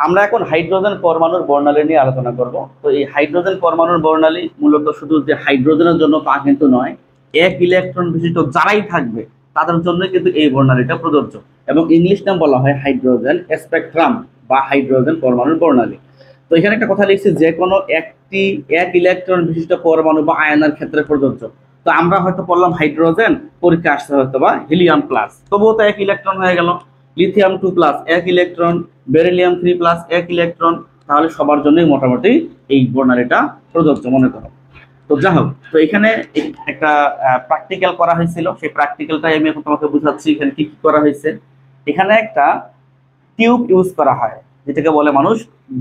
আমরা এখন হাইড্রোজেন পরমাণুর বর্ণালী নিয়ে আলোচনা করব। তো এই হাইড্রোজেন পরমাণুর বর্ণালী মূলত শুধু যে হাইড্রোজেনের জন্য তা কিন্তু নয়, এক ইলেকট্রন বিশিষ্ট যারাই থাকবে তাদের জন্য কিন্তু এই বর্ণালীটা প্রযোজ্য, এবং ইংলিশ নাম বলা হয় হাইড্রোজেন স্পেকট্রাম বা হাইড্রোজেন পরমাণুর বর্ণালী। তো এখানে একটা কথা লিখছি, যে কোনো একটি এক ইলেকট্রন বিশিষ্ট পরমাণু বা আয়নের ক্ষেত্রে প্রযোজ্য। তো আমরা হয়তো পড়লাম হাইড্রোজেন, পরীক্ষা আসতে হয়তো বা হিলিয়াম প্লাস, তবুও তো এক ইলেকট্রন হয়ে গেল। লিথিয়াম 2 প্লাস এক ইলেকট্রন, বেরিলিয়াম 3 প্লাস এক ইলেকট্রন, তাহলে সবার জন্যই মোটামুটি এই বর্ণালীটা প্রযোজ্য মনে করো। তো যা হোক, তো এখানে একটা প্র্যাকটিক্যাল করা হয়েছিল, সেই প্র্যাকটিক্যালটাই আমি এখন তোমাকে বুঝাচ্ছি। এখানে কি কি করা হয়েছে, এখানে একটা টিউব ইউজ করা হয় যেটাকে বলে মানুষ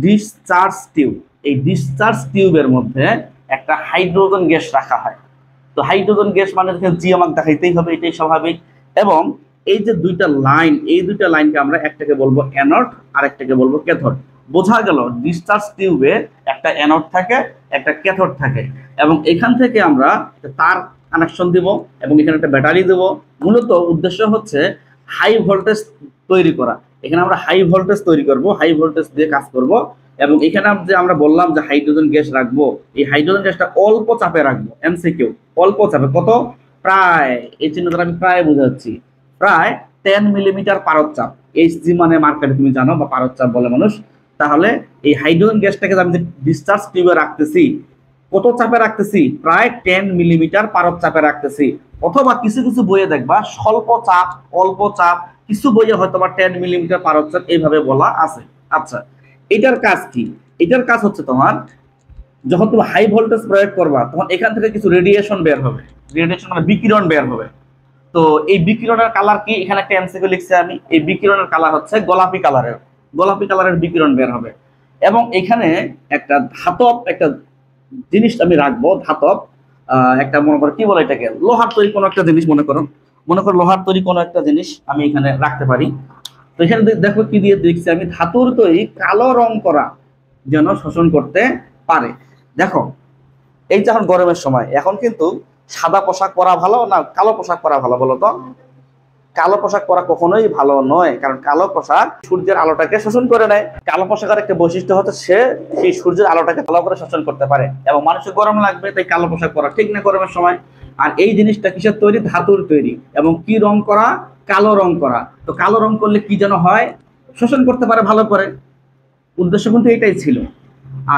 ডিসচার্জ টিউব। এই ডিসচার্জ টিউবের মধ্যে একটা হাইড্রোজেন গ্যাস রাখা হয়। তো হাইড্রোজেন গ্যাস মানে জি আমাকে দেখাইতেই হবে, এটাই স্বাভাবিক। এবং এই যে দুইটা লাইন, এই দুইটা লাইনকে আমরা একটাকে বলবো অ্যানোড আর একটাকে বলবো ক্যাথোড। বোঝা গেল ডিসচার্জ টিউবে একটা অ্যানোড থাকে, একটা ক্যাথোড থাকে, এবং এখান থেকে আমরা তার কানেকশন দিব এবং এখানে একটা ব্যাটারি দেব। মূলত উদ্দেশ্য হচ্ছে হাই ভোল্টেজ তৈরি করা। এখানে আমরা হাই ভোল্টেজ তৈরি করব, হাই ভোল্টেজ দিয়ে কাজ করব। এবং এখানে যে আমরা বললাম যে হাইড্রোজেন গ্যাস রাখবো, এই হাইড্রোজেন গ্যাসটা অল্প চাপে রাখবো। এমসিকিউ, অল্প চাপে কত? প্রায়, এই চিহ্ন দ্বারা আমি প্রায় বোঝাচ্ছি, প্রায় 10 মিলিমিটার পারদ-চাপ। এইচজি মানে মার্কেটে তুমি জানো, বা পারদ-চাপ বলে মানুষ। তাহলে এই হাইড্রোজেন গ্যাসটাকে আমি যে ডিসচার্জ টিউবে রাখতেছি, কত চাপে রাখতেছি? প্রায় 10 মিলিমিটার পারদ-চাপে রাখতেছি। অথবা কিছু কিছু বইয়ে দেখবা স্বল্প চাপ, অল্প চাপ, কিছু বইয়ে হয়তো বা 10 মিলিমিটার পারদ-চাপ এইভাবে বলা আছে। আচ্ছা, এটার কাজ কি? এটার কাজ হচ্ছে তোমার যখন তুমি হাই ভোল্টেজ প্রয়োগ করবা তখন এখান থেকে কিছু রেডিয়েশন বের হবে। রেডিয়েশন মানে বিকিরণ বের হবে। তো এই বিকিরণের কালার কি? এখানে একটা এমসিকিউ লিখছি আমি। এই বিকিরণের কালার হচ্ছে গোলাপি কালারের, গোলাপি কালারের বিকিরণ বের হবে। এবং এখানে একটা ধাতব একটা জিনিস আমি রাখবো, ধাতব একটা, মনে করো কি বলে এটাকে, লোহার তৈরি কোনো একটা জিনিস, মনে করো লোহার তৈরি কোনো একটা জিনিস আমি এখানে রাখতে পারি। তো এখানে দেখো কি দিয়ে দেখছি আমি, ধাতুর তৈরি কালো রং করা যেন শোষণ করতে পারে। দেখো, এই যে এখন গরমের সময়, এখন কিন্তু সাদা পোশাক পরা ভালো না কালো পোশাক পরা ভালো বলো তো? কালো পোশাক পরা কখনোই ভালো নয়, কারণ কালো পোশাক সূর্যের আলোটাকে শোষণ করে নেয়। কালো পোশাকের একটা বৈশিষ্ট্য হচ্ছে সে সেই সূর্যের আলোটাকে ভালো করে শোষণ করতে পারে, এবং মানুষের গরম লাগবে, তাই কালো পোশাক পরা ঠিক না গরমের সময়। আর এই জিনিসটা কিসের তৈরি? ধাতুর তৈরি। এবং কি রং করা? কালো রং করা। তো কালো রং করলে কি যেন হয়? শোষণ করতে পারে ভালো করে। উদ্দেশ্য কিন্তু এটাই ছিল।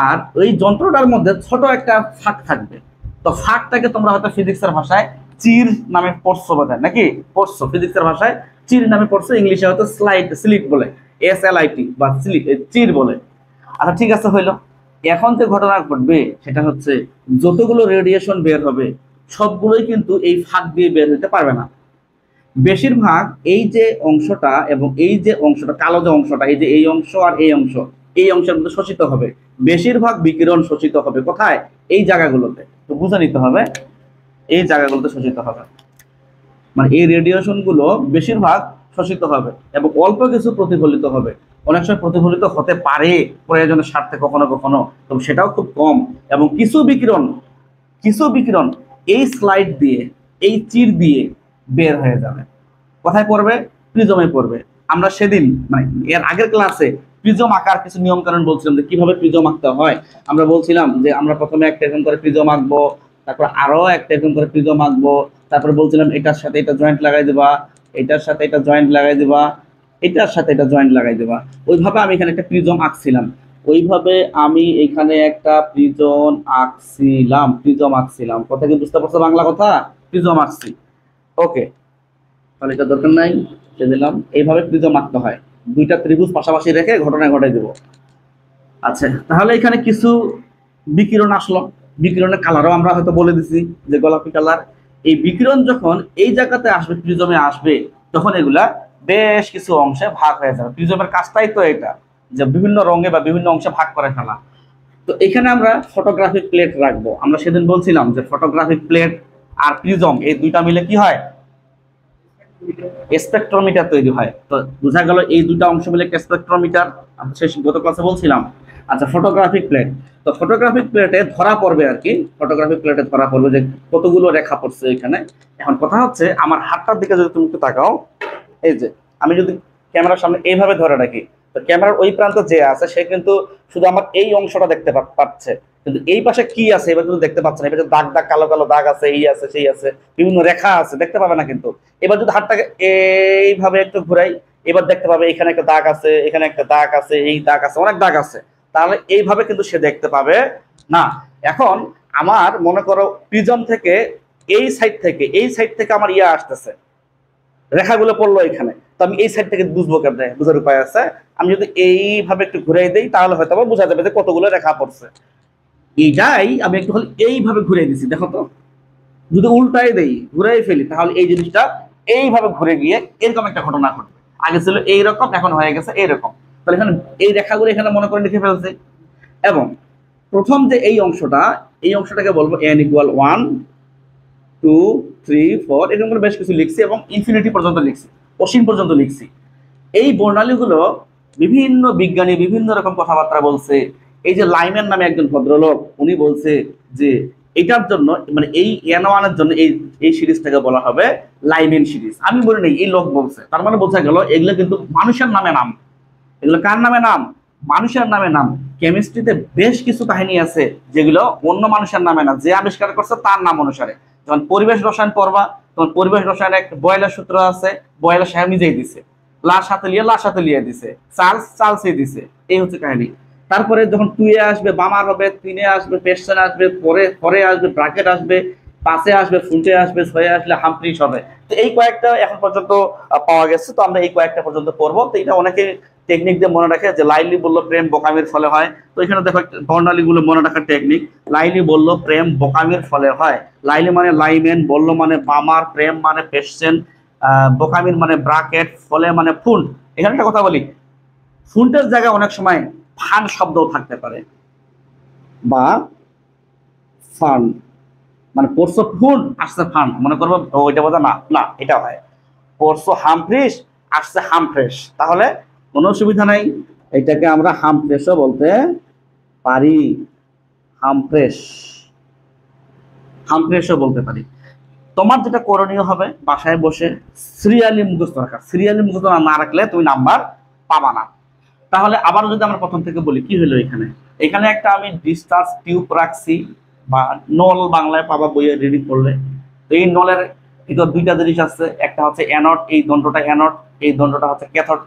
আর ওই যন্ত্রটার মধ্যে ছোট একটা ফাঁক থাকবে। তো ফাঁকটাকে তোমরা হয়তো ফিজিক্সের ভাষায় চির নামে পড়ছো, বোধহয় নাকি পড়ছো, ফিজিক্সের ভাষায় চির নামে পড়ছো, ইংলিশে হয়তো স্লিট বলে, SLIT বা চির বলে। আচ্ছা ঠিক আছে, হইলো। এখন যে ঘটনা ঘটবে সেটা হচ্ছে যতগুলো রেডিয়েশন বের হবে সবগুলোই কিন্তু এই ফাঁক দিয়ে বের হতে পারবে না। বেশিরভাগ এই যে অংশটা এবং এই যে অংশটা, কালো যে অংশটা, এই যে এই অংশ আর এই অংশ, এই অংশের মধ্যে শোষিত হবে। বেশিরভাগ বিকিরণ শোষিত হবে কোথায়? এই জায়গাগুলোতে। তো বুঝে নিতে হবে, এই জায়গাগুলোতে শোষিত হবে, মানে এই রেডিয়েশন গুলো বেশিরভাগ শোষিত হবে এবং অল্প কিছু প্রতিফলিত হবে। অনেক সময় প্রতিফলিত হতে পারে প্রয়োজনের স্বার্থে কখনো কখনো, তবে সেটাও খুব কম। এবং কিছু বিকিরণ এই স্লাইড দিয়ে, এই চির দিয়ে বের হয়ে যাবে। কোথায় পড়বে? প্রিজমে পড়বে। আমরা সেদিন মানে এর আগের ক্লাসে প্রিজম আঁকার কিছু নিয়ম কানুন বলছিলাম, যে কিভাবে প্রিজম আঁকতে হয়। আমরা বলছিলাম যে আমরা প্রথমে একটা এরকম করে প্রিজম আঁকবো, তারপর আরো একটা এরকম করে প্রিজম আঁকবো, তারপর বলছিলাম এটার সাথে এটা জয়েন্ট লাগাই দেবা, এটার সাথে এটা জয়েন্ট লাগাই দেবা, এটার সাথে এটা জয়েন্ট লাগাই দেবা। ওইভাবে আমি এখানে একটা প্রিজম আঁকছিলাম, ওইভাবে আমি এখানে একটা প্রিজম আঁকছিলাম। কথা কি বুঝতে পারছো? বাংলা কথা, প্রিজম আঁকছি। ওকে, তাহলে এটা দরকার নাই, সে দিলাম। এইভাবে প্রিজম আঁকতে হয়, দুইটা ত্রিভুজ পাশাপাশি রেখে ঘটনা ঘটাই দেব। আচ্ছা, তাহলে এখানে কিছু বিকিরণ আসলো, বিকিরণের কালারও আমরা হয়তো বলে দিছি যে গোলাপি কালার। এই বিকিরণ যখন এই জায়গাতে আসবে, প্রিজমে আসবে, তখন এগুলা বেশ কিছু অংশে ভাগ হয়ে যাবে। প্রিজমের কাজটাই তো এটা, যে বিভিন্ন রঙে বা বিভিন্ন অংশে ভাগ করে ফেলা। তো এখানে আমরা ফটোগ্রাফিক প্লেট রাখবো। আমরা সেদিন বলছিলাম যে ফটোগ্রাফিক প্লেট আর প্রিজম এই দুইটা মিলে কি হয়? স্পেকট্রোমিটার তৈরি হয়। তো বোঝা গেল এই দুটো অংশ মিলে একটা স্পেকট্রোমিটার, শেষ গত ক্লাসে বলছিলাম। আচ্ছা, ফটোগ্রাফিক প্লেট, তো ফটোগ্রাফিক প্লেটে ধরা পড়বে আর কি, ফটোগ্রাফিক প্লেটে ধরা পড়বে যে কতগুলো রেখা পড়ছে এখানে। এখন কথা হচ্ছে আমার হাতটার দিকে যদি তুমি একটু তাকাও, এই যে আমি যদি ক্যামেরার সামনে এইভাবে ধরে রাখি, তো ক্যামেরার ওই প্রান্তে যে আছে সে কিন্তু শুধু আমার এই অংশটা দেখতে পাচ্ছে, কিন্তু এই পাশে কি আছে এবার কিন্তু দেখতে পাচ্ছে না। এবার দাগ দাগ কালো কালো দাগ আছে, এই আছে সেই আছে, বিভিন্ন রেখা আছে, দেখতে পাবে না কিন্তু। এবার যদি হাতটাকে এইভাবে একটু ঘুরাই, এবার দেখতে পাবে এখানে একটা দাগ আছে, এখানে একটা দাগ আছে, এই দাগ আছে, অনেক দাগ আছে। তাহলে এইভাবে কিন্তু সে দেখতে পাবে না। এখন আমার মনে করো প্রিজম থেকে এই সাইড থেকে আমার ইয়া আসতেছে, রেখাগুলো পড়লো এখানে, তো আমি এই সাইড থেকে বুঝবো কেমনে? বুঝার উপায় আছে। আমি যদি এইভাবে একটু ঘুরাই দিই তাহলে হয়তো আবার বোঝা যাবে যে কতগুলো রেখা পড়ছে। এইটাই আমি একটু হলে এইভাবে ঘুরে দিছি, দেখো তো। যদি উল্টাই দেই, ঘুরাই ফেলি, তাহলে এই জিনিসটা এইভাবে ঘুরে গিয়ে এরকম একটা ঘটনা ঘটবে। আগে ছিল এইরকম, এখন হয়ে গেছে এইরকম। তাহলে এখানে এই রেখাগুলো এখানে মনে করে লিখে ফেলছে। এবং প্রথম যে এই অংশটাকে বলবো n = 1 2 3 4, এরকম করে বেশ কিছু লিখছি এবং ইনফিনিটি পর্যন্ত লিখছি, অসীম পর্যন্ত লিখছি। এই বর্ণালীগুলো বিভিন্ন বিজ্ঞানী বিভিন্ন রকম কথাবার্তা বলছে। এই যে লাইম্যান নামে একজন ভদ্রলোক, উনি বলছে যে এটার জন্য, মানে এই n1 এর জন্য এই এই সিরিজটাকে বলা হবে লাইম্যান সিরিজ। আমি বলি নাই, এই লোক বলছে। তার মানে বোঝা গেল এগুলো কিন্তু মানুষের নামে নাম। এগুলো কার নামে নাম? মানুষের নামে নাম। কেমিস্ট্রিতে বেশ কিছু কাহিনী আছে যেগুলো অন্য মানুষের নামে না, যে আবিষ্কার করছে তার নাম অনুসারে। যখন পরিবেশ রসায়ন পড়বা, তখন পরিবেশ রসায়নের একটা বয়লার সূত্র আছে, বয়লার সাহেব নিজেই দিছে। লাশ হাতে লিয়ে দিছে, চার্লসই দিছে। এই হচ্ছে কাহিনী। তারপরে যখন 2 এ আসবে বামার হবে, 3 এ আসবে পেস্টন আসবে, পরে আসবে ব্রাকেট আসবে, 5 এ আসবে ফুন্টে আসবে, 6 এ আসলে হামফ্রিস হবে। তো এই কয়েকটা এখন পর্যন্ত পাওয়া গেছে। তো আমরা এই কয়েকটা পর্যন্ত পড়বো। তো এটা অনেকে টেকনিক দিয়ে মনে রাখে, যে লাইলি বললো প্রেম বোকামির ফলে হয়। তো এখানে দেখো বর্ণালীগুলো মনে রাখার টেকনিক। লাইলি বললো প্রেম বোকামির ফলে হয়। লাইলি মানে লাইমেন, বললো মানে বামার, প্রেম মানে পেস্টেন, বোকামির মানে ব্রাকেট, ফলে মানে ফুন্ট। এখানে একটা কথা বলি, ফুন্টের জায়গায় অনেক সময় ফান শব্দও থাকতে পারে, বা ফান মানে পড়ছো ফুন আসছে ফান, মনে করবো ওইটা বোঝা না, না এটা হয় পড়ছো হামফ্রিস আসছে হামফ্রেশ, তাহলে কোনো অসুবিধা নাই। এটাকে আমরা হামফ্রেশও বলতে পারি, হামফ্রেশ, হামফ্রেশও বলতে পারি। তোমার যেটা করণীয় হবে, বাসায় বসে সিরিয়ালি মুখস্থ রাখা। সিরিয়ালি মুখস্থ না রাখলে তুমি নাম্বার পাবা না। তাহলে আবার যদি আমরা প্রথম থেকে বলি, কি হলো এখানে? এখানে একটা আমি ডিসচার্জ টিউব রাখছি, বা নল বাংলায় পাবা বইয়ে রিডিং করলে। তো এই নলের ভিতর দুইটা জিনিস আছে, একটা হচ্ছে অ্যানোড, এই দণ্ডটা অ্যানোড, এই দণ্ডটা হচ্ছে ক্যাথোড।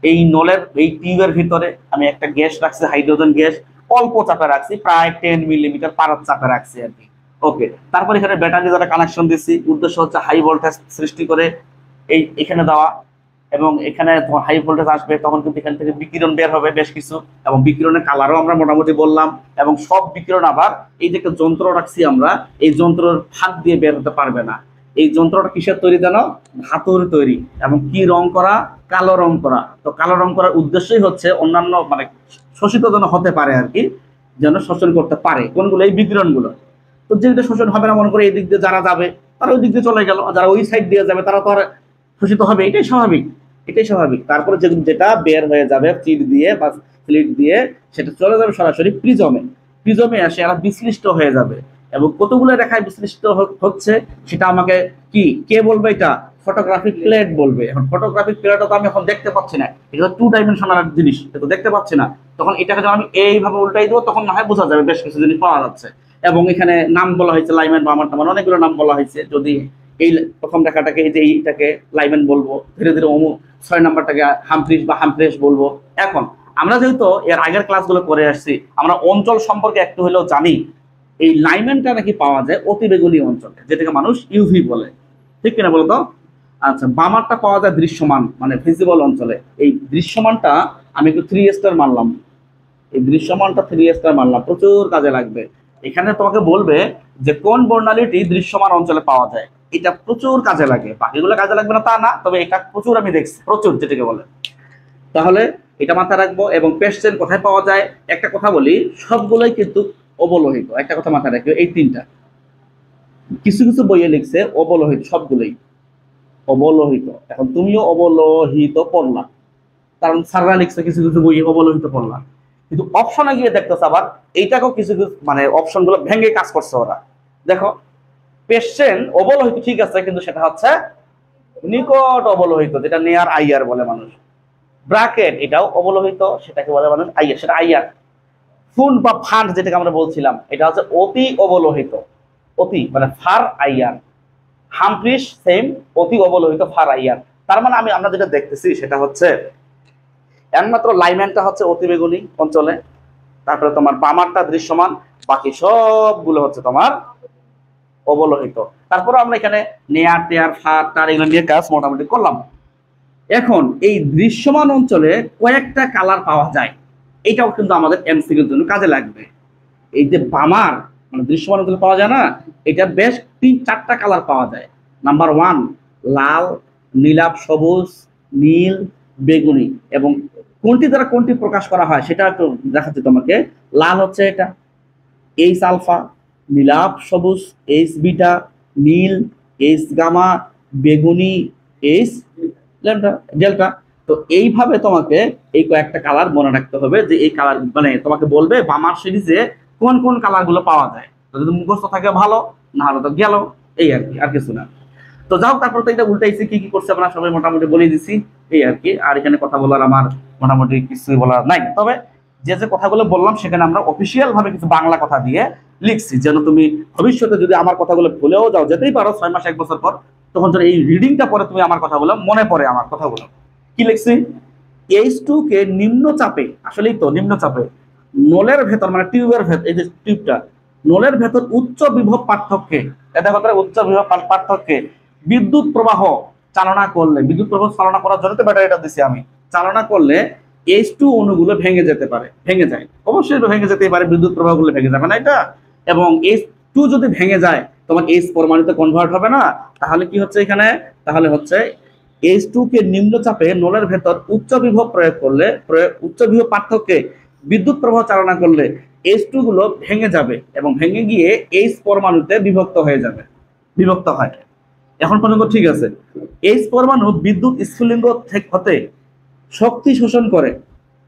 এই নলের এই টিউবের ভিতরে আমি একটা গ্যাস রাখছি, হাইড্রোজেন গ্যাস, অল্প চাপে রাখছি, প্রায় 10 মিলিমিটার পারদ চাপে রাখছি আর কি। ওকে, তারপর এখানে ব্যাটারি দ্বারা কানেকশন দিচ্ছি। উদ্দেশ্য হচ্ছে হাই ভোল্টেজ সৃষ্টি করে এখানে দেওয়া, এবং এখানে হাই ভোল্টেজ আসবে তখন কিন্তু এখান থেকে বিকিরণ বের হবে বেশ কিছু, এবং বিকিরণের কালারও আমরা মোটামুটি বললাম। এবং সব বিকিরণ আবার এই যে একটা যন্ত্র রাখছি আমরা, এই যন্ত্রের ফাঁক দিয়ে বের হতে পারবে না। এই যন্ত্রটা কিসের তৈরি জানো? ধাতুর তৈরি। এবং কি রং করা? কালো রং করা। তো কালো রং করার উদ্দেশ্যই হচ্ছে অন্যান্য মানে শোষিত যেন হতে পারে আর কি, যেন শোষণ করতে পারে কোনগুলো? এই বিকিরণগুলো। তো যেটা শোষণ হবে না, মনে করে এই দিক দিয়ে যারা যাবে তারা ওই দিক দিয়ে চলে গেল, যারা ওই সাইড দিয়ে যাবে তারা তো আর শোষিত হবে, এটাই স্বাভাবিক, এটাই স্বাভাবিক। তারপরে যেটা বের হয়ে যাবে চিট দিয়ে বা স্লিট দিয়ে, সেটা চলে যাবে সরাসরি প্রিজমে। প্রিজমে এসে এরা বিশ্লিষ্ট হয়ে যাবে। এবং কতগুলো রেখায় বিশ্লিষ্ট হচ্ছে সেটা আমাকে কে বলবে? এটা ফটোগ্রাফিক প্লেট বলবে। এখন ফটোগ্রাফিক প্লেটটা তো আমি এখন দেখতে পাচ্ছি না, এটা 2 ডাইমেনশনাল জিনিস, এটা তো দেখতে পাচ্ছি না। তখন এটাকে যখন আমি এইভাবে উল্টাই দেবো, তখন না হয় বোঝা যাবে বেশ কিছু জিনিস পাওয়া যাচ্ছে। এবং এখানে নাম বলা হয়েছে লাইম্যান, বামার টামার অনেকগুলো নাম বলা হয়েছে। যদি এই প্রথম রেখাটাকে, এই যে এইটাকে লাইম্যান বলবো, ধীরে ধীরে 6 নাম্বারটাকে হামফ্রিস বা হামফ্রেশ বলবো। এখন আমরা যেহেতু এর আগের ক্লাসগুলো করে আসছি, আমরা অঞ্চল সম্পর্কে একটু হলেও জানি। এই লাইম্যানটা নাকি পাওয়া যায় অতিবেগুনি অঞ্চলে, যেটাকে মানুষ ইউভি বলে, ঠিক কিনা বলতো? আচ্ছা, বামারটা পাওয়া যায় দৃশ্যমান মানে ভিজিবল অঞ্চলে। এই দৃশ্যমানটা আমি একটু 3 স্টার মারলাম, এই দৃশ্যমানটা 3 স্টার মারলাম, প্রচুর কাজে লাগবে। এখানে তোমাকে বলবে যে কোন বর্ণালীটি দৃশ্যমান অঞ্চলে পাওয়া যায়, এটা প্রচুর কাজে লাগে। বাকিগুলো কাজে লাগবে না তা না, তবে এটা প্রচুর আমি দেখছি, প্রচুর যেটাকে বলে। তাহলে এটা মাথায় রাখবো। এবং পেস্টেন কোথায় পাওয়া যায়? একটা কথা বলি, সবগুলোই কিন্তু অবলোহিত। একটা কথা মাথায় রাখবে, এই 3টা। কিছু কিছু বইয়ে লিখছে অবলোহিত, সবগুলোই অবলোহিত। এখন তুমিও অবলোহিত পড়লা, কারণ স্যাররা লিখছে কিছু কিছু বইয়ে অবলোহিত পড়লা, কিন্তু অপশনে গিয়ে দেখতেছে আবার এইটাকেও কিছু কিছু মানে অপশনগুলো ভেঙে কাজ করছে ওরা। দেখো, পেশেন্ট অবলোহিত ঠিক আছে, কিন্তু সেটা হচ্ছে নিকট অবলোহিত, যেটা নেয়ার আইয়ার বলে মানুষ। ব্র্যাকেট এটাও অবলোহিত, সেটাকে বলে মানে আইয়ার, সেটা আইয়ার। ফুন বা ফান্ড যেটাকে আমরা বলছিলাম এটা হচ্ছে অতি অবলোহিত, অতি মানে ফার আইয়ার। হামফ্রিস সেম, অতি অবলোহিত ফার আইয়ার। তার মানে আমরা যেটা দেখতেছি সেটা হচ্ছে একমাত্র লাইম্যানটা হচ্ছে অতি বেগুনি অঞ্চলে, তারপরে তোমার বামারটা দৃশ্যমান, বাকি সবগুলো হচ্ছে তোমার অবলোহিত। তারপরে আমরা এখানে নেয়ার টেয়ার ফার টার এগুলো নিয়ে কাজ মোটামুটি করলাম। এখন এই দৃশ্যমান অঞ্চলে কয়েকটা কালার পাওয়া যায়, এটাও কিন্তু আমাদের এমসিকিউর জন্য কাজে লাগবে। এই যে বামার মানে দৃশ্যমান অঞ্চলে পাওয়া যায় না, এটা বেশ 3-4টা কালার পাওয়া যায়। নাম্বার 1 লাল, নীলাভ সবুজ, নীল, বেগুনি। এবং কোনটি দ্বারা কোনটি প্রকাশ করা হয় সেটা একটু দেখাচ্ছি তোমাকে। লাল হচ্ছে এটা এইচ আলফা, নীলাভ সবুজ এইচ বিটা, নীল এইচ গামা, বেগুনি এইচ ডেল্টা। তো এইভাবে তোমাকে এই কয়েকটা কালার মনে রাখতে হবে, যে এই কালার মানে তোমাকে বলবে বামার সিরিজে কোন কোন কালার গুলো পাওয়া যায়। যদি মুখস্থ থাকে ভালো, না হলে তো গেল, এই আর কি, আর কিছু না। তো যাও, তারপর তো এটা উল্টাইছি, কি কি করছে আমরা সবাই মোটামুটি বলে দিছি, এই আর কি। আর এখানে কথা বলার আমার মোটামুটি কিছু বলার নাই, তবে যে যে কথাগুলো বললাম সেখানে আমরা অফিসিয়াল ভাবে কিছু বাংলা কথা দিয়ে লিখছি, যেন তুমি ভবিষ্যতে যদি আমার কথাগুলো ভুলেও যাও, যেতেই পারো 6 মাস 1 বছর পর, তখন যদি এই রিডিংটা পরে তুমি আমার কথাগুলো মনে পড়ে আমার কথাগুলো। কি লিখছি? H2 কে নিম্ন চাপে, আসলেই তো নিম্ন চাপে নলের ভেতর মানে টিউবের ভেতর, এই যে টিউবটা নলের ভেতর উচ্চ বিভব পার্থক্যে, দেখো উচ্চ বিভব পার্থক্যে বিদ্যুৎ প্রবাহ চালনা করলে, বিদ্যুৎ প্রবাহ চালনা করার জন্য তো ব্যাটারিটা দিছি আমি, চালনা করলে H2 অণুগুলো ভেঙে যেতে পারে, ভেঙে যায়, অবশ্যই ভেঙে যেতে পারে, বিদ্যুৎ প্রবাহগুলো ভেঙে যাবে না এটা। এবং H2 যদি ভেঙে যায় তোমার H পরমাণুতে কনভার্ট হবে না, তাহলে কি হচ্ছে এখানে, তাহলে হচ্ছে H2 কে নিম্ন চাপে নলের ভেতর উচ্চ বিভব প্রয়োগ করলে, উচ্চ বিভব পার্থক্যে বিদ্যুৎ প্রবাহ চালনা করলে H2 গুলো ভেঙে যাবে এবং ভেঙে গিয়ে H পরমাণুতে বিভক্ত হয়ে যাবে, বিভক্ত হয়। এখন পর্যন্ত ঠিক আছে। H পরমাণু বিদ্যুৎ স্ফুলিঙ্গ হতে শক্তি শোষণ করে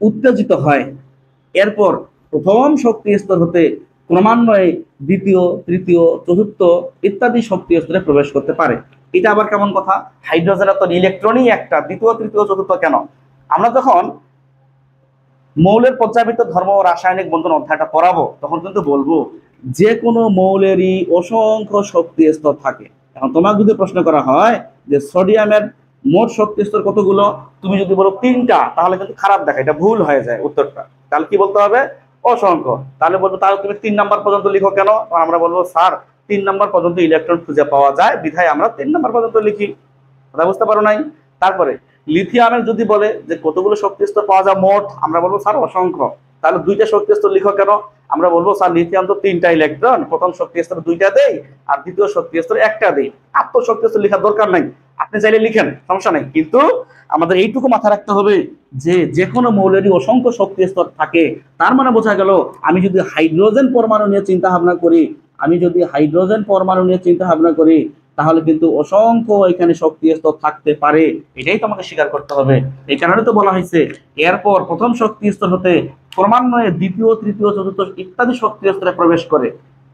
উত্তেজিত হয়, এরপর প্রথম শক্তি স্তর হতে ক্রমান্বয়ে দ্বিতীয়, তৃতীয়, চতুর্থ ইত্যাদি শক্তি স্তরে প্রবেশ করতে পারে। এটা আবার কেমন কথা? হাইড্রোজেনের তো ইলেকট্রনই একটা, দ্বিতীয়, তৃতীয়, চতুর্থ কেন? আমরা যখন মৌলের পর্যায়বৃত্ত ধর্ম ও রাসায়নিক বন্ধন অধ্যায়টা পড়াবো তখন কিন্তু বলবো যে কোনো মৌলেরই অসংখ্য শক্তি স্তর থাকে। এখন তোমাকে যদি প্রশ্ন করা হয় যে সোডিয়ামের মোট শক্তি স্তর কতগুলো, তুমি যদি বলো 3টা, তাহলে কিন্তু খারাপ দেখা, এটা ভুল হয়ে যায় উত্তরটা। তাহলে কি বলতে হবে? অসংখ্য। তাহলে বলবো তাহলে তুমি 3 নাম্বার পর্যন্ত লিখো কেন? আমরা বলবো স্যার 3 নাম্বার পর্যন্ত ইলেকট্রন খুঁজে পাওয়া যায়, বিধায় আমরা 3 নাম্বার পর্যন্ত লিখি। কথা বুঝতে পারো নাই? তারপরে লিথিয়ামের যদি বলে যে কতগুলো শক্তি স্তর পাওয়া যায় মোট, আমরা বলবো স্যার অসংখ্য। তাহলে 2টা শক্তি স্তর লিখো কেন? আমরা বলবো স্যার লিথিয়াম তো 3টা ইলেকট্রন, প্রথম শক্তি স্তর 2টা দেই আর দ্বিতীয় শক্তি স্তর 1টা দেই। আর তো শক্তি স্তর লেখার দরকার নাই, আপনি চাইলে লিখেন, সমস্যা নাই। কিন্তু আমাদের এইটুকু মাথায় রাখতে হবে যে যে কোনো মৌলেরই অসংখ্য শক্তি স্তর থাকে। তার মানে বোঝা গেল আমি যদি হাইড্রোজেন পরমাণু নিয়ে চিন্তা ভাবনা করি, তাহলে কিন্তু অসংখ্য এখানে শক্তি স্তর থাকতে পারে, এটাই তোমাকে স্বীকার করতে হবে। এই কারণে তো বলা হয়েছে এরপর প্রথম শক্তি স্তর হতে ক্রমান্বয়ে দ্বিতীয়, তৃতীয়, চতুর্থ ইত্যাদি শক্তি স্তরে প্রবেশ করে।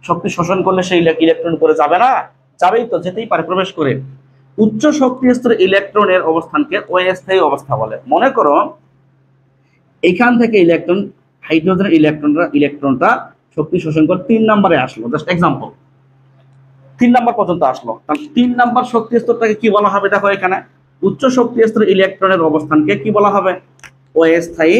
শক্তি শোষণ করলে সেই ইলেকট্রন করে যাবে না? যাবেই তো, যেতেই পারে প্রবেশ করে। উচ্চ শক্তি স্তরে ইলেকট্রনের অবস্থানকে অস্থায়ী অবস্থা বলে। মনে করো এখান থেকে ইলেকট্রন, হাইড্রোজেনের ইলেকট্রনটা শক্তি শোষণ করে 3 নম্বরে আসলো, জাস্ট এক্সাম্পল 3 নাম্বার পর্যন্ত আসলো, তাহলে 3 নাম্বার শক্তি স্তরটাকে কি বলা হবে? দেখো এখানে উচ্চ শক্তি স্তরে ইলেকট্রনের অবস্থানকে কি বলা হবে? অস্থায়ী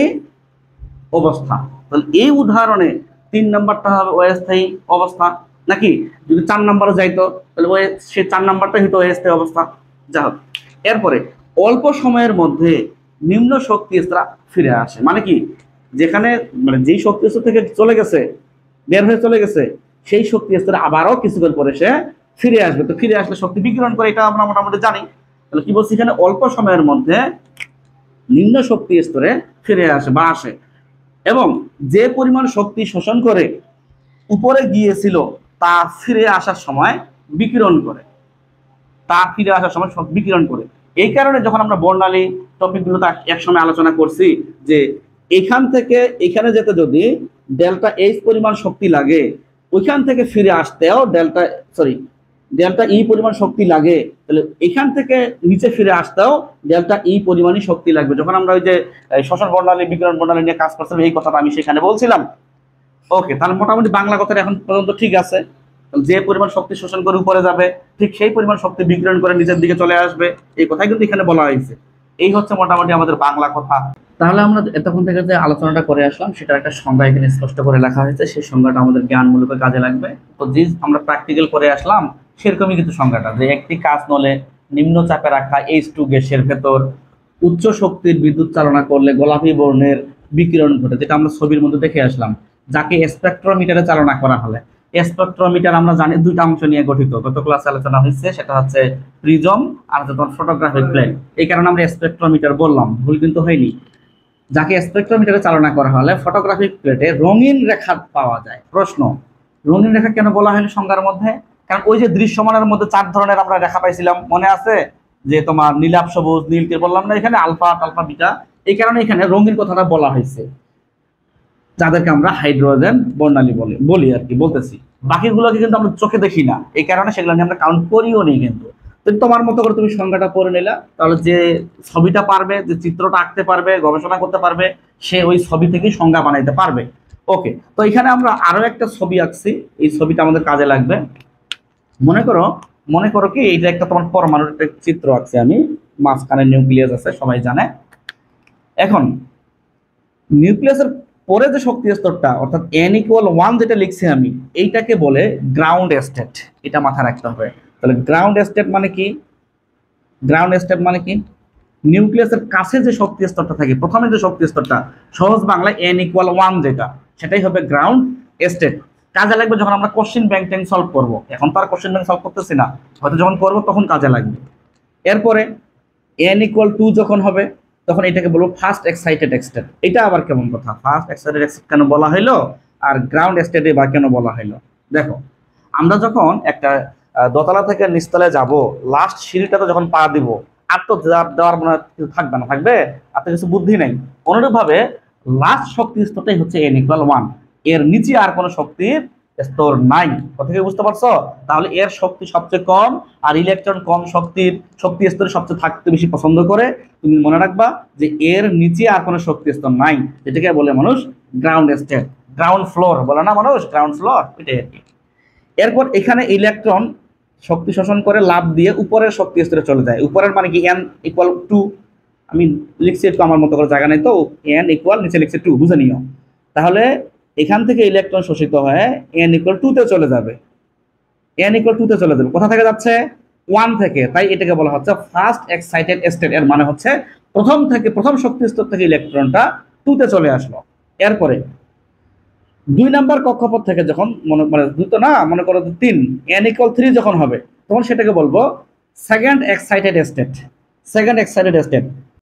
অবস্থা। তাহলে এই উদাহরণে 3 নাম্বারটা হবে অস্থায়ী অবস্থা, নাকি যদি 4 নাম্বারে যাইতো তাহলে সে 4 নাম্বারটাই হতো অস্থায়ী অবস্থা। যা হোক, এরপরে অল্প সময়ের মধ্যে নিম্ন শক্তি স্তর ফিরে আসে, মানে কি যেখানে মানে যেই শক্তি স্তর থেকে চলে গেছে, বের হয়ে চলে গেছে, সেই শক্তি স্তরে আবারও কিছুক্ষণ পরে সে ফিরে আসবে। তো ফিরে আসলে শক্তি বিকিরণ করে, এটা আমরা মোটামুটি জানি। তাহলে কি বলছি এখানে? অল্প সময়ের মধ্যে নিম্ন শক্তি স্তরে ফিরে আসে বা আসে, এবং যে পরিমাণ শক্তি শোষণ করে উপরে গিয়েছিল তা ফিরে আসার সময় বিকিরণ করে, বিকিরণ করে। এই কারণে যখন আমরা বর্ণালী টপিকগুলো একসময় আলোচনা করছি যে এখান থেকে এখানে যেতে যদি ডেল্টা এইচ পরিমাণ শক্তি লাগে, ওইখান থেকে ফিরে আসতেও ডেল্টা ই পরিমাণ শক্তি লাগে, তাহলে এখান থেকে নিচে ফিরে আসতেও ডেল্টা ই পরিমাণই শক্তি লাগবে। যখন আমরা ওই যে শ্বসন বর্ণালী বিকিরণ বর্ণালী নিয়ে কাজ করছিলাম এই কথাটা আমি সেখানে বলছিলাম। ওকে, তাহলে মোটামুটি বাংলা কথাটা এখন পর্যন্ত ঠিক আছে। যে পরিমাণ শক্তি শোষণ করে উপরে যাবে ঠিক সেই পরিমাণ শক্তি বিকিরণ করে নিচের দিকে চলে আসবে, এই কথাই কিন্তু এখানে বলা হয়েছে। এই হচ্ছে মোটামুটি আমাদের বাংলা কথা। তাহলে আমরা এতক্ষণ থেকে যে আলোচনাটা করে আসলাম সেটার একটা সংজ্ঞা এখানে স্পষ্ট করে লেখা হয়েছে, সেই সংজ্ঞাটা আমাদের জ্ঞানমূলক কাজে লাগবে। তো যে আমরা প্র্যাকটিক্যাল করে আসলাম সেরকমই কিন্তু সংজ্ঞাটা, যে একটি কাঁচ নলে নিম্ন চাপে রাখা H2 গ্যাসের ভেতর উচ্চ শক্তির বিদ্যুৎ চালনা করলে গোলাপি বর্ণের বিকিরণ ঘটে, যেটা আমরা ছবির মধ্যে দেখে আসলাম, যাকে স্পেকট্রোমিটারে চালনা করা হলে। স্পেকট্রোমিটার আমরা জানি দুইটা অংশ নিয়ে গঠিত, গত ক্লাসে আলোচনা হয়েছে, সেটা হচ্ছে প্রিজম আর হচ্ছে তোমার ফটোগ্রাফিক প্লেট। এই কারণে আমরা স্পেকট্রোমিটার বললাম, ভুল কিন্তু হয়নি। যাকে স্পেকট্রোমিটারে চালনা করা হলে ফটোগ্রাফিক প্লেটে রঙিন রেখা পাওয়া যায়। প্রশ্ন, রঙিন রেখা কেন বলা হয়নি সংজ্ঞার মধ্যে? কারণ ওই যে দৃশ্যমানের মধ্যে 4 ধরনের আমরা রেখা পাইছিলাম, মনে আছে? যে তোমার নীলাভ সবুজ নীলকে বললাম না এখানে, আলফা আলফা বিটা, এই কারণে এখানে রঙিন কথাটা বলা হয়েছে, যাদেরকে আমরা হাইড্রোজেন বর্ণালী বলি আর কি বলতেছি। বাকিগুলোকে কিন্তু আমরা চোখে দেখি না, এই কারণে সেগুলো নিয়ে আমরা কাউন্ট করিও নি। কিন্তু তোমার মতো করে তুমি সংজ্ঞাটা পড়ে নিলা, তাহলে যে ছবিটা পারবে, যে চিত্রটা আঁকতে পারবে, গবেষণা করতে পারবে, সে ওই ছবি থেকেই সংজ্ঞা বানাইতে পারবে। ওকে, তো এখানে আমরা আরো একটা ছবি আঁকছি, এই ছবিটা আমাদের কাজে লাগবে। মনে করো কি এটা একটা তোমার পরমাণুর একটা চিত্র আঁকছি আমি, মাঝখানে নিউক্লিয়াস আছে সবাই জানে। এখন নিউক্লিয়াসের পরে যে শক্তি স্তরটা অর্থাৎ n=1 যেটা লিখছি আমি, এইটাকে বলে গ্রাউন্ড স্টেট। এটা মাথায় রাখতে হবে। তাহলে গ্রাউন্ড স্টেট মানে কি? গ্রাউন্ড স্টেট মানে কি? নিউক্লিয়াসের কাছে যে শক্তি স্তরটা থাকে, প্রথমে যে শক্তি স্তরটা, সহজ বাংলায় n=1 যেটা, সেটাই হবে গ্রাউন্ড স্টেট। কাজে লাগবে যখন আমরা কোশ্চেন ব্যাংক ট্যাঙ্ক সলভ করবো। এখন তো আর কোশ্চেন ব্যাংক সলভ করতেছি না, হয়তো যখন করবো তখন কাজে লাগবে। এরপরে n=2 যখন হবে তখন এটাকে বলবো ফার্স্ট এক্সাইটেড স্টেট। এটা আবার কেমন কথা? ফার্স্ট এক্সাইটেড স্টেট কেন বলা হইলো আর গ্রাউন্ড স্টেটে বা কেন বলা হইলো? দেখো, আমরা যখন একটা দোতলা থেকে নিচতলায় যাব, লাস্ট সিঁড়িটাতে যখন পা দিব, আর তো দেওয়ার মনে কিছু থাকবে না, থাকবে আর তো কিছু বুদ্ধি নেই। অনুরূপভাবে লাস্ট শক্তি স্তরটাই হচ্ছে n=1, এর নিচে আর কোনো শক্তির স্তর নাই। কথা কি বুঝতে পারছো? তাহলে এর শক্তি সবচেয়ে কম, আর ইলেকট্রন কম শক্তি স্তরে সবচেয়ে থাকতে বেশি পছন্দ করে। তুমি মনে রাখবা যে এর নিচে আর কোনো শক্তি স্তর নাই, যেটাকে বলে মানুষ গ্রাউন্ড স্টেট। গ্রাউন্ড ফ্লোর বলে না মানুষ, গ্রাউন্ড ফ্লোর, এটাই আর কি। এরপর এখানে ইলেকট্রন শক্তি শোষণ করে লাভ দিয়ে উপরের শক্তি স্তরে চলে যায়। উপরের মানে কি n=2, আমি লিখছি একটু আমার মতো করে, জায়গা নেই তো, n= নিচে লিখছি 2, বুঝে নিও। তাহলে এখান থেকে ইলেকট্রন শোষিত হয়ে n=2 তে চলে যাবে। n=2 তে চলে যাবে, কোথা থেকে যাচ্ছে? 1 থেকে। তাই এটাকে বলা হচ্ছে ফার্স্ট এক্সাইটেড স্টেট। এর মানে হচ্ছে প্রথম শক্তি স্তর থেকে ইলেকট্রনটা 2 তে চলে আসলো। এরপরে 2 নাম্বার কক্ষপথ থেকে যখন মানে 2 তো না, মনে করো 3, n=3 যখন হবে তখন সেটাকে বলবো সেকেন্ড এক্সাইটেড স্টেট।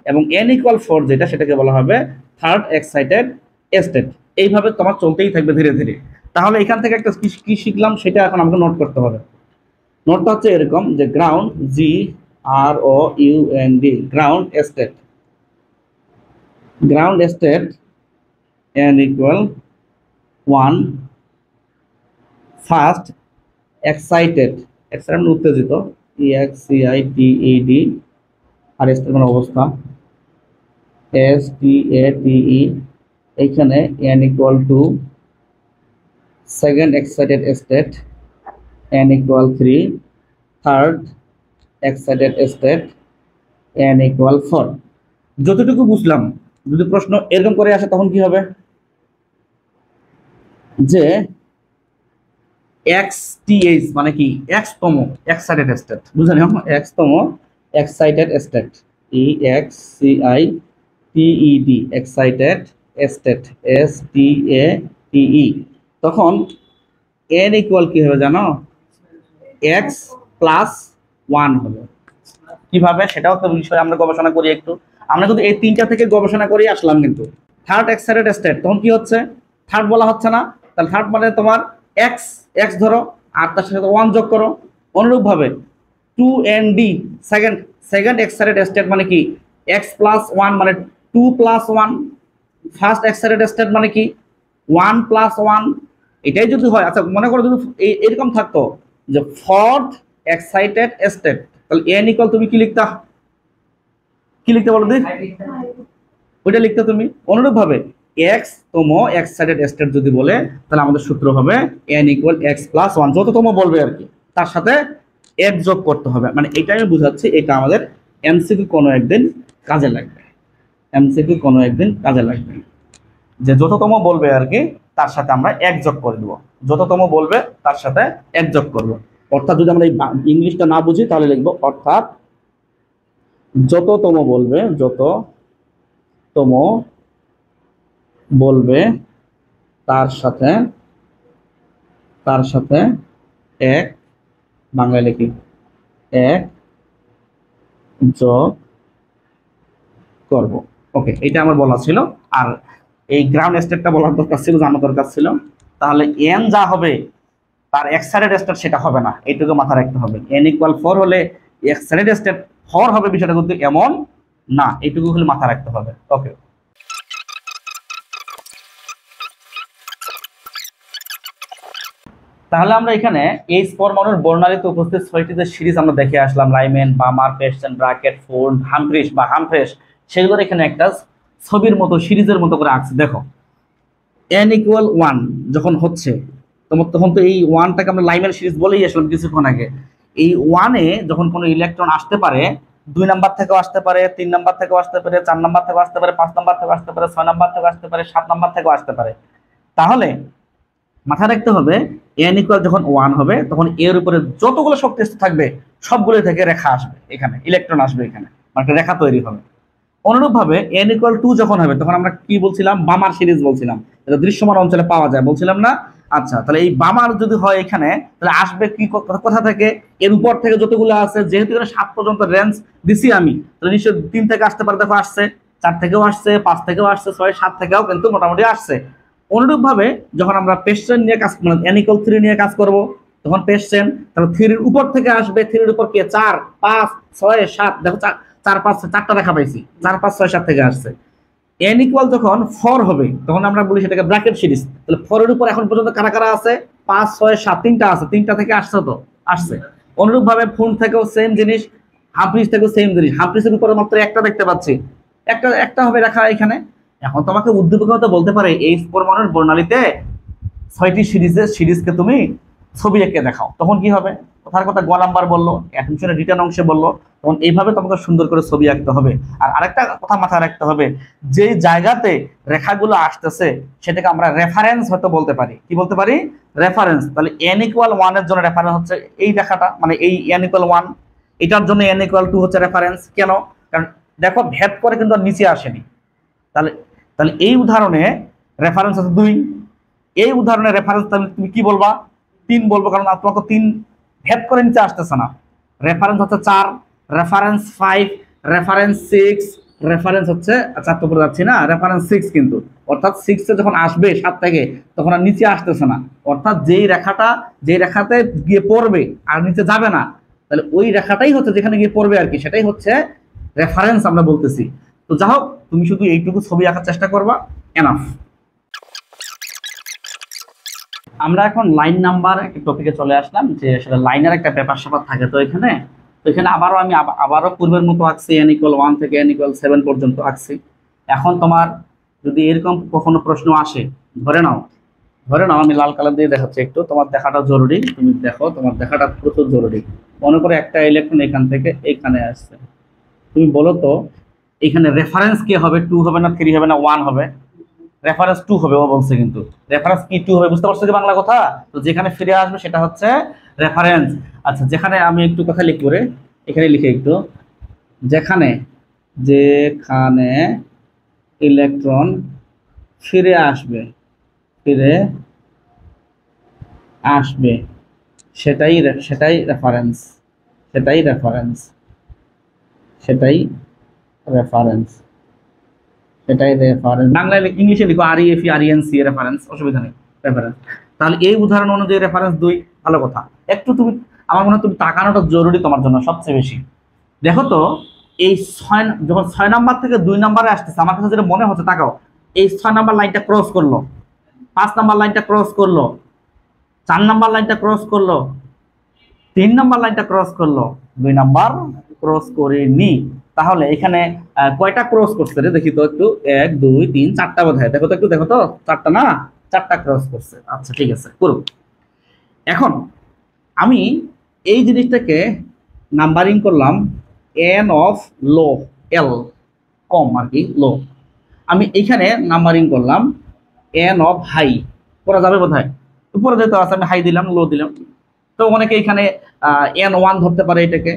এবং n=4 যেটা, সেটাকে বলা হবে থার্ড এক্সাইটেড স্টেট। এইভাবে তোমার চলতেই থাকবে ধীরে ধীরে। তাহলে এখান থেকে একটা কি শিখলাম সেটা এখন আমাকে নোট করতে হবে। নোটটা হচ্ছে এরকম যে ground, GROUND, ground state n=1, first excited উত্তেজিত EXCITED, আর স্টেট মানে অবস্থা STATE। এইখানে n=2, second excited state n=3, third excited state n=4। যতটুকু বুঝলাম, যদি প্রশ্ন এরকম করে আসে তখন কি হবে? যে XTH মানে কি? X-তম এক্সাইটেড স্টেট, বুঝে নিও, X-তম excited state, EXCITED, excited state, STATE। তখন n= কি হবে জানো? X+1 হবে। কিভাবে সেটাও তো বিষয় আমরা গবেষণা করি একটু। আমরা কিন্তু এই 3টা থেকে গবেষণা করে আসলাম। কিন্তু থার্ড এক্সাইটেড স্টেট তখন কি হচ্ছে? থার্ড বলা হচ্ছে না, তাহলে থার্ড মানে তোমার x ধরো আর তার সাথে 1 যোগ করো। অনুরূপভাবে 2ND, সেকেন্ড এক্সাইটেড স্টেট মানে কি? X+1 মানে 2+1। ফার্স্ট এক্সাইটেড স্টেট মানে কি? 1+1। এটাই যদি হয়, আচ্ছা মনে করো যদি এরকম থাকতো যে ফোর্থ এক্সাইটেড স্টেট, তাহলে এন ইকুয়াল তুমি কি লিখতা, বলো দিন, ওইটা লিখতে তুমি। অনুরূপ ভাবে এক্স তম এক্সাইটেড স্টেট যদি বলে, তাহলে আমাদের সূত্র হবে n equal x plus one, যততম বলবে আর কি, তার সাথে এক যোগ করতে হবে। মানে এটা আমি বুঝাচ্ছি, এটা আমাদের এমসিকিউ কোনো একদিন কাজে লাগবে, এমসিকিউ কোনো একদিন কাজে লাগবে, যে যততম বলবে আর কি তার সাথে আমরা এক যোগ করে দেবো, যততম বলবে তার সাথে এক যোগ করবো। অর্থাৎ যদি আমরা এই ইংলিশটা না বুঝি তাহলে লিখবো, অর্থাৎ যততম বলবে, যততম বলবে তার সাথে এক, বাংলায় লিখি এক যোগ করব। ওকে, এটা আমার বলা ছিল। আর এই গ্রাউন্ড স্টেটটা বলার দরকার ছিল, জানার দরকার ছিল। তাহলে এন যা হবে তার এক্সাইটেড স্টেট সেটা হবে না, এইটুকু মাথায় রাখতে হবে। এন ইকুয়াল 4 হলে এক্সাইটেড স্টেট 4 হবে, বিষয়টা কিন্তু এমন না, এইটুকু হলে মাথায় রাখতে হবে। ওকে, তাহলে আমরা এখানে এই পরমাণুর বর্ণালীতে উপস্থিত 6টি যে সিরিজ আমরা দেখে আসলাম, লাইমেন, বামার, পেস্টন, ব্রাকেট, ফোর্ড, হামফ্রেশ, সেগুলোর এখানে একটা ছবির মতো সিরিজের মতো করে আঁকছে। দেখো n ইকুয়াল 1 যখন হচ্ছে, তখন তো এই 1টাকে আমরা লাইমেন সিরিজ বলেই আসলাম কিছুক্ষণ আগে। এই 1-এ যখন কোনো ইলেকট্রন আসতে পারে, 2 নাম্বার থেকেও আসতে পারে, 3 নাম্বার থেকেও আসতে পারে, 4 নাম্বার থেকেও আসতে পারে, 5 নাম্বার থেকেও আসতে পারে, 6 নাম্বার থেকেও আসতে পারে, 7 নাম্বার থেকেও আসতে পারে। তাহলে মাথায় রাখতে হবে n ইকুয়াল যখন 1 হবে তখন এর উপরে যতগুলো শক্তি থাকবে সবগুলো থেকে রেখা আসবে, এখানে ইলেকট্রন আসবে, এখানে একটা রেখা তৈরি হবে। অনুরূপ ভাবে n ইকুয়াল 2 যখন হবে তখন আমরা কি বলছিলাম, বামার সিরিজ বলছিলাম, এটা দৃশ্যমান অঞ্চলে পাওয়া যায় বলছিলাম না। আচ্ছা, তাহলে এই বামার যদি হয় এখানে, তাহলে আসবে কি কোথা থেকে, এর উপর থেকে যতগুলো আছে, যেহেতু এখানে 7 পর্যন্ত রেঞ্জ দিছি আমি, তাহলে নিশ্চয়ই 3 থেকে আসতে পারে, দেখো আসছে, 4 থেকেও আসছে, 5 থেকেও আসছে, 6 7 থেকেও কিন্তু মোটামুটি আসছে। অনুরূপ ভাবে যখন আমরা পেস্টেন নিয়ে কাজ, মানে n ইকুয়াল 3 নিয়ে কাজ করব, তখন পেস্টেন, তাহলে 3 এর উপর থেকে আসবে, 3 এর উপর কি 4 5 6 7, দেখো 4 5 4টা রেখা পাইছি, 4 5 6 7 থেকে আসছে। n ইকুয়াল যখন 4 হবে তখন আমরা বলি সেটাকে ব্র্যাকেট সিরিজ। তাহলে 4 এর উপর এখন পর্যন্ত কারা কারা আছে, 5 6 7, 3টা আছে, 3টা থেকে আসছে, তো আসছে। অনুরূপ ভাবে ফোন থেকেও সেম জিনিস, হাফরিজ থেকেও সেম জিনিস, হাফরিজের উপরে মাত্র একটা দেখতে পাচ্ছি, একটা হবে রেখা এখানে। এখন তোমাকে উদ্দীপকতা বলতে পারে এই পরমাণুর বর্ণালীতে 6টি সিরিজকে তুমি ছবি এঁকে দেখাও, তখন কি হবে, কথার কথা গ নাম্বার বললো, অ্যাটেনশনের রিটার্ন অংশে বললো, তখন এইভাবে তোমাকে সুন্দর করে ছবি আঁকতে হবে। আর আরেকটা কথা মাথায় রাখতে হবে, যে জায়গাতে রেখাগুলো আসতেছে সেটাকে আমরা রেফারেন্স হয়তো বলতে পারি, কি বলতে পারি, রেফারেন্স। তাহলে n ইকুয়াল 1 এর জন্য রেফারেন্স হচ্ছে এই রেখাটা, মানে এই n ইকুয়াল 1, এটার জন্য n ইকুয়াল 2 হচ্ছে রেফারেন্স। কেন, কারণ দেখো ভেদ করে কিন্তু আর নিচে আসেনি। তাহলে তাহলে এই উদাহরণে রেফারেন্স হচ্ছে 2, এই উদাহরণে রেফারেন্স তুমি কি বলবা, 3 বলবো, কারণ তোমাকে 3 ভেদ করে নিচে আসতেছে না। রেফারেন্স হচ্ছে 4, রেফারেন্স 5, রেফারেন্স 6, রেফারেন্স হচ্ছে 4 তো পড়ে যাচ্ছি না, রেফারেন্স 6 কিন্তু, অর্থাৎ 6 এ যখন আসবে 7 থেকে তখন আর নিচে আসতেছে না, অর্থাৎ যেই রেখাতে গিয়ে পড়বে আর নিচে যাবে না, তাহলে ওই রেখাটাই হচ্ছে যেখানে গিয়ে পড়বে আর কি, সেটাই হচ্ছে রেফারেন্স আমরা বলতেছি। তো যা হোক, তুমি শুধু এইটুকু ছবি আঁকার চেষ্টা করবা, এনাফ। আমরা এখন লাইন নাম্বার একটা টপিকে চলে আসলাম, যে আসলে লাইনের একটা ব্যাপার স্যাপার থাকে। তো এখানে আবারও পূর্বের মতো আঁকছি, n ইকুয়াল 1 থেকে n ইকুয়াল 7 পর্যন্ত আঁকছি। এখন তোমার যদি এরকম কখনো প্রশ্ন আসে, ধরে নাও আমি লাল কালার দিয়ে দেখাচ্ছি, একটু তোমার দেখাটা জরুরি, তুমি দেখো, তোমার দেখাটা প্রচুর জরুরি। মনে করো একটা ইলেকট্রন এখান থেকে এখানে আসছে, তুমি বলো তো এখানে রেফারেন্স কে হবে, 2 হবে না, 3 হবে না, 1 হবে? রেফারেন্স 2 হবে, ও বলছে, কিন্তু রেফারেন্স কি 2 হবে, বুঝতে পারছো কি বাংলা কথা? তো যেখানে ফিরে আসবে সেটা হচ্ছে রেফারেন্স। আচ্ছা, যেখানে আমি একটু কথা লিখব রে, এখানে লিখে একটু, যেখানে ইলেকট্রন ফিরে আসবে সেটাই রেফারেন্স, বাংলায় ইংলিশে লিখো REFERENC, রেফারেন্স, অসুবিধা নেই, রেফারেন্স। তাহলে এই উদাহরণ অনুযায়ী রেফারেন্স 2, ভালো কথা। একটু তুমি, আমার মনে হয় তুমি তাকানোটা জরুরি তোমার জন্য সবচেয়ে বেশি। দেখো তো এই যখন 6 নাম্বার থেকে 2 নাম্বারে আসতেছে, আমার কাছে যেটা মনে হচ্ছে, তাকাও, এই 6 নাম্বার লাইনটা ক্রস করলো, 5 নাম্বার লাইনটা ক্রস করলো, 4 নাম্বার লাইনটা ক্রস করলো, 3 নাম্বার লাইনটা ক্রস করলো, 2 নাম্বার ক্রস করেনি। তাহলে এখানে কয়টা ক্রস করছে রে দেখি তো একটু, 1 2 3 4টা বোধহয়, দেখো তো একটু, দেখো তো 4টা না, 4টা ক্রস করছে। আচ্ছা ঠিক আছে, করুক। এখন আমি এই জিনিসটাকে নাম্বারিং করলাম এন অফ লো, এল কম আর কি, লো। আমি এইখানে নাম্বারিং করলাম এন অফ হাই, করা যাবে বোধহয়, উপরে যেহেতু আছে আমি হাই দিলাম, লো দিলাম। তো অনেকে এখানে N1 ধরতে পারে এটাকে,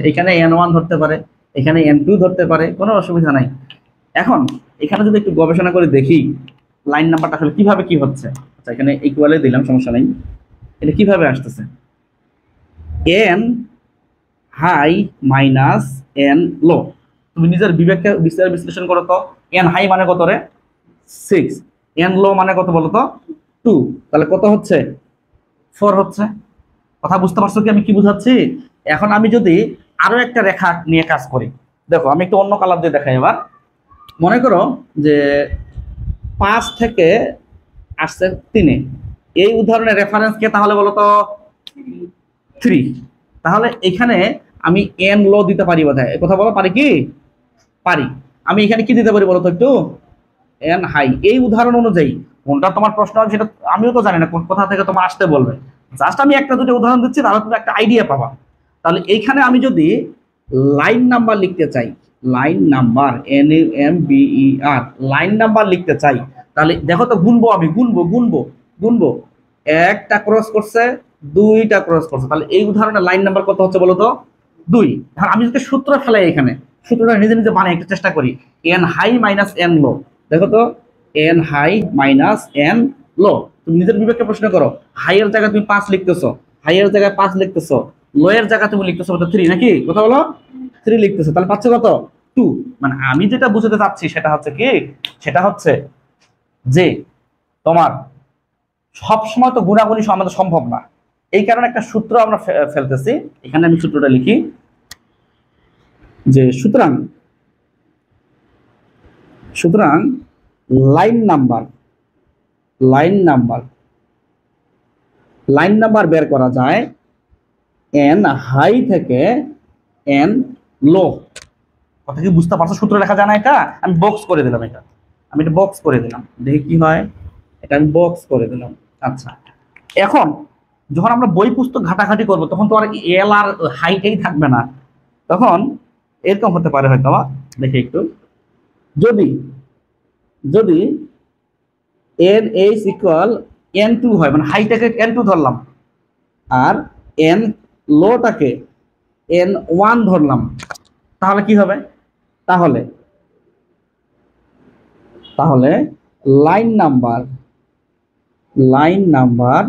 এখানে N1 ধরতে পারে, এখানে N2 ধরতে পারে, কোনো অসুবিধা নাই। এখন এখানে যদি একটু গবেষণা করে দেখি লাইন নাম্বারটা আসলে কিভাবে কি হচ্ছে। আচ্ছা এখানে ইকুয়ালে দিলাম, সমস্যা নেই। এটা কিভাবে আসতেছে, N হাই মাইনাস N লো। তুমি নিজের বিবেককে বিশ্লেষণ করো তো, N হাই মানে কত রে, 6, N লো মানে কত বলো তো, 2, তাহলে কত হচ্ছে, 4 হচ্ছে। কথা বুঝতে পারছো কি আমি কি বুঝাচ্ছি? এখন আমি যদি আরো একটা রেখা নিয়ে কাজ করি, দেখো আমি একটু অন্য কালার দিয়ে দেখাই এবার। মনে করো যে 5 থেকে আসছে 3, এই উদাহরণের রেফারেন্স কে তাহলে বলো তো, 3। তাহলে এখানে আমি এন লো দিতে পারি বোধহয়, এই কথা বলো, পারি কি, পারি। আমি এখানে কি দিতে পারি বলো তো একটু, এন হাই। এই উদাহরণ অনুযায়ী কোনটা তোমার প্রশ্ন হবে সেটা আমিও তো জানি না, কোন কোথা থেকে তোমার আসতে বলবে। জাস্ট আমি একটা দুটো উদাহরণ দিচ্ছি, তাহলে তুমি একটা আইডিয়া পাবা। তাহলে এইখানে আমি যদি লাইন নাম্বার লিখতে চাই, line number NAMBER, line number লিখতে চাই, তাহলে দেখো তো গুনবো, আমি গুনবো গুনবো গুনবো, একটা ক্রস করছে, 2টা ক্রস করছে, তাহলে এই উদাহরণে লাইন নাম্বার কত হচ্ছে বলো তো, 2। এখন আমি যদি সূত্র ফেলাই এখানে, সূত্রটা নিজে নিজে বানাই একটা চেষ্টা করি, এন হাই মাইনাস এন লো, দেখো তো এন হাই মাইনাস এন লো। তুমি নিজের বিবেককে প্রশ্ন করো, হাই এর জায়গায় তুমি 5 লিখতেছো, হাই এর জায়গায় 5 লিখতেছো, লো এর জায়গায় তুমি লিখতেছো কত, 3 নাকি, কথা বলো, 3 লিখতেছো, তাহলে পাচ্ছ কত, 2। মানে আমি যেটা বুঝাতে চাচ্ছি সেটা হচ্ছে কি, সেটা হচ্ছে যে তোমার সব সময় তো গুণাগুণি আমাদের সম্ভব না, এই কারণে একটা সূত্র আমরা ফেলতেছি। এখানে আমি সূত্রটা লিখি যে সুতরাং সুতরাং line number, line number, line number বের করা যায় এন হাই থেকে এন লো। কথা কি বুঝতে পারছো? সূত্র লেখা যায় না, এটা আমি বক্স করে দিলাম, এটা আমি এটা বক্স করে দিলাম, দেখি কি হয়। এটা আমি বক্স করে দিলাম। আচ্ছা এখন যখন আমরা বই পুস্তক ঘাটাঘাটি করবো তখন তো আর এল আর হাইটাই থাকবে না, তখন এরকম হতে পারে হয়তো, দেখি একটু, যদি যদি এন এইচ ইকুয়াল N2 হয়, মানে হাইটাকে N2 ধরলাম আর এন লোটাকে N1 ধরলাম, তাহলে কি হবে, তাহলে তাহলে line number, line number,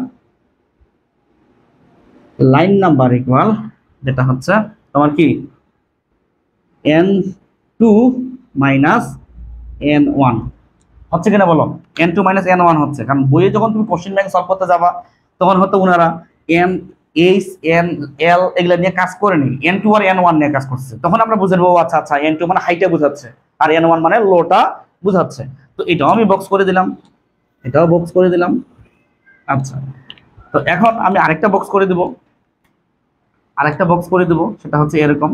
line number equal যেটা হচ্ছে তোমার কি N2 মাইনাস N1 হচ্ছে কিনা বলো, N2 মাইনাস N1 হচ্ছে। কারণ বইয়ে যখন তুমি কোশ্চেন ব্যাংক সলভ করতে যাবা তখন হয়তো ওনারা এন এইচ এন এল এগুলা নিয়ে কাজ করেনি, N2 আর N1 নিয়ে কাজ করছে, তখন আমরা বুঝে নেবো আচ্ছা আচ্ছা N2 মানে হাইটা বোঝাচ্ছে আর N1 মানে লোটা বোঝাচ্ছে। তো এটাও আমি বক্স করে দিলাম, এটাও বক্স করে দিলাম। আচ্ছা তো এখন আমি আরেকটা বক্স করে দেব, আরেকটা বক্স করে দেব, সেটা হচ্ছে এরকম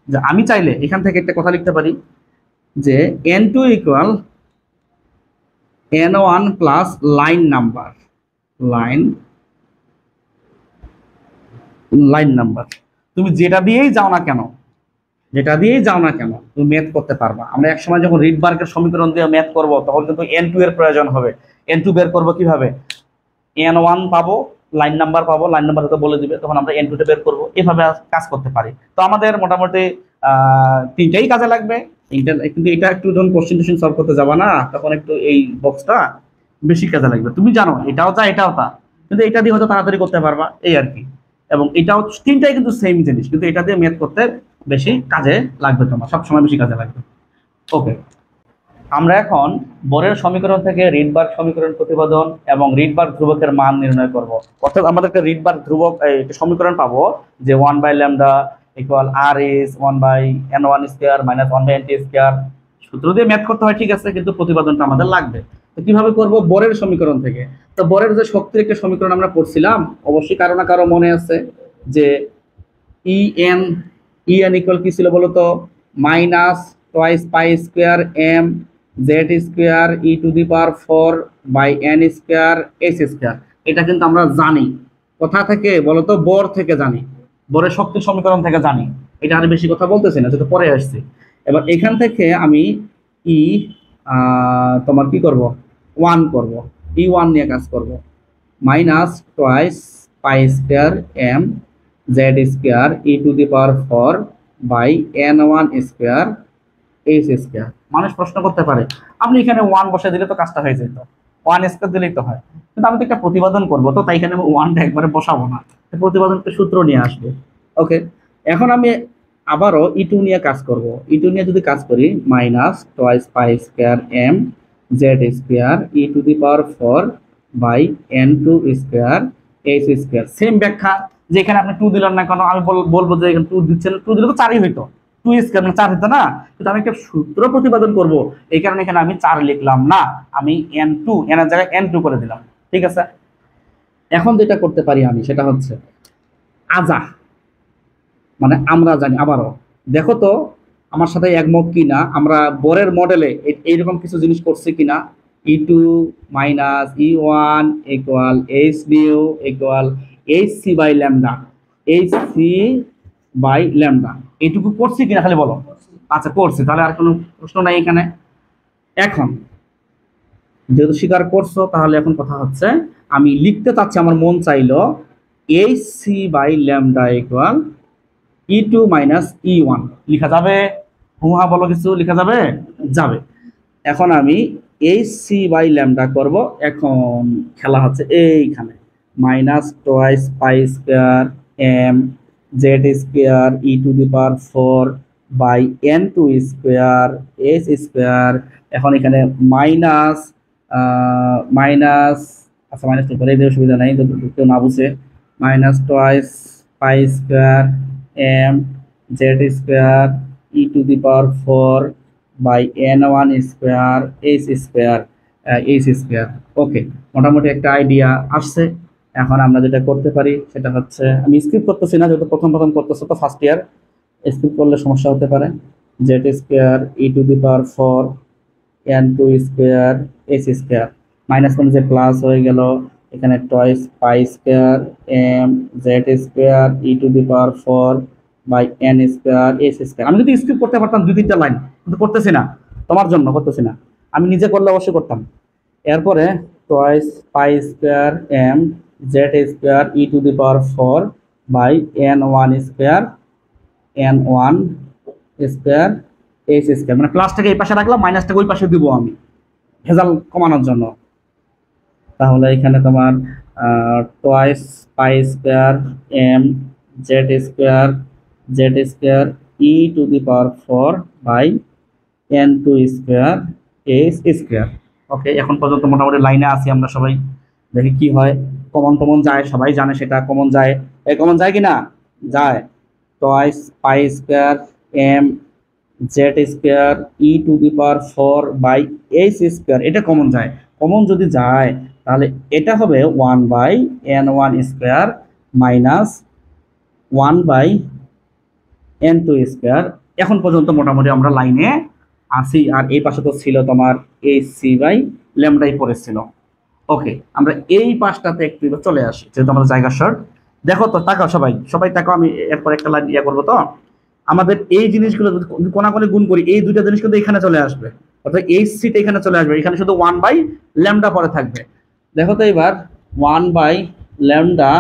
যে আমি চাইলে এখান থেকে একটা কথা লিখতে পারি যে N2 equal N1 plus line number, line line number. তুমি যেটা দিয়েই যাও না কেন, যেটা দিয়েই যাও না কেন তুমি ম্যাথ করতে পারবা। আমরা একসময় যখন রিডবার্গের সমীকরণ দিয়ে ম্যাথ করব তখন কিন্তু N2 এর প্রয়োজন হবে। N2 বের করবো কিভাবে, N1 পাবো, লাইন নাম্বার পাবো, লাইন নাম্বার হয়তো বলে দিবে, তখন আমরা N2 টা বের করবো, এভাবে কাজ করতে পারি। তো আমাদের মোটামুটি 3টাই কাজে লাগবে। কিন্তু এটা একটু যখন কোশ্চেন টোশ্চেন সলভ করতে যাবা না তখন একটু এই বক্সটা বেশি কাজে লাগবে। তুমি জানো এটাও তা এটাও তা, কিন্তু এটা দিয়ে হয়তো তাড়াতাড়ি করতে পারবা এই আর কি। এবং এটাও 3টাই কিন্তু সেম জিনিস, কিন্তু এটা দিয়ে ম্যাথ করতে বেশি কাজে লাগবে, তোমার সবসময় বেশি কাজে লাগবে। ওকে, আমরা এখন বোরের সমীকরণ থেকে রিডবার্গ সমীকরণ প্রতিপাদন এবং রিডবার্গ ধ্রুবকের মান নির্ণয় করব। অর্থাৎ আমাদের একটা রিডবার্গ ধ্রুবক একটা সমীকরণ পাবো যে 1/λ equal r is 1/n1 square minus 1/nt square. সূত্র দিয়ে ম্যাথ করতে হয় ঠিক আছে, কিন্তু প্রতিপাদনটা আমাদের লাগবে। তো কিভাবে করব, বোরের সমীকরণ থেকে। তো বোরের যে শক্তির একটা সমীকরণ আমরা পড়ছিলাম, অবশ্যই কারো না কারো মনে আছে, যে ই এন ইকুয়াল কি ছিল বলতো, minus twice pi square M Z square E to the power 4 by N square S square. এটা কিন্তু আমরা জানি কোথা থেকে বলতো, বোর থেকে জানি, বোরের শক্তি সমীকরণ থেকে জানি। এটা আর বেশি কথা বলতেছি না, যেটা পরে আসছে। এবার এখান থেকে আমি ই তোমার কি করব, 1 করব, ই 1 নিয়ে কাজ করব। Minus twice pi square M Z square E to the power 4 by N 1 square H square. মানুষ প্রশ্ন করতে পারে আপনি এখানে 1 বসে দিলে তো কাজটা হয়ে যেত, 1 স্কোয়ার দিলেই তো হয়, কিন্তু আমি তো একটা প্রতিপাদন করবো, তো তাই এখানে 1টা একবারে বসাবো না, প্রতিপাদনটা সূত্র নিয়ে আসবে। ওকে, এখন আমি আবারও ই2 নিয়ে কাজ করব। ই2 নিয়ে যদি কাজ করি, minus twice pi square M Z square E to the power 4 by N 2 square H square. Same ব্যাখ্যা, যে এখানে আপনি 2 দিলেন না কেন, আমি বলবো যে এখানে 2 দিচ্ছেন, 2 দিলে তো 4ই হইতো, 2 স্কোয়ার মানে 4 হতো না, কিন্তু আমি একটা সূত্র প্রতিপাদন করব, এই কারণে এখানে আমি 4 লিখলাম না, আমি n2 এর জায়গায় n2 করে দিলাম। ঠিক আছে, এখন যেটা করতে পারি আমি সেটা হচ্ছে আজা, মানে আমরা জানি। আবারও দেখো তো আমার সাথে একমত কিনা, আমরা বোরের মডেলে এইরকম কিছু জিনিস করছি কিনা। E two minus E one equal H nu equal H C by lambda, H C by lambda, এইটুকু করছি কিনা খালি বলো। আচ্ছা করছি, তাহলে আর কোনো প্রশ্ন নাই এখানে। এখন যেহেতু স্বীকার করছো, তাহলে এখন কথা হচ্ছে আমি লিখতে চাচ্ছি, আমার মন চাইলো H C by lambda equal E two minus E one লিখা যাবে? হুহা বলো, কিছু লিখা যাবে? যাবে। এখন আমি এইচ সি বাই ল্যামডা করব। এখন খেলা হচ্ছে এইখানে, minus twice pi square M Z square E to the power 4 by N 2 square H square. এখন এখানে মাইনাস মাইনাস, আচ্ছা মাইনাস তো করে দেওয়ার সুবিধা নাই, যদি কেউ না বুঝে, minus twice pi square M Z square E to the power 4 by n1 square H square H square. Okay, মোটামুটি একটা আইডিয়া আসছে। এখন আমরা যেটা করতে পারি সেটা হচ্ছে, আমি স্কিপ করতেছি না, যেহেতু প্রথম প্রথম করতেছো তো ফার্স্ট ইয়ার, স্কিপ করলে সমস্যা হতে পারে। Z square E to the power 4 n2 square H square, minus মানে যে প্লাস হয়ে গেল, এখানে twice pi square M Z square E to the power 4 by N square H square. আমি যদি স্কিপ করতে পারতাম 2-3টা লাইন, কিন্তু করতেছি না, তোমার জন্য করতেছি না, আমি নিজে করলে অবশ্যই করতাম। এরপরে twice pi square M Z square E to the power 4 by n1 square n1 square H square, মানে প্লাসটাকে এই পাশে রাখলাম, মাইনাসটাকে ওই পাশে দিব আমি ভেজাল কমানোর জন্য। তাহলে এখানে তোমার twice pi square M Z square E to the power 4 by n2 square H square. Okay, এখন পর্যন্ত মোটামুটি লাইনে আছি আমরা সবাই, দেখি কি হয়। কমন টমন যায়, সবাই জানে সেটা কমন যায়। এই কমন যায় কিনা? যায়। Twice pi square M Z square E to the power 4 by H square, এটা কমন যায়। কমন যদি যায় তাহলে এটা হবে 1 by n1 square minus 1 by n2 square. এখন পর্যন্ত মোটামুটি আমরা লাইনে আসি। আর এই পাশে তো ছিল তোমার এইচ সি বাই ল্যামডাই পড়েছিল। ওকে, আমরা এই পাশটাতে একটু চলে আসি, যেহেতু আমাদের জায়গা শর্ট। দেখো তো, তাকাও সবাই, সবাই তাকাও, আমি এরপর একটা লাইন ইয়ে করবো। তো আমাদের এই জিনিসগুলো যদি কোনাকুনি গুণ করি, এই দুইটা জিনিস কিন্তু এখানে চলে আসবে, অর্থাৎ এইচ সিটা এখানে চলে আসবে, এখানে শুধু 1 বাই ল্যামডা পরে থাকবে। দেখো তো এবার 1 বাই ল্যামডা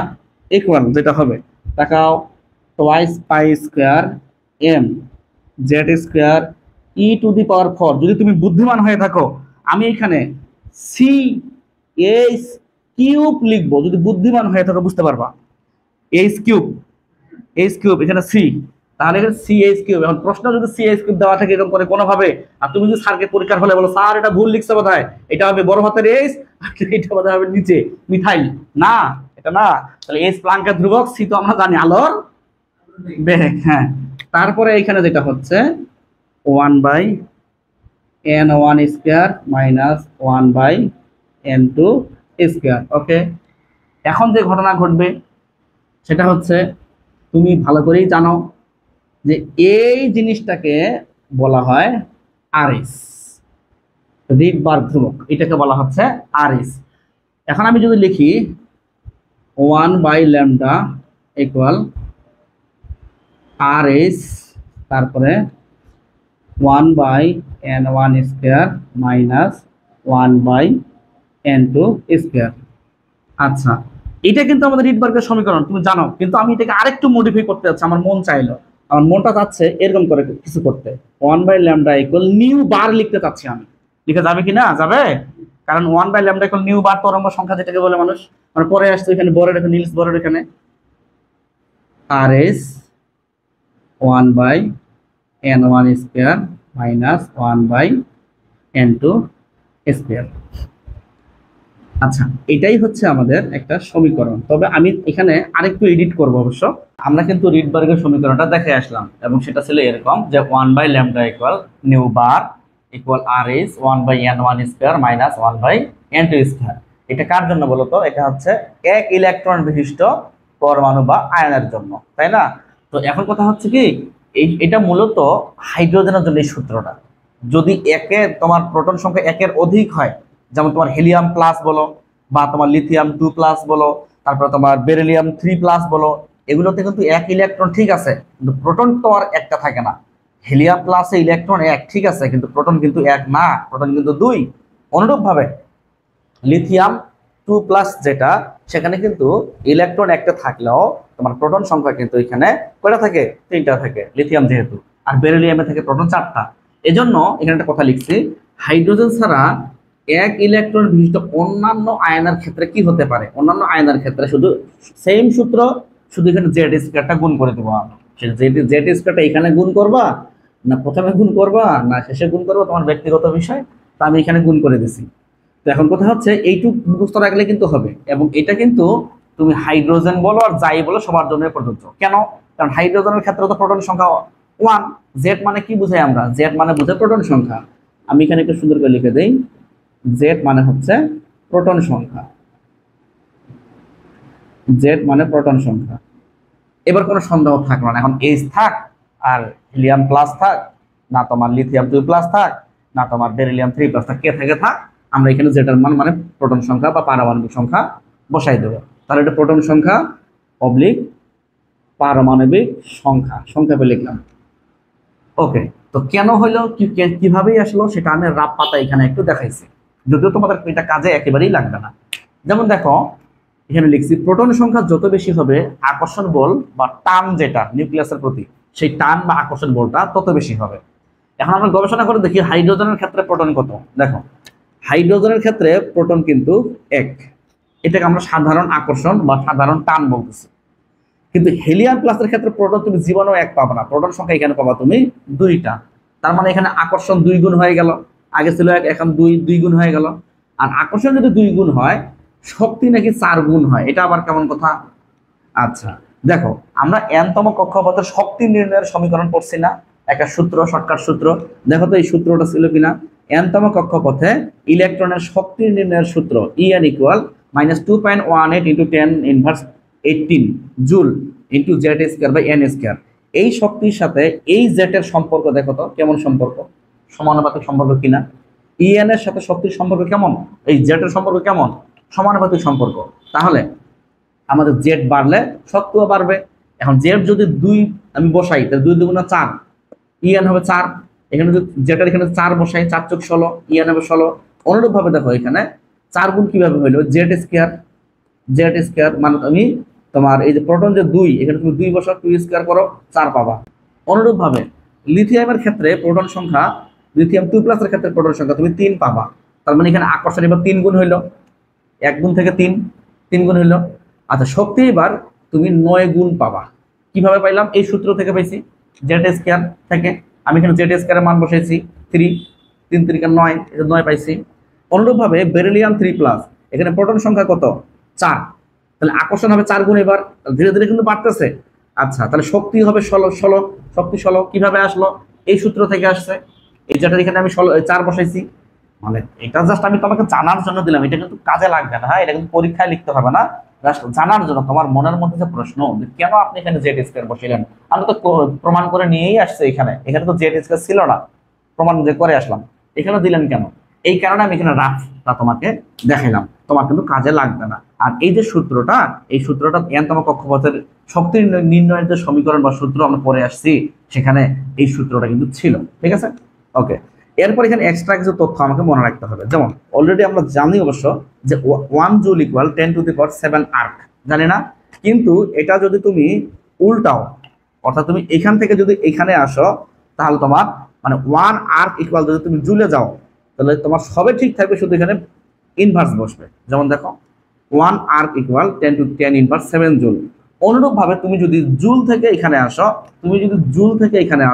ইকুয়াল যেটা হবে, তাকাও, twice pi square M Z square E to the power 4। যদি তুমি বুদ্ধিমান হয়ে থাকো, আমি এখানে সি এইচ কিউব লিখবো, যদি বুদ্ধিমান হয়ে থাকো বুঝতে পারবা। এইচ কিউব, এইচ কিউব এখানে সি, তাহলে এখানে সি এইচ কিউব। এখন প্রশ্ন যদি সি এইচ কিউব দেওয়া থাকে এরকম করে কোনোভাবে, আর তুমি যদি স্যারকে পরীক্ষার হলে বলো স্যার এটা ভুল লিখছে বোধহয়, এটা হবে বড় হাতের এইচ, এটা বোধহয় হবে নিচে মিথাইল, না এটা না। তাহলে এইচ প্লাঙ্কের ধ্রুবক, সি তো আমরা জানি আলোর বেগ। হ্যাঁ, তারপরে এখানে যেটা হচ্ছে 1 by n1 square minus 1 by n2 square. Okay, এখন যে ঘটনা ঘটবে সেটা হচ্ছে তুমি ভালো করেই জানো যে এই জিনিসটাকে বলা হয় আরএস, রিডবার্গ ধ্রুবক, এটাকে বলা হচ্ছে আরএস। এখন আমি যদি লিখি 1/λ ইকুয়াল আরএস, তারপরে 1/n1 square minus 1/n2 square. আচ্ছা, এটা কিন্তু আমাদের রিডবার্গের সমীকরণ, তুমি জানো, কিন্তু আমি এটাকে আরেকটু মডিফাই করতে যাচ্ছি, আমার মন চাইলো, আমার মনটা চাচ্ছে এরকম করে কিছু করতে, 1/λ ইকুয়াল নিউ বার লিখতে চাচ্ছি আমি। লিখে যাবে কি না? যাবে, কারণ 1/λ ইকুয়াল নিউ বার তরঙ্গ সংখ্যা যেটাকে বলে মানুষ। মানে পরে আসছে এখানে বড়ের, এখানে নীলস বড়ের, এখানে RS 1/n1 square minus 1/n2 square. আচ্ছা, এটাই হচ্ছে আমাদের একটা সমীকরণ। তবে আমি এখানে আরেকটু এডিট করব অবশ্য। আমরা কিন্তু রিডবার্গের সমীকরণটা দেখে আসলাম এবং সেটা ছিল এরকম যে 1/λ equal nu bar equal RS 1/n1 square minus 1/n2 square. এটা কার জন্য বলতো? এটা হচ্ছে এক ইলেকট্রন বিশিষ্ট পরমাণু বা আয়নের জন্য, তাই না? তো এখন কথা হচ্ছে কি, এটা মূলত হাইড্রোজেনের জন্য এই সূত্রটা। যদি তোমার প্রোটন সংখ্যা একের অধিক হয়, যেমন তোমার হিলিয়াম প্লাস বলো বা তোমার লিথিয়াম 2 প্লাস বলো, তারপরে তোমার বেরিলিয়াম 3 প্লাস বলো, এগুলোতে কিন্তু এক ইলেকট্রন ঠিক আছে, কিন্তু প্রোটন তো আর একটা থাকে না। হিলিয়াম প্লাসে ইলেকট্রন এক ঠিক আছে, কিন্তু প্রোটন কিন্তু এক না, প্রোটন কিন্তু 2। অনুরূপভাবে লিথিয়াম 2 প্লাস যেটা, সেখানে কিন্তু ইলেকট্রন একটা থাকলেও তোমার প্রোটন সংখ্যা কিন্তু এখানে কয়টা থাকে? 3টা থাকে, লিথিয়াম যেহেতু। আর বেরিলিয়ামে থাকে প্রোটন 4টা। এজন্য এখানে একটা কথা লিখছি, হাইড্রোজেন ছাড়া এক ইলেকট্রন বিশিষ্ট অন্যান্য আয়নের ক্ষেত্রে কি হতে পারে? অন্যান্য আয়নের ক্ষেত্রে শুধু সেম সূত্র, শুধু এখানে জেড স্কয়ারটা গুণ করে দেবো আমি। জেড স্কয়ারটা এখানে গুণ করবা না প্রথমে গুণ করবা না শেষে গুণ করবা, তোমার ব্যক্তিগত বিষয়। তা আমি এখানে গুণ করে দিছি। তো এখন কথা হচ্ছে এইটুকু মুখস্থ রাখলে কিন্তু হবে, এবং এটা কিন্তু তুমি হাইড্রোজেন বলো আর যাই বলো সবার জন্য প্রযোজ্য। কেন? কারণ হাইড্রোজেনের ক্ষেত্রে তো প্রোটন সংখ্যা 1। জেড মানে কি বুঝাই আমরা? জেড মানে বুঝে প্রোটন সংখ্যা। আমি এখানে একটু সুন্দর করে লিখে দেই, জেড মানে হচ্ছে প্রোটন সংখ্যা, জেড মানে প্রোটন সংখ্যা। এবার কোনো সন্দেহ থাকলো না, এখন এইচ থাক আর হিলিয়াম প্লাস থাক, না তোমার লিথিয়াম 2 প্লাস থাক, না তোমার বেরিলিয়াম 3 প্লাস থাক, কে থেকে থাক, আমরা এখানে জেডের মান মানে প্রোটন সংখ্যা বা পারমাণবিক সংখ্যা বসাই দেবো। তাহলে এটা প্রোটন সংখ্যা অবলিক পারমাণবিক সংখ্যা, সংক্ষেপে লিখলাম। ওকে, তো কেন হইলো, কিভাবেই আসলো সেটা আমি রাব পাতা এখানে একটু দেখাইছি, যদিও তোমাদের এটা কাজে একেবারেই লাগবে না। যেমন দেখো এখানে লিখছি, প্রোটন সংখ্যা যত বেশি হবে আকর্ষণ বল বা টান যেটা নিউক্লিয়াসের প্রতি, সেই টান বা আকর্ষণ বলটা তত বেশি হবে। এখন আমরা গবেষণা করে দেখি হাইড্রোজেনের ক্ষেত্রে প্রোটন কত। দেখো হাইড্রোজেনের ক্ষেত্রে প্রোটন কিন্তু 1, এটাকে আমরা সাধারণ আকর্ষণ বা সাধারণ টান বলতেছি। কিন্তু হিলিয়াম প্লাসের ক্ষেত্রে প্রোটন তুমি জীবনেও 1 পাবে না, প্রোটন সংখ্যা এখানে পাবা তুমি 2টা। তার মানে এখানে আকর্ষণ 2 গুণ হয়ে গেল, আগে ছিল 1 এখন 2 গুণ হয়ে গেল। আর আকর্ষণ যদি 2 গুণ হয়, শক্তি নাকি 4 গুণ হয়, এটা আবার কেমন কথা? আচ্ছা দেখো, আমরা n তম কক্ষপথের শক্তি নির্ণয়ের সমীকরণ পড়ছি না, একটা সূত্র, শর্টকাট সূত্র। দেখো তো এই সূত্রটা ছিল কিনা? n তম কক্ষপথে ইলেকট্রনের শক্তি নির্ণয়ের সূত্র En equal -2.18 × 10⁻18 joule into Z square by N square. এই শক্তির সাথে এই জেটের সম্পর্ক দেখো তো কেমন সম্পর্ক, সমানুপাতিক সম্পর্ক কিনা? En এর সাথে শক্তির সম্পর্ক কেমন, এই জেটের সম্পর্ক কেমন? সমানুপাতিক সম্পর্ক। তাহলে আমাদের জেড বাড়লে শক্তিও বাড়বে। এখন জেড যদি 2 আমি বসাই, তাহলে 2 2 4, En হবে 4। এখানে যদি জেটের এখানে 4 বসাই, 4 × 16, En হবে 16। অনুরূপভাবে দেখো এখানে 4 গুণ কিভাবে হইলো, জেড স্কয়ার, জেড স্কয়ার মানে তুমি তোমার এই যে প্রোটন যে 2, এখানে তুমি 2 বসাও, 2 স্কয়ার করো, 4 পাবা। অনুরূপভাবে লিথিয়ামের ক্ষেত্রে প্রোটন সংখ্যা, লিথিয়াম 2 প্লাসের ক্ষেত্রে প্রোটন সংখ্যা তুমি 3 পাবা। তার মানে এখানে আকর্ষণ এবার 3 গুণ হইলো, 1 গুণ থেকে 3 গুণ হইলো। আচ্ছা শক্তি এবার তুমি 9 গুণ পাবা। কিভাবে পাইলাম? এই সূত্র থেকে পাইছি, জেড স্কয়ার থেকে। আমি এখানে জেড স্কয়ারের মান বসাইছি 3, 3 3 9, এটা 9 পাইছি। অনুরূপভাবে বেরিলিয়াম 3 প্লাস, এখানে প্রোটন সংখ্যা কত? 4, তাহলে আকর্ষণ হবে 4 গুণ। এবার ধীরে ধীরে কিন্তু বাড়তেছে। আচ্ছা তাহলে শক্তি হবে 16, শক্তি 16 কিভাবে আসলো? এই সূত্র থেকে আসছে। এই যেটা এখানে আমি 4 বসাইছি, মানে এটা জাস্ট আমি তোমাকে জানার জন্য দিলাম, এটা কিন্তু কাজে লাগবে না। হ্যাঁ, এটা কিন্তু পরীক্ষায় লিখতে হবে না, জানার জন্য, তোমার মনের মধ্যে যে প্রশ্ন যে কেন আপনি এখানে জেড স্কয়ার বসাইলেন, আমরা তো প্রমাণ করে নিয়েই আসছে, এখানে এখানে তো জেড স্কয়ার ছিল না, প্রমাণ যে করে আসলাম, এখানে দিলেন কেন? এই কারণে আমি এখানে রাফটা তোমাকে দেখাইলাম, তোমার কিন্তু কাজে লাগবে না। আর এই যে সূত্রটা, এই সূত্রটা এনতম কক্ষপথের শক্তি নির্ণয়ের যে সমীকরণ বা সূত্র আমরা পড়ে আসছি, সেখানে এই সূত্রটা কিন্তু ছিল। ঠিক আছে, ওকে। এরপর এখানে এক্সট্রা কিছু তথ্য আমাকে মনে রাখতে হবে। যেমন অলরেডি আমরা জানি অবশ্য যে 1 জুল ইকুয়াল 10⁻⁷ আর্ক, জানি না? কিন্তু এটা যদি তুমি উল্টাও, অর্থাৎ তুমি এখান থেকে যদি এখানে আসো, তাহলে তোমার মানে 1 আর্ক ইকুয়াল যদি তুমি জুলে যাও, তাহলে তোমার সবে ঠিক থাকবে, শুধু এখানে ইনভার্স বসবে। যেমন দেখো 1 আর্ক ইকুয়াল 10⁻⁷ জুল। অনুরূপ ভাবে তুমি যদি জুল থেকে এখানে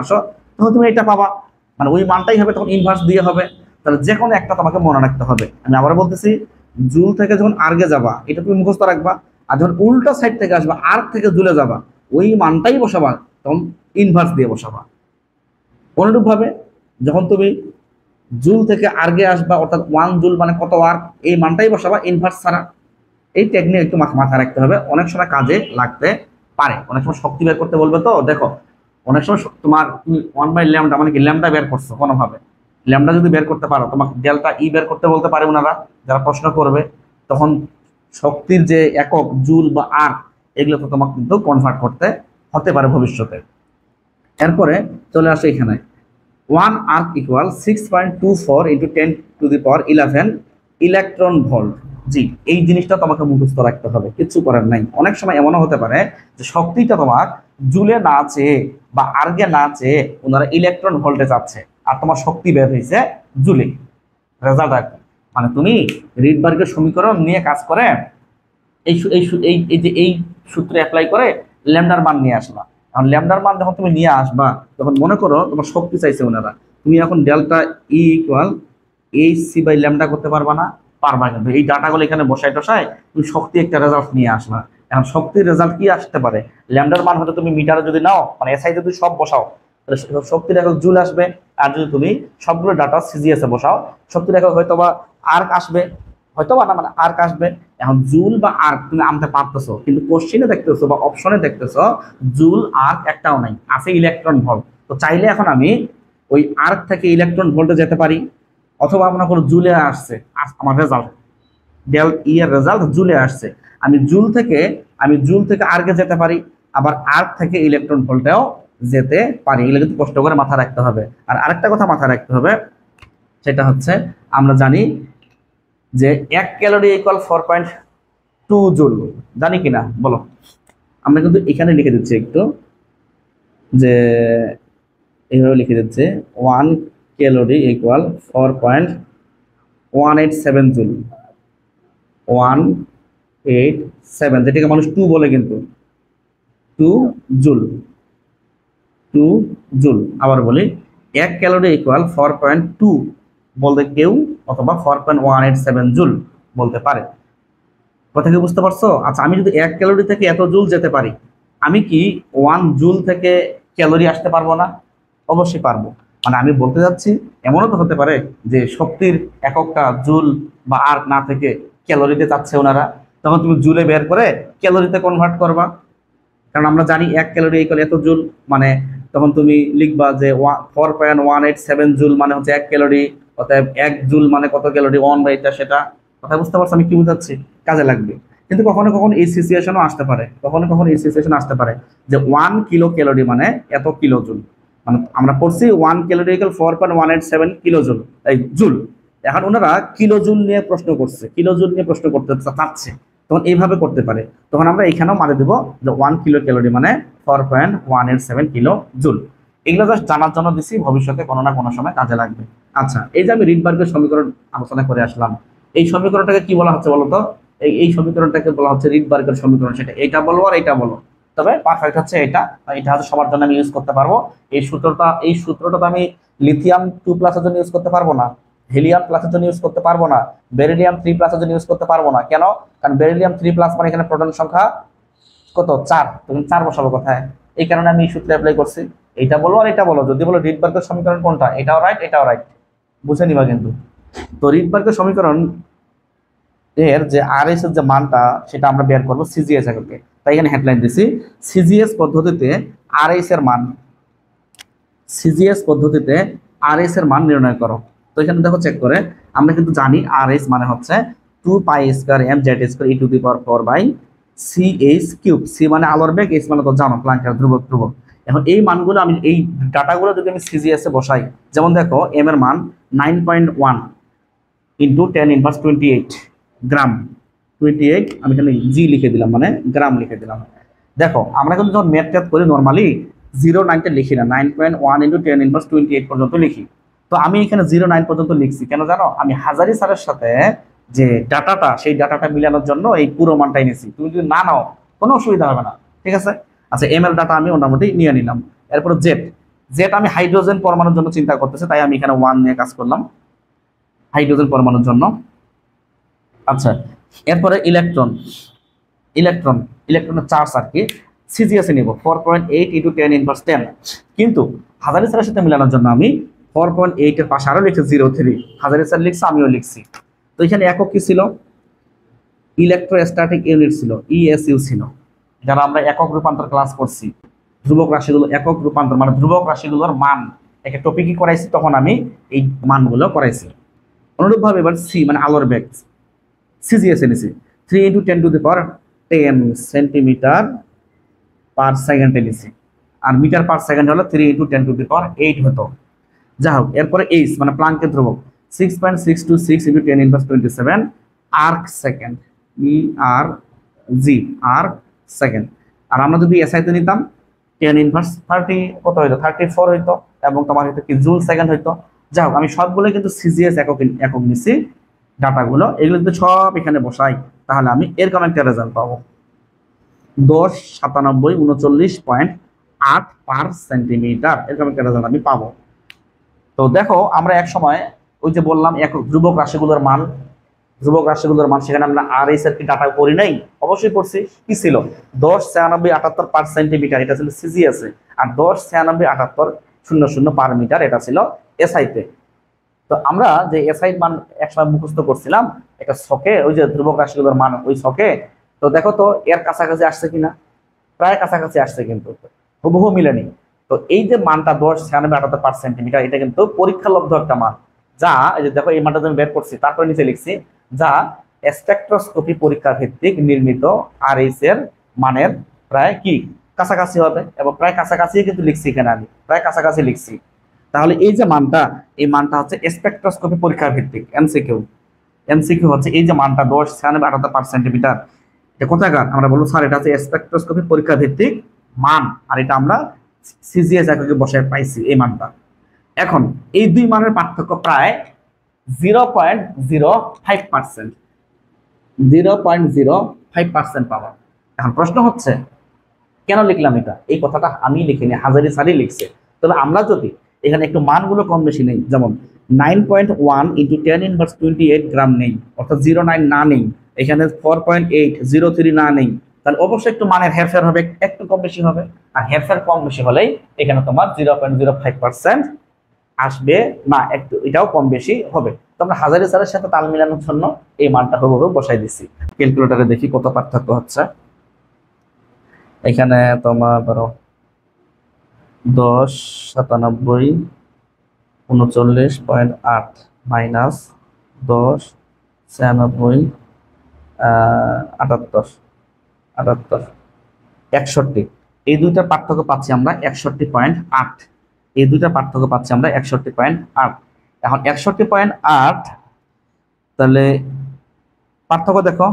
আসো, তখন তুমি এটা পাবা, মানে ওই মানটাই হবে, তখন ইনভার্স দিয়ে হবে। তাহলে যে কোনো একটা তোমাকে মনে রাখতে হবে। আমি আবার বলতেছি, জুল থেকে যখন আর্গে যাবা এটা তুমি মুখস্থ রাখবা, আর যখন উল্টা সাইড থেকে আসবা আর্ক থেকে জুলে যাবা, ওই মানটাই বসাবা, তখন ইনভার্স দিয়ে বসাবা। অনুরূপ ভাবে যখন তুমি জুল থেকে আর্গে আসবা, অর্থাৎ 1 জুল মানে কত আর্ক, এই মানটাই বসাবা ইনভার্স ছাড়া। এই টেকনিক একটু মাথায় রাখতে হবে, অনেক সময় কাজে লাগতে পারে। অনেক সময় শক্তি বের করতে বলবে, তো দেখো অনেক সময় তোমার তুমি 1/λ মানে কি ল্যামডা বের করছো কোনোভাবে, ল্যামডা যদি বের করতে পারো, তোমাকে ডেল্টা ই বের করতে বলতে পারে ওনারা যারা প্রশ্ন করবে, তখন শক্তির যে একক জুল বা আর্ক, এগুলো তো তোমাকে কিন্তু কনভার্ট করতে হতে পারে ভবিষ্যতে। এরপরে চলে আসে এখানে 1 আর্ক ইকুয়াল 6.24 × 10⁻11 ইলেকট্রন ভোল্ট। জি, এই জিনিসটা তোমাকে মুখস্থ রাখতে হবে, কিছু করার নাই। অনেক সময় এমনও হতে পারে যে শক্তিটা তোমার জুলে না চেয়ে বা আর্গে না চেয়ে ওনারা ইলেকট্রন ভোল্টে যাচ্ছে, আর তোমার শক্তি বের হয়েছে জুলে। রেজাল্ট আর কি, মানে তুমি রিডবার্গের সমীকরণ নিয়ে কাজ করে এই যে এই সূত্রে অ্যাপ্লাই করে ল্যামডার মান নিয়ে আসলা। এখন ল্যামডার মান যখন তুমি নিয়ে আসবা, তখন মনে করো তোমার শক্তি চাইছে ওনারা, তুমি এখন ডেল্টা ই ইকুয়াল hc/λ করতে পারবা না? পারবা। কিন্তু এই ডাটাগুলো এখানে বসায় টসায় তুমি শক্তি একটা রেজাল্ট নিয়ে আসলা। এখন শক্তির রেজাল্ট কি আসতে পারে? ল্যামডার মান হয়তো তুমি মিটারে যদি নাও, মানে এসআই যদি সব বসাও, তাহলে শক্তির একক জুল আসবে। আর যদি তুমি সবগুলো ডাটা সিজিএস এ বসাও, শক্তির একক হয়তো বা আর্ক আসবে, হয়তো বা না, মানে আর্ক আসবে। এখন জুল বা আর্ক তুমি আনতে পারতেছো, কিন্তু কোশ্চেনে দেখতেছো বা অপশনে দেখতেছো জুল আর্ক একটাও নাই, আছে ইলেকট্রন ভোল্ট। তো চাইলে এখন আমি ওই আর্ক থেকে ইলেকট্রন ভোল্টে যেতে পারি, অথবা মনে করো জুলে আসছে আমার রেজাল্ট, ডেল ই এর রেজাল্ট জুলে আসছে, আমি জুল থেকে আর্কে যেতে পারি, আবার আর্ক থেকে ইলেকট্রন ভোল্টেও যেতে পারি। এগুলো কিন্তু কষ্ট করে মাথায় রাখতে হবে। আর আরেকটা কথা মাথায় রাখতে হবে, সেটা হচ্ছে আমরা জানি যে 1 ক্যালোরি ইকুয়াল 4.2 জুল, জানি কিনা বলো? আমরা কিন্তু এখানে লিখে দিচ্ছি একটু, যে এইভাবে লিখে দিচ্ছে 1 ক্যালোরি ইকুয়াল 4.187 জুল, 187, যেটাকে মানুষ 2 বলে, কিন্তু 2 জুল, 2 জুল। আবার বলি 1 ক্যালোরি ইকুয়াল 4.2 বলতে কেউ, অথবা 4.187 জুল বলতে পারে। কথা কি বুঝতে পারছো? আচ্ছা, আমি যদি 1 ক্যালোরি থেকে এত জুল যেতে পারি, আমি কি 1 জুল থেকে ক্যালোরি আসতে পারবো না? অবশ্যই পারবো। মানে আমি বলতে যাচ্ছি, এমনও তো হতে পারে যে শক্তির এককটা জুল বা আর্ক না থেকে ক্যালোরিতে চাচ্ছে ওনারা, তখন তুমি জুলে বের করে ক্যালোরিতে কনভার্ট করবা। কারণ আমরা জানি 1 ক্যালোরি ইকুয়াল এত জুল, মানে তখন তুমি লিখবা যে 4.187 জুল মানে হচ্ছে 1 ক্যালোরি, অতএব 1 জুল মানে কত ক্যালোরি, 1/এটা সেটা। কথা বুঝতে পারছো আমি কি বুঝাচ্ছি? কাজে লাগবে। কিন্তু কখনো কখনো এই সিচুয়েশনও আসতে পারে, যে 1 কিলো ক্যালোরি মানে এত কিলো জুল। মানে আমরা পড়ছি 1 ক্যালোরি ইকুয়াল 4.187 কিলো জুল, এই জুল। এখন ওনারা কিলো জুল নিয়ে প্রশ্ন করতে চাচ্ছে, তখন এইভাবে করতে পারে। তখন আমরা এখানেও মানে দেবো যে 1 কিলো ক্যালোরি মানে 4.187 কিলো জুল। এগুলো জাস্ট জানার জন্য দিছি, ভবিষ্যতে কোনো না কোনো সময় কাজে লাগবে। আচ্ছা, এই যে আমি রিডবার্গের সমীকরণ আলোচনা করে আসলাম, এই সমীকরণটাকে কি বলা হচ্ছে বলতো? এই সমীকরণটাকে বলা হচ্ছে রিডবার্গের সমীকরণ। সেটা এটা বলো আর এটা বলো, তবে পারফেক্ট হচ্ছে এটা হচ্ছে সবার জন্য আমি ইউজ করতে পারবো। এই সূত্রটা তো আমি লিথিয়াম 2+ এর জন্য ইউজ করতে পারবো না, হিলিয়াম প্লাসের জন্য ইউজ করতে পারবো না, বেরিলিয়াম 3+ এর জন্য ইউজ করতে পারবো না। কেন? কারণ বেরিলিয়াম 3+ মানে এখানে প্রোটন সংখ্যা কত? 4, তুমি 4 বসাবো কোথায়? এই কারণে আমি এই সূত্রে অ্যাপ্লাই করছি। এইটা বলো আর এটা বলো, যদি বলো রিডবার্গের সমীকরণ কোনটা, এটাও রাইট এটাও রাইট, বুঝে নিবা কিন্তু। তো রিডবার্গের সমীকরণ এর যে আরএস এর যে মানটা সেটা আমরা বের করব সিজিএস এককে। তাই এখানে হেডলাইন দিছি সিজিএস পদ্ধতিতে আরএস এর মান, সিজিএস পদ্ধতিতে আরএস এর মান নির্ণয় করো। তো এখানে দেখো চেক করে আমরা কিন্তু জানি আরএস মানে হচ্ছে 2π² mz² e⁴/ch³ সি মানে আলোর বেগ, এস মানে তো জানো প্লাঙ্কের ধ্রুবক। এখন এই মানগুলো আমি এই ডাটাগুলো যদি আমি সিজিএস এ বসাই, যেমন দেখো এম এর মান 9.1 ইন্টু 10⁻28 গ্রাম, 28 আমি এখানে জি লিখে দিলাম মানে গ্রাম লিখে দিলাম। দেখো আমরা কিন্তু যখন ম্যাথ করি নর্মালি 0.9 লিখি না, 9.1 ইন্টু 10⁻28 পর্যন্ত লিখি। তো আমি এখানে 0.9 পর্যন্ত লিখছি কেন জানো? আমি হাজারি স্যারের সাথে যে ডাটাটা সেই ডাটাটা মিলানোর জন্য এই পুরো মানটাই নিছি। তুমি যদি না নাও কোনো অসুবিধা হবে না, ঠিক আছে? আচ্ছা এম এল ডাটা আমি মোটামুটি নিয়ে নিলাম। এরপরে জেড, জেড আমি হাইড্রোজেন পরমাণুর জন্য চিন্তা করতেছি, তাই আমি এখানে 1 নিয়ে কাজ করলাম হাইড্রোজেন পরমাণুর জন্য। আচ্ছা এরপরে ইলেকট্রন, ইলেকট্রনের চার্জ আর কি সিজিএস এ নিব 4.8 ইন্টু 10⁻10। কিন্তু হাজারি স্যারের সাথে মিলানোর জন্য আমি 4.8 এর পাশে আরো লিখছি 0.3, হাজারি স্যার লিখছে আমিও লিখছি। তো এখানে একক কি ছিল? ইলেকট্রোস্ট্যাটিক ইউনিট ছিল, ইএসইউ ছিল। যারা আমরা একক রূপান্তর ক্লাস করছি, ধ্রুবক রাশিগুলো একক রূপান্তর মানে ধ্রুবক রাশিগুলোর মান একটা টপিকই করাইছি, তখন আমি এই মানগুলো করাইছি। অনুরূপভাবে এবার সি মানে আলোর বেগ সিজিএস এনেছি 3 ইন্টু 10⁻10 সেন্টিমিটার পার সেকেন্ড এনেছি, আর মিটার পার সেকেন্ড হলো 3 ইন্টু 10⁸ হতো। যাই হোক এরপরে এইচ মানে প্লাঙ্কের ধ্রুবক 6.626 into 10⁻27 erg second, erg second. আর আমরা যদি এসআইতে নিতাম 10⁻30 কত হইতো 34 হইতো, এবং তোমার হয়তো কি জুল সেকেন্ড হইতো। যাই হোক আমি সবগুলো কিন্তু সিজিএস একক নিছি ডাটাগুলো, এগুলো যদি সব এখানে বসাই তাহলে আমি এরকম একটা রেজাল্ট পাবো 10, 97, 39.8 পার সেন্টিমিটার, এরকম একটা রেজাল্ট আমি পাবো। তো দেখো আমরা এক সময় ওই যে বললাম একক ধ্রুবক রাশিগুলোর মান, সেখানে আমরা আরএস এর কি ডাটা করি নাই? অবশ্যই করছি। কি ছিল? 10, 96, 78 পার সেন্টিমিটার এটা ছিল সিজিএস এ, আর 10, 96, 78, 00 পার মিটার এটা ছিল এসআইতে। তো আমরা যে এসআই মান একসময় মুখস্থ করছিলাম একটা ছকে, ওই যে ধ্রুবক রাশিগুলোর মান ওই ছকে, তো দেখো তো এর কাছাকাছি আসছে কিনা? প্রায় কাছাকাছি আসছে, কিন্তু হুবহু মিলেনি। তো এই যে মানটা 10, 96, 78 পার সেন্টিমিটার এটা কিন্তু পরীক্ষালব্ধ একটা মান, যা এই যে দেখো এই মানটা আমি বের করছি, তারপরে নিচে লিখছি যা স্পেকট্রোস্কোপি পরীক্ষা ভিত্তিক নির্মিত আরএস এর মানের প্রায় কি কাছাকাছি হবে, এবং প্রায় কাছাকাছি কিন্তু লিখছি এখানে, আমি প্রায় কাছাকাছি লিখছি। তাহলে এই যে মানটা, এই মানটা হচ্ছে স্পেকট্রোস্কোপি পরীক্ষা ভিত্তিক এমসিকিউ হচ্ছে এই যে মানটা 10, 96, 78 পার সেন্টিমিটার, এটা কোথাকার? আমরা বলবো স্যার এটা হচ্ছে স্পেকট্রোস্কোপি পরীক্ষা ভিত্তিক মান, আর এটা আমরা সিজিএস এককে বসায় পাইছি এই মানটা। এখন এই দুই মানের পার্থক্য প্রায় 0.05%, 0.05% পাওয়া। এখন প্রশ্ন হচ্ছে কেন লিখলাম এটা? এই কথাটা আমি লিখিনি, হাজারি স্যারই লিখছে। তবে আমরা যদি এখানে একটু মানগুলো কম বেশি নেই, যেমন 9.1 ইন্টু 10⁻28 গ্রাম নেই, অর্থাৎ 0.9 না নেই, এখানে 4.8, 0.3 না নেই, তাহলে অবশ্যই একটু মানের হেরফের হবে, একটু কম বেশি হবে। আর হেরফের কম বেশি হলেই এখানে তোমার 0.05% আসবে না, একটু এটাও কম বেশি হবে। তো আমরা হাজারি স্যারের সাথে তাল মিলানোর জন্য এই মানটা হুবহু বসাই দিছি। ক্যালকুলেটরে দেখি কত পার্থক্য হচ্ছে। এখানে তোমার ধরো 10, 97, 39.8 মাইনাস 10, 96, 78, 61, এই দুইটার পার্থক্য পাচ্ছি আমরা 61.8, এই দুইটার পার্থক্য পাচ্ছি আমরা 61.8। এখন 61.8 তাহলে পার্থক্য দেখো,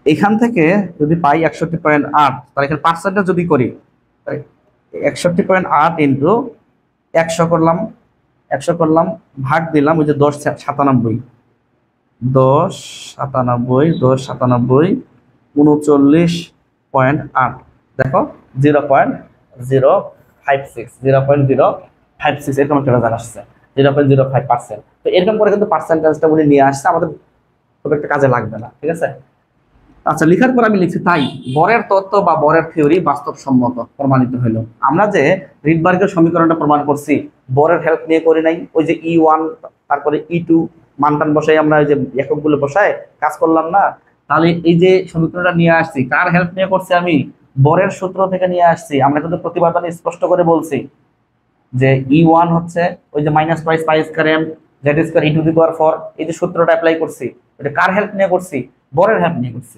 এখান থেকে যদি পাই 61.8, তাহলে এখানে পার্সেন্টেজ যদি করি 61.8 ইন্টু 100 করলাম, ভাগ দিলাম ওই যে 10, 97, 39.8 দেখো 0.056 এরকম একটা রেজাল্ট আসছে 0.05%। তো এরকম করে কিন্তু পার্সেন্টেজটা উনি নিয়ে আসছে, আমাদের খুব একটা কাজে লাগবে না, ঠিক আছে? আচ্ছা লিখার পর আমি লিখছি তাই বরের তত্ত্ব বা বরের থিওরি বাস্তবসম্মত প্রমাণিত হলো। আমরা যে রিডবার্গের সমীকরণটা প্রমাণ করছি বরের হেল্প নিয়ে করি নাই, ওই যে E1 তারপরে E2 মানটান বসাই আমরা এই যে এককগুলো বসায় কাজ করলাম না, তাহলে এই যে সমীকরণটা নিয়ে আসছি কার হেল্প নিয়ে করছি, আমি বরের সূত্র থেকে নিয়ে আসছি। আমরা কিন্তু প্রতিপাদনে স্পষ্ট করে বলছি যে E1 হচ্ছে ওই যে minus twice pi square M Z square E to the power 4, এই যে সূত্রটা অ্যাপ্লাই করছি এটা কার হেল্প নিয়ে করছি, বরের হেল্প নিয়ে করছি।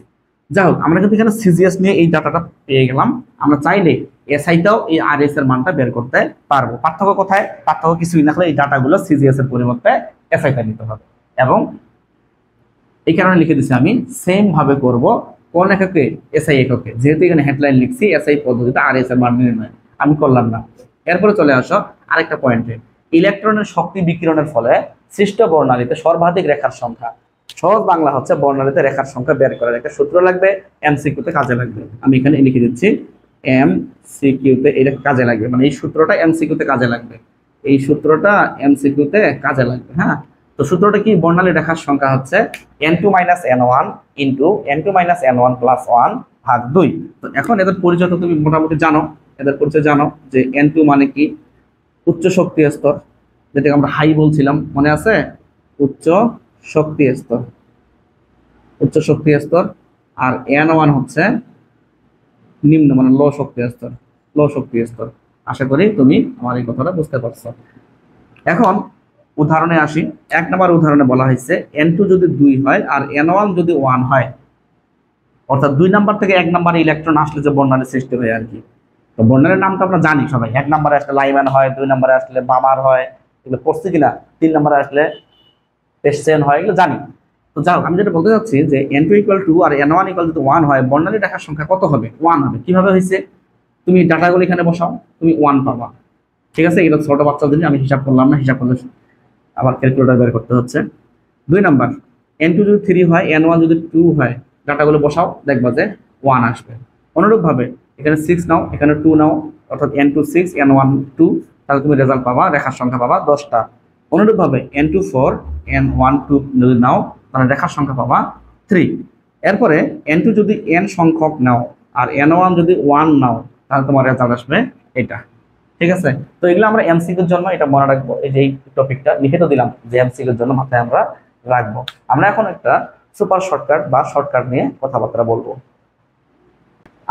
যাই হোক, আমরা কিন্তু এখানে সিজিএস নিয়ে এই ডাটাটা পেয়ে গেলাম। আমরা চাইলে এসআইটাও এই আরএস এর মানটা বের করতে পারবো। পার্থক্য কোথায়? পার্থক্য কিছুই না, হলে এই ডাটাগুলো সিজিএস এর পরিবর্তে এসআইটা নিতে হবে। এবং এই কারণে লিখে দিচ্ছি আমি সেম ভাবে করব কোন এককে, এসআই এককে, যেহেতু এখানে হেডলাইন লিখছি এসআই পদ্ধতিতে আরএস এর মান নির্ণয় আমি করলাম না। এরপরে চলে আসো আরেকটা পয়েন্টে, ইলেকট্রনের শক্তি বিকিরণের ফলে সৃষ্ট বর্ণালীতে সর্বাধিক রেখার সংখ্যা। সহজ বাংলা হচ্ছে বর্ণালীতে রেখার সংখ্যা বের করার একটা সূত্র লাগবে, এমসিকিউতে কাজে লাগবে। আমি এখানে লিখে দিচ্ছি এমসিকিউতে এটা কাজে লাগবে, মানে এই সূত্রটা এমসিকিউতে কাজে লাগবে, এই সূত্রটা এমসিকিউতে কাজে লাগবে। হ্যাঁ, তো সূত্রটা কি? বর্ণালী রেখার সংখ্যা হচ্ছে n2 - n1 into n2 - n1 + 1 ভাগ 2। তো এখন এদের পরিচয় তো তুমি মোটামুটি জানো, এদের পরিচয় জানো যে n2 মানে কি? উচ্চ শক্তি স্তর, যেটাকে আমরা হাই বলছিলাম, মনে আছে? উচ্চ শক্তি স্তর, উচ্চ শক্তি স্তর। আর n1 হচ্ছে নিম্ন, মানে লো শক্তি স্তর, লো শক্তি স্তর। আশা করি তুমি আমার এই কথাটা বুঝতে পারছো। এখন উদাহরণে আসি। 1 নম্বর উদাহরণে বলা হয়েছে n2 যদি 2 হয় আর n1 যদি 1 হয়, অর্থাৎ 2 নাম্বার থেকে 1 নম্বরে ইলেকট্রন আসলে যে বর্ণালী সৃষ্টি হয় আর কি। তো বর্ণালীর নাম তো আমরা জানি সবাই, 1 নম্বরে আসলে লাইম্যান হয়, 2 নম্বরে আসলে বামার হয়, এগুলো পড়ছি কিনা, 3 নম্বরে আসলে পেস্টেন হয়, এগুলো জানি। তো যাও, আমি যেটা বলতে চাচ্ছি যে n2 = 2 আর n1 যদি 1 হয়, বর্ণালী রেখার সংখ্যা কত হবে? 1 হবে। কিভাবে হয়েছে? তুমি ডাটাগুলো এখানে বসাও, তুমি 1 পাবা। ঠিক আছে, এটা ছোট বাচ্চাদের জন্য, আমি হিসাব করলাম না, হিসাব করলে আবার ক্যালকুলেটর বের করতে হচ্ছে। 2 নাম্বার, n2 যদি 3 হয়, n1 যদি 2 হয়, ডাটাগুলো বসাও, দেখবা যে 1 আসবে। অনুরূপভাবে এখানে 6 নাও, এখানে 2 নাও, অর্থাৎ n2 6 n1 2, তাহলে তুমি রেজাল্ট পাবা, রেখার সংখ্যা পাবা 10টা। অনুরূপভাবে n2 4 n1 2 যদি নাও, তাহলে রেখার সংখ্যা পাবা 3। এরপরে n2 যদি n সংখ্যক নাও আর n1 যদি 1 নাও, তাহলে তোমার রেজাল্ট আসবে এটা। ঠিক আছে, তো এগুলো আমরা এমসিকিউর জন্য এটা মনে রাখবো। এই যে এই টপিকটা লিখে তো দিলাম যে এমসিকিউর জন্য মাথায় আমরা রাখবো। আমরা এখন একটা সুপার শর্টকাট বা শর্টকাট নিয়ে কথাবার্তা বলবো।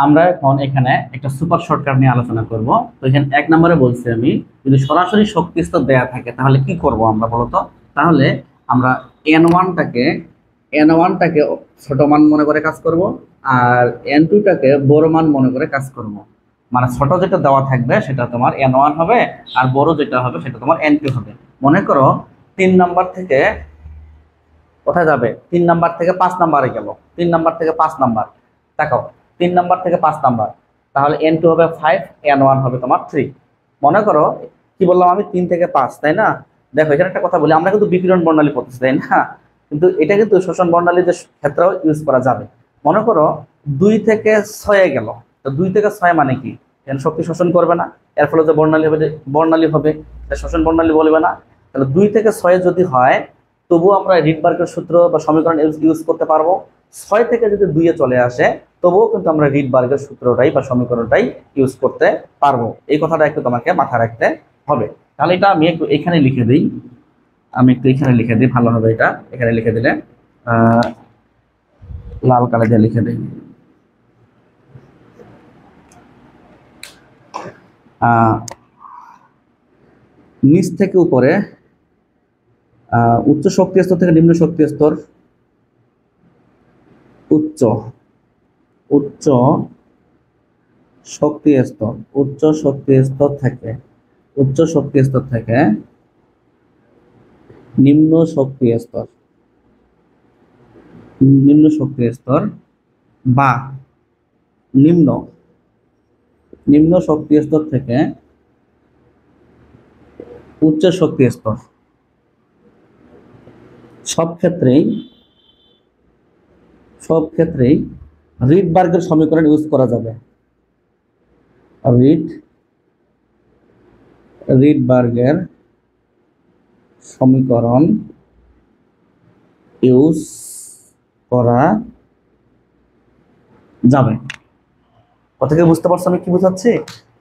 আমরা এখন এখানে একটা সুপার শর্টকাট নিয়ে আলোচনা করব। তো এখানে 1 নম্বরে বলছি আমি, যদি সরাসরি শক্তি স্তর দেয়া থাকে তাহলে কি করব আমরা বলতো? তাহলে আমরা n1টাকে ছোট মান মনে করে কাজ করব, আর n2টাকে বড় মান মনে করে কাজ করব। মানে ছোট যেটা দেওয়া থাকবে সেটা তোমার n1 হবে, আর বড় যেটা হবে সেটা তোমার n2 হবে। মনে করো 3 নাম্বার থেকে কোথায় যাবে? 3 নাম্বার থেকে 5 নাম্বারে গেল, 3 নাম্বার থেকে 5 নাম্বার, তাকাও 3 নাম্বার থেকে 5 নাম্বার, তাহলে n2 হবে 5, n1 হবে তোমার 3। মনে করো কি বললাম আমি, 3 থেকে 5, তাই না? দেখো এখানে একটা কথা বলি, আমরা কিন্তু বিকিরণ বর্ণালী পড়তেছি, তাই না? কিন্তু এটা কিন্তু শোষণ বর্ণালীর ক্ষেত্রেও ইউজ করা যাবে। মনে করো 2 থেকে 6 গেল, তো 2 থেকে 6 মানে কি? এখানে শক্তি শোষণ করবে না, এর ফলে যে বর্ণালী হবে এটা শোষণ বর্ণালী বলবে না। তাহলে 2 থেকে 6 যদি হয়, তবুও আমরা রিডবার্গের সূত্র বা সমীকরণ ইউজ করতে পারবো। 6 থেকে যদি 2 এ চলে আসে, তবুও কিন্তু আমরা রিডবার্গের সূত্রটাই বা সমীকরণটাই ইউজ করতে পারবো। এই কথাটা একটু তোমাকে মাথায় রাখতে হবে। তাহলে এটা আমি একটু এখানে লিখে দিই, আমি একটু এখানে লিখে দিই, ভালো হবে এটা। এখানে লিখে দিলে লাল কালি দিয়ে লিখে দিই। নিচ থেকে উপরে, উচ্চ শক্তি স্তর থেকে নিম্ন শক্তি স্তর, উচ্চ শক্তি স্তর, উচ্চ শক্তি স্তর থেকে নিম্ন শক্তি স্তর, বা নিম্ন শক্তি স্তর থেকে উচ্চ শক্তি স্তর, সব ক্ষেত্রেই রিডবার্গের সমীকরণ ইউজ করা যাবে। রিডবার্গের সমীকরণ ইউজ করা যাবে। কথা কি বুঝতে পারছো আমি কি বুঝাচ্ছি?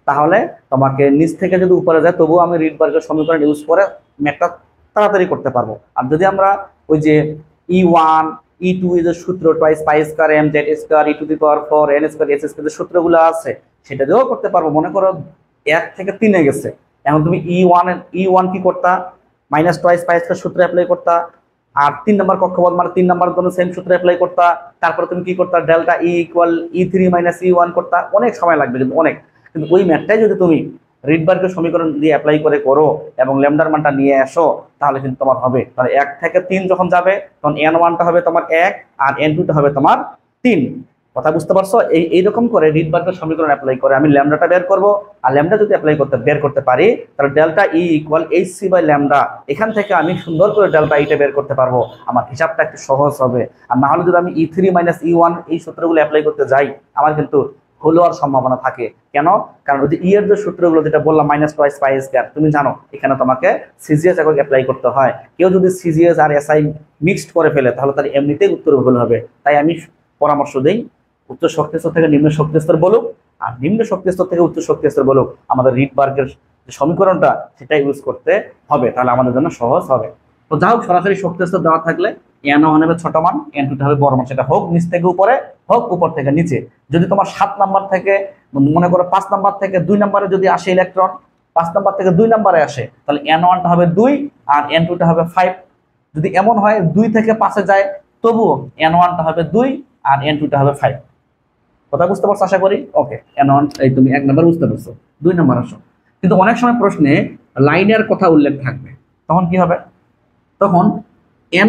তাহলে তোমাকে নিচ থেকে যদি উপরে যায়, তবুও আমি রিডবার্গের সমীকরণ ইউজ করে ম্যাথটা তাড়াতাড়ি করতে পারবো। আর যদি আমরা ওই যে E1 E2 এর যে সূত্র twice pi square M Z square E to the power 4 n square S square যে সূত্রগুলো আছে সেটা দিয়েও করতে পারবো। মনে করো 1 থেকে 3 এ গেছে, এখন তুমি E1 কি করতা, মাইনাস টোয়াইস পাই স্কয়ার সূত্র অ্যাপ্লাই করতা, আর 3 নম্বর কক্ষপথ মানে 3 নম্বরের জন্য সেম সূত্র অ্যাপ্লাই করতা, তারপরে তুমি কি করতা, delta E equal E3 minus E1 করতা। অনেক সময় লাগবে কিন্তু অনেক, কিন্তু ওই ম্যাথটাই যদি তুমি রিডবার্গের সমীকরণ দিয়ে অ্যাপ্লাই করে করো এবং ল্যামডার মানটা নিয়ে আসো তাহলে কিন্তু তোমার হবে। তাহলে 1 থেকে 3 যখন যাবে তখন n1টা হবে তোমার 1 আর n2টা হবে তোমার 3। কথা বুঝতে পারছো? এইরকম করে রিডবার্গের সমীকরণ অ্যাপ্লাই করে আমি ল্যামডাটা বের করব, আর ল্যামডা যদি বের করতে পারি তাহলে delta E equal hc by lambda, এখান থেকে আমি সুন্দর করে ডেল্টা ইটা বের করতে পারবো, আমার হিসাবটা একটু সহজ হবে। আর না হলে যদি আমি E3 মাইনাস E1 এই সূত্রগুলো অ্যাপ্লাই করতে যাই আমার কিন্তু ভুল হওয়ার সম্ভাবনা থাকে। কেন? কারণ ওই যে ই এর যে সূত্রগুলো যেটা বললাম মাইনাস টোয়াইস পাই স্কয়ার, তুমি জানো এখানে তোমাকে সিজিএস একক অ্যাপ্লাই করতে হয়। কেউ যদি সিজিএস আর এসআই মিক্সড করে ফেলে তাহলে তার এমনিতেই উত্তর ভুল হবে। তাই আমি পরামর্শ দেই উচ্চ শক্তি স্তর থেকে নিম্ন শক্তি স্তর বলুক, আর নিম্ন শক্তি স্তর থেকে উচ্চ শক্তি স্তর বলুক, আমাদের রিডবার্গের যে সমীকরণটা সেটা ইউজ করতে হবে, তাহলে আমাদের জন্য সহজ হবে। তো যা হোক, সরাসরি শক্তি স্তর দেওয়া থাকলে n1 হবে ছোট মান, n2 হবে বড় মান, সেটা হোক নিচ থেকে উপরে হোক উপর থেকে নিচে। যদি তোমার 7 নাম্বার থেকে মনে করো 5 নাম্বার থেকে 2 নাম্বারে যদি আসে ইলেকট্রন, 5 নাম্বার থেকে 2 নাম্বারে আসে তাহলে n1টা হবে 2 আর n2টা হবে 5। যদি এমন হয় 2 থেকে 5-এ যায় তবুও n1টা হবে 2 আর n2টা হবে 5। কথা বুঝতে পারছো আশা করি? ওকে, n1 এই তুমি 1 নাম্বার বুঝতে পারছো, 2 নাম্বার আসো। কিন্তু অনেক সময় প্রশ্নে লাইনের কথা উল্লেখ থাকবে, তখন কি হবে? তখন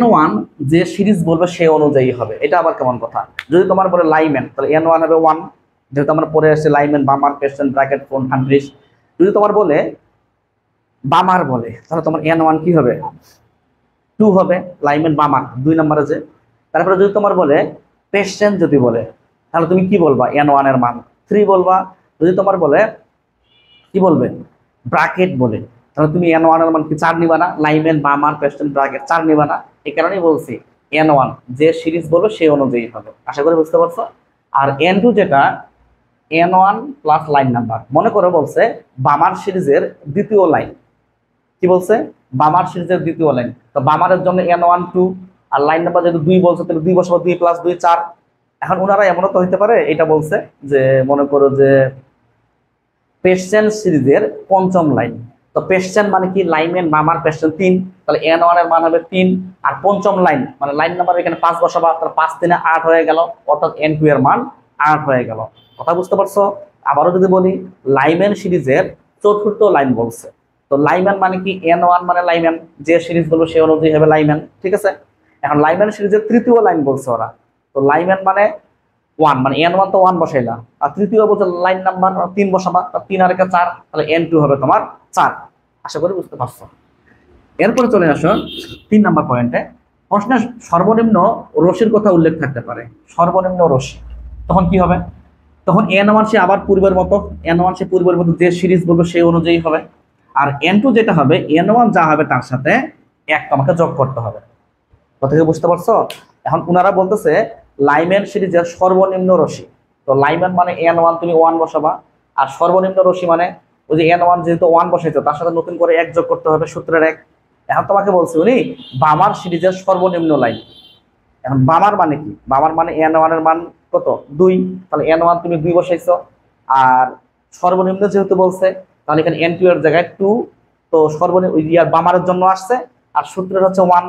n1 যে সিরিজ বলবে সে অনুযায়ী হবে। এটা আবার কেমন কথা? যদি তোমার বলে লাইম্যান তাহলে n1 হবে 1, যেহেতু আমার পরে আসছে লাইম্যান বামার পেশেন্ট ব্র্যাকেট ফোন 100। যদি তোমার বলে বামার বলে তাহলে তোমার n1 কি হবে? 2 হবে, লাইম্যান বামার 2 নম্বরে যে। তারপরে যদি তোমার বলে পেশেন্ট যদি বলে তাহলে তুমি কি বলবা? n1 এর মান 3 বলবা। যদি তোমার বলে কি বলবে ব্র্যাকেট বলে তাহলে তুমি n1 এর মান কি 4 নিবা না? লাইম্যান বামার পেশেন্ট ব্র্যাকেট 4 নিবা না? এই কারণেই বলছি n1 যে সিরিজ বলবে সেই অনুযায়ী হবে। আশা করি বুঝতে পারছো। আর n2 যেটা n1 প্লাস লাইন নাম্বার, মনে করো বলছে বামার সিরিজের দ্বিতীয় লাইন, কি বলছে? বামার সিরিজের দ্বিতীয় লাইন, তো বামারের জন্য n1 2 আর লাইন নাম্বার যেহেতু 2 বলছে তাহলে 2 বসাবো, 2 প্লাস 2 4। এখন ওনারা এমনও তো হইতে পারে এটা বলছে যে মনে করো যে পেশেন্ট সিরিজের পঞ্চম লাইন, তো পেশেন্ট মানে কি লাইম্যান বামার পেশেন্ট 3, তাহলে n1 এর মান হবে 3 আর পঞ্চম লাইন মানে লাইন নাম্বার এখানে 5 বসাবা, তাহলে 5 3 8 হয়ে গেল, অর্থাৎ n2 এর মান 8 হয়ে গেল। কথা বুঝতে পারছো? আবারও যদি বলি লাইম্যান সিরিজের চতুর্থ লাইন বলছে, তো লাইম্যান মানে কি n1 মানে লাইম্যান যে সিরিজ বলবো সে অনুযায়ী হবে লাইম্যান, ঠিক আছে? এখন লাইম্যান সিরিজের তৃতীয় লাইন বলছে ওরা, তো লাইম্যান মানে 1 মানে n1 তো 1 বসাইলা, আর তৃতীয় বলছে লাইন নাম্বার 3 বসাবা, 3 আর 1 4, তাহলে n2 হবে তোমার 4। আশা করি বুঝতে পারছো। এরপরে চলে আসো 3 নাম্বার পয়েন্টে। প্রশ্নে সর্বনিম্ন রশির কথা উল্লেখ থাকতে পারে, সর্বনিম্ন রশি, তখন কি হবে? তখন n1 সে আবার পূর্বের মতো, n1 সে পূর্বের মতো যে সিরিজ বলবো সেই অনুযায়ী হবে। আর n2 যেটা হবে n1 যা হবে তার সাথে 1 তোমাকে যোগ করতে হবে। কথা কি বুঝতে পারছো? এখন ওনারা বলতেছে লাইম্যান সিরিজের সর্বনিম্ন রশি, তো লাইম্যান মানে n1 তুমি 1 বসাবা, আর সর্বনিম্ন রশি মানে ওই যে n1 যেহেতু 1 বসাইছো তার সাথে নতুন করে 1 যোগ করতে হবে সূত্রের 1। এখন তোমাকে বলছি উনি বামার সিরিজের সর্বনিম্ন লাইন, এখন বামার মানে কি? বামার মানে n1 এর মান কত? 2, তাহলে n1 তুমি 2 বসাইছো, আর সর্বনিম্ন যেহেতু বলছে তাহলে এখানে n2 এর জায়গায় 2, তো সর্বনিম্ন ইয়ার বামারের জন্য আসছে, আর সূত্রের হচ্ছে 1